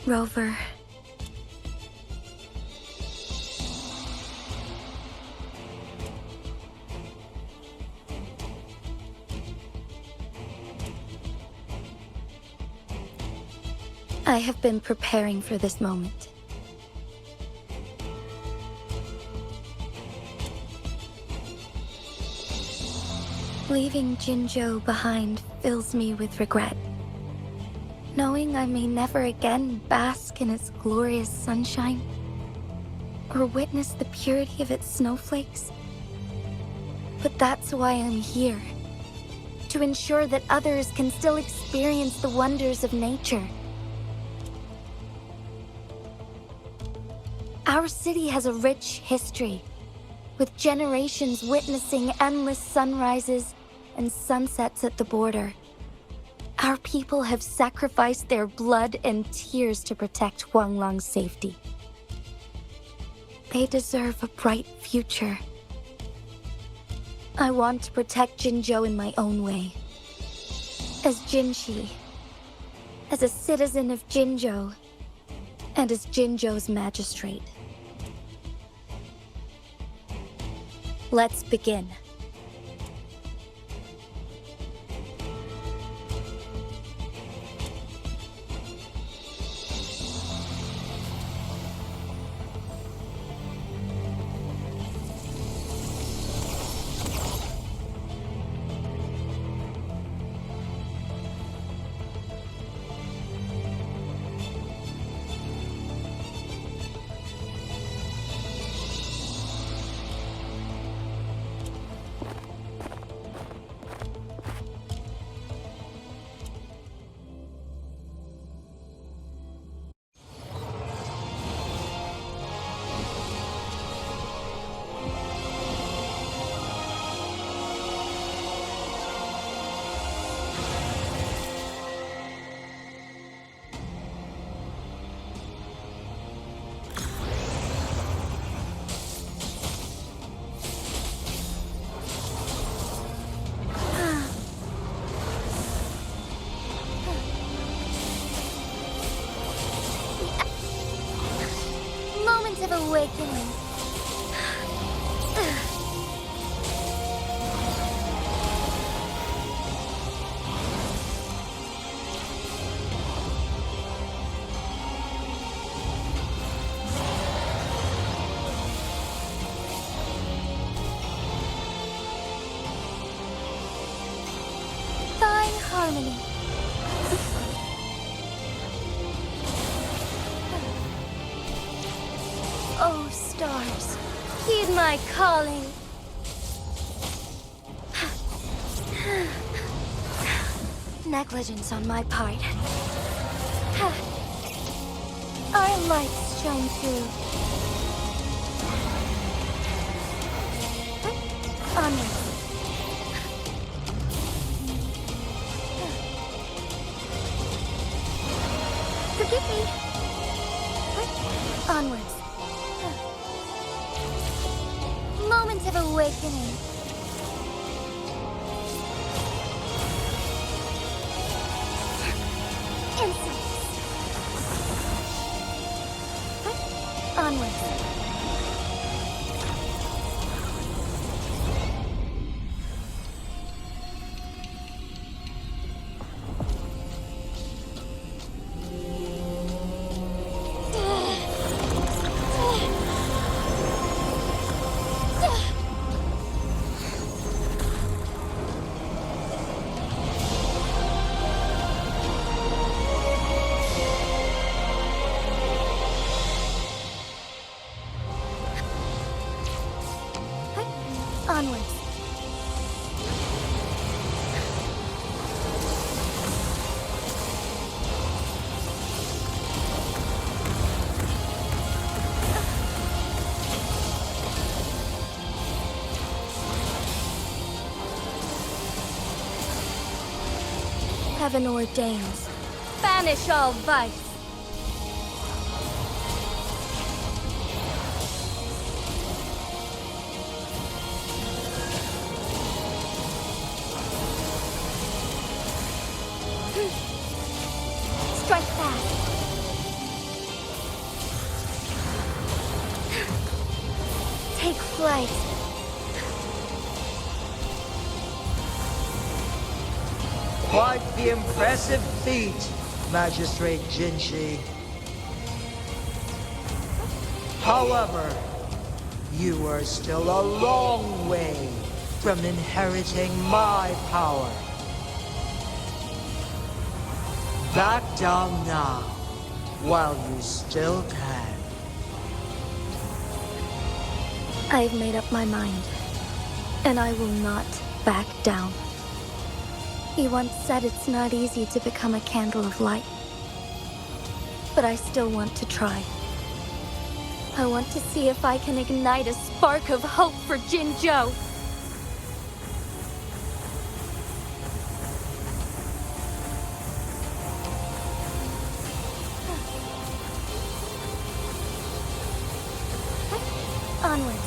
Rover. I have been preparing for this moment. Leaving Jinzhou behind fills me with regret. Knowing I may never again bask in its glorious sunshine, or witness the purity of its snowflakes. But that's why I'm here. To ensure that others can still experience the wonders of nature. Our city has a rich history, with generations witnessing endless sunrises and sunsets at the border. Our people have sacrificed their blood and tears to protect Huanglang's safety. They deserve a bright future. I want to protect Jinzhou in my own way. As Jinhsi, as a citizen of Jinzhou, and as Jinzhou's magistrate. Let's begin. Moment of awakening. Fine harmony. Oh, stars, heed my calling. Negligence on my part. Our lights shine through. Onward. Forgive me. Onwards. Moment of awakening. Insight. Onwards. Onwards. Heaven ordains. Banish all vice. Strike fast. Take flight. Quite the impressive feat, Magistrate Jinhsi. However, you are still a long way from inheriting my power. Back down now, while you still can. I've made up my mind, and I will not back down. He once said it's not easy to become a candle of light, but I still want to try. I want to see if I can ignite a spark of hope for Jinzhou. Onwards.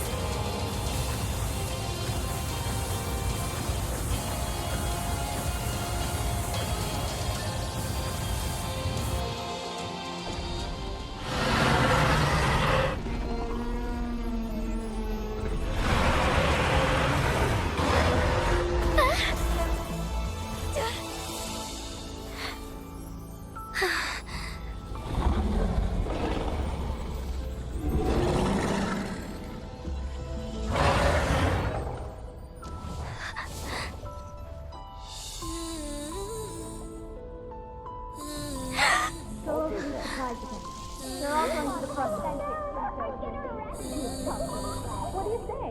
What do you say?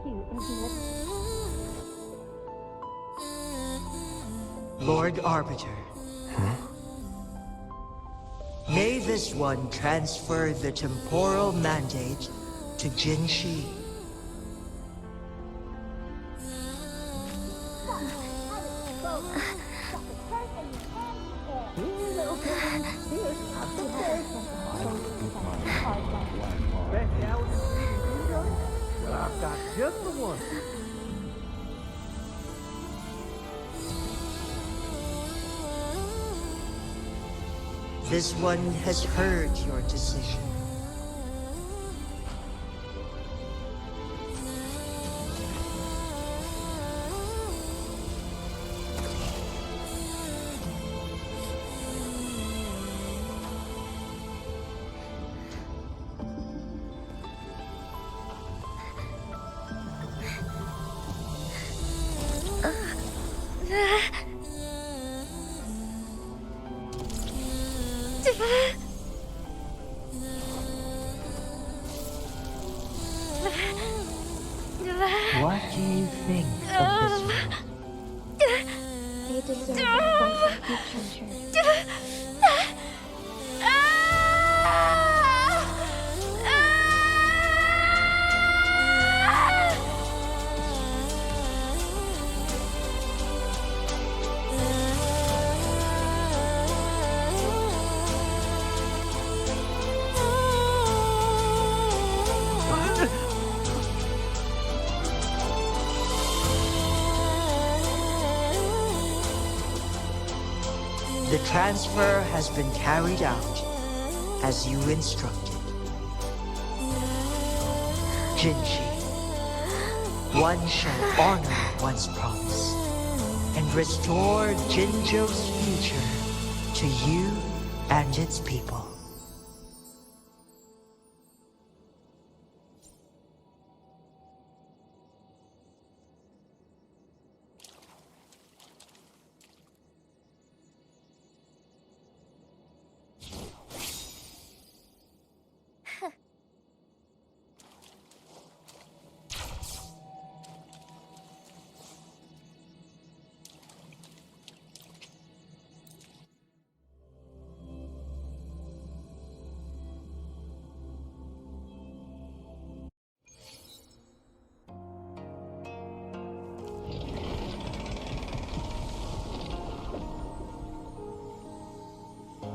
Cute and cute. Lord Arbiter. May this one transfer the temporal mandate to Jinhsi. I've got just the one. This one has heard your decision. What do you think of this one? They deserve a fight like you treasure. The transfer has been carried out as you instructed. Jinhsi, one shall honor one's promise and restore Jinzhou's future to you and its people.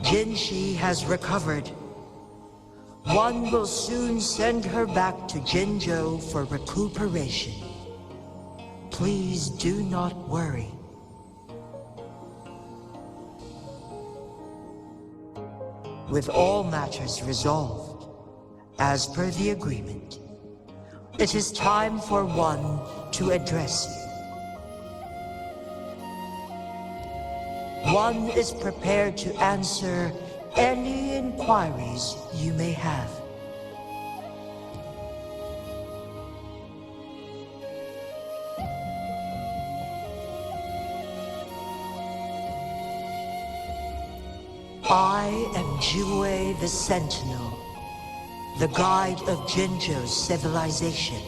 Jinhsi has recovered. One will soon send her back to Jinzhou for recuperation. Please do not worry. With all matters resolved, as per the agreement, it is time for one to address you. One is prepared to answer any inquiries you may have. I am Jue the Sentinel, the guide of Jinzhou's civilization.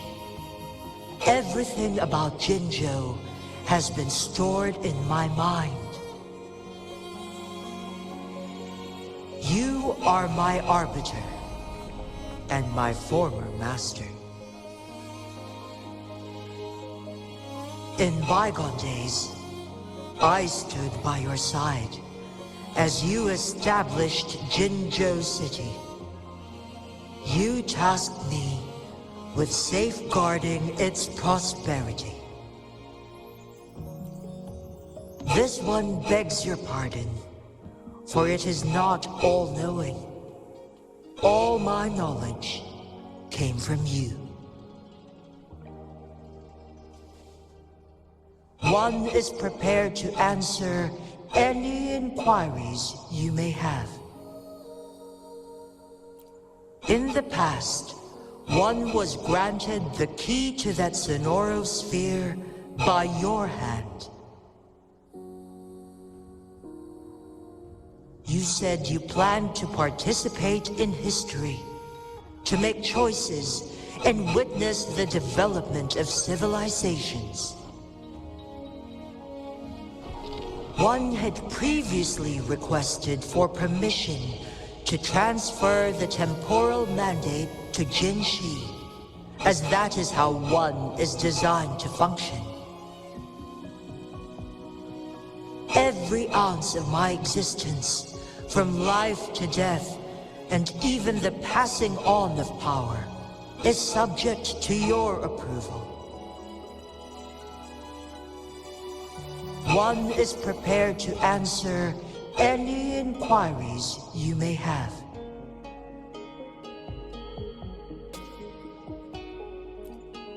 Everything about Jinzhou has been stored in my mind. You are my arbiter, and my former master. In bygone days, I stood by your side as you established Jinzhou City. You tasked me with safeguarding its prosperity. This one begs your pardon, for it is not all-knowing. All my knowledge came from you. One is prepared to answer any inquiries you may have. In the past, one was granted the key to that Sonoro sphere by your hand. You said you planned to participate in history, to make choices and witness the development of civilizations. One had previously requested for permission to transfer the temporal mandate to Jinhsi, as that is how one is designed to function. Every ounce of my existence, from life to death, and even the passing on of power, is subject to your approval. One is prepared to answer any inquiries you may have.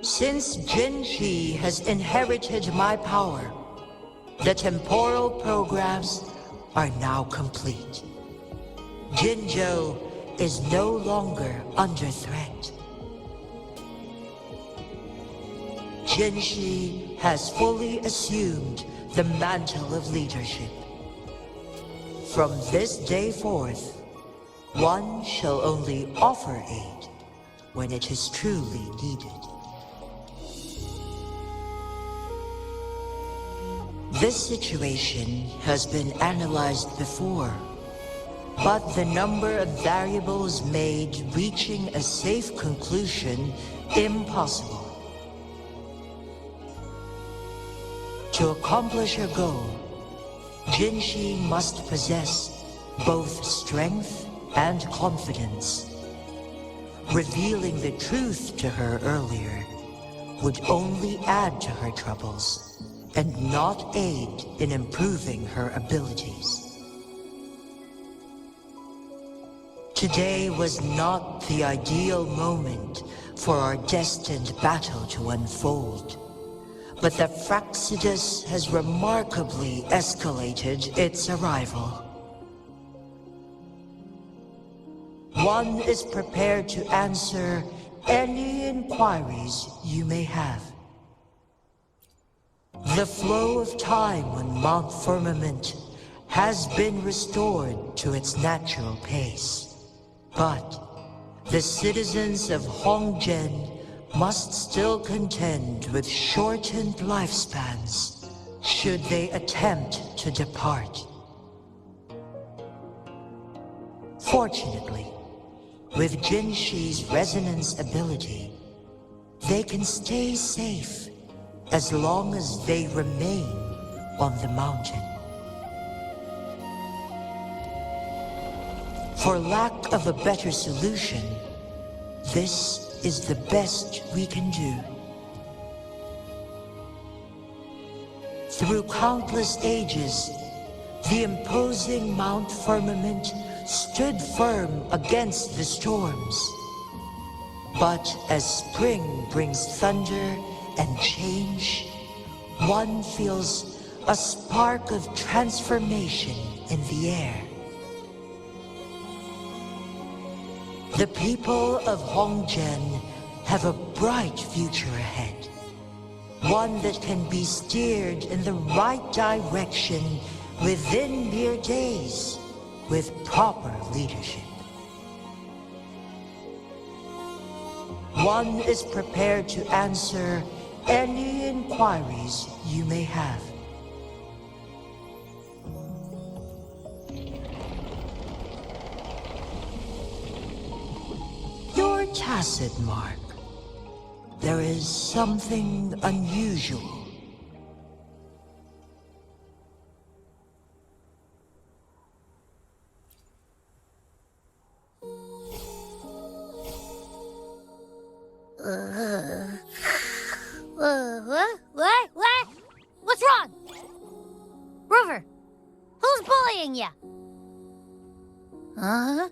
Since Jinhsi has inherited my power, the temporal programs are now complete. Jinzhou is no longer under threat. Jinhsi has fully assumed the mantle of leadership. From this day forth, one shall only offer aid when it is truly needed. This situation has been analyzed before, but the number of variables made reaching a safe conclusion impossible. To accomplish her goal, Jinhsi must possess both strength and confidence. Revealing the truth to her earlier would only add to her troubles and not aid in improving her abilities. Today was not the ideal moment for our destined battle to unfold. But the Fractsidus has remarkably escalated its arrival. One is prepared to answer any inquiries you may have. The flow of time on Mount Firmament has been restored to its natural pace. But the citizens of Hongzhen must still contend with shortened lifespans should they attempt to depart. Fortunately, with Jinhsi's resonance ability, they can stay safe as long as they remain on the mountain. For lack of a better solution, this is the best we can do. Through countless ages, the imposing Mount Firmament stood firm against the storms. But as spring brings thunder and change, one feels a spark of transformation in the air. The people of Hongzhen have a bright future ahead. One that can be steered in the right direction within mere days with proper leadership. One is prepared to answer any inquiries you may have. Your tacit mark. There is something unusual. What? What's wrong? Rover, who's bullying you? Huh?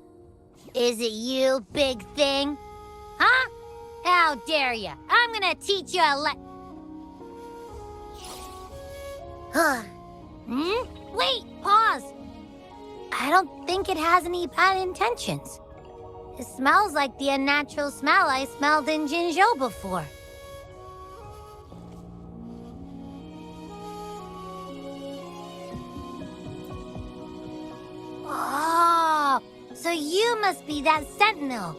Is it you, big thing? Huh? How dare you? I'm gonna teach you a Wait, pause. I don't think it has any bad intentions. It smells like the unnatural smell I smelled in Jinzhou before. Oh, so you must be that sentinel.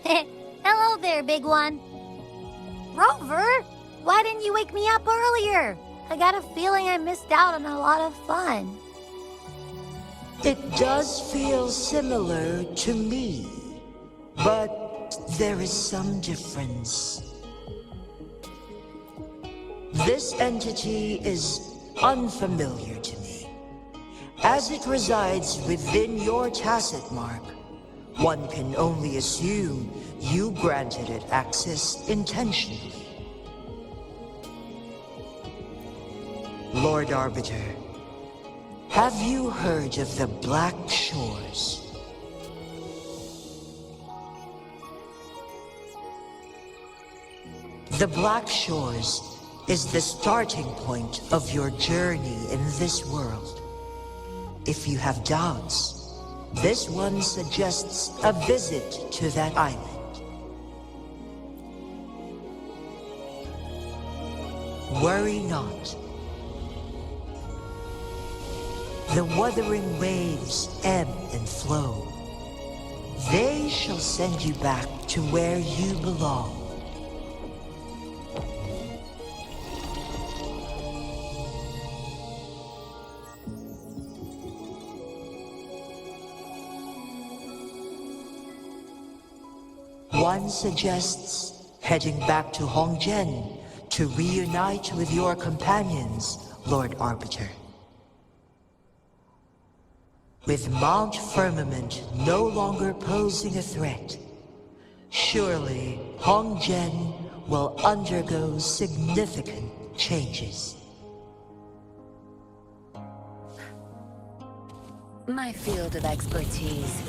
Hello there, big one. Rover, why didn't you wake me up earlier? I got a feeling I missed out on a lot of fun. It does feel similar to me, but there is some difference. This entity is unfamiliar to me. As it resides within your tacit mark, one can only assume you granted it access intentionally. Lord Arbiter, have you heard of the Black Shores? The Black Shores is the starting point of your journey in this world. If you have doubts, this one suggests a visit to that island. Worry not. The wuthering waves ebb and flow. They shall send you back to where you belong. One suggests heading back to Hongzhen to reunite with your companions, Lord Arbiter. With Mount Firmament no longer posing a threat, surely Hongzhen will undergo significant changes. My field of expertise.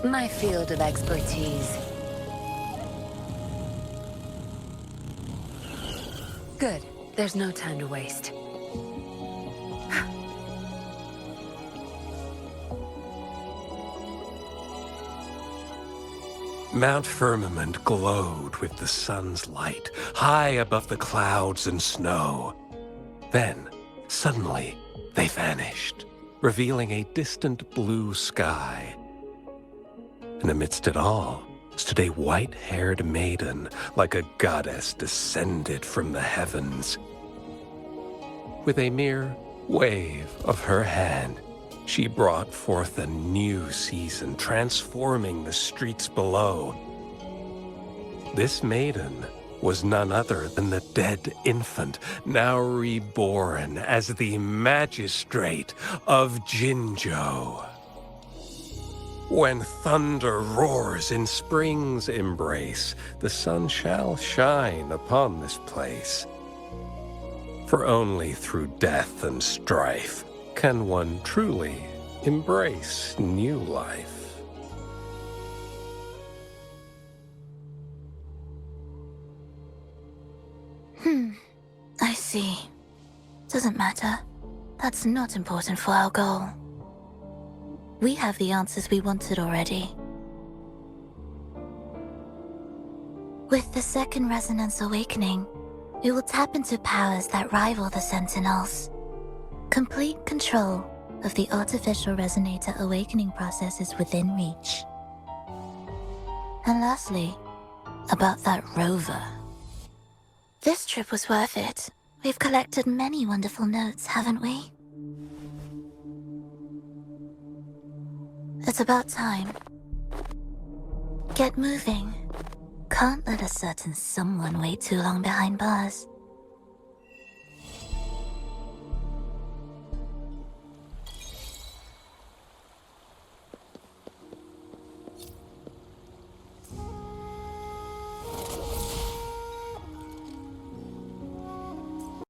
My field of expertise. Good. There's no time to waste. Mount Firmament glowed with the sun's light, high above the clouds and snow. Then, suddenly, they vanished, revealing a distant blue sky. And amidst it all stood a white-haired maiden, like a goddess descended from the heavens. With a mere wave of her hand, she brought forth a new season, transforming the streets below. This maiden was none other than the dead infant, now reborn as the magistrate of Jinzhou. When thunder roars in spring's embrace, the sun shall shine upon this place. For only through death and strife can one truly embrace new life. I see. Doesn't matter. That's not important for our goal. We have the answers we wanted already. With the second resonance awakening, we will tap into powers that rival the Sentinels. Complete control of the artificial resonator awakening process is within reach. And lastly, about that rover. This trip was worth it. We've collected many wonderful notes, haven't we? It's about time. Get moving. Can't let a certain someone wait too long behind bars.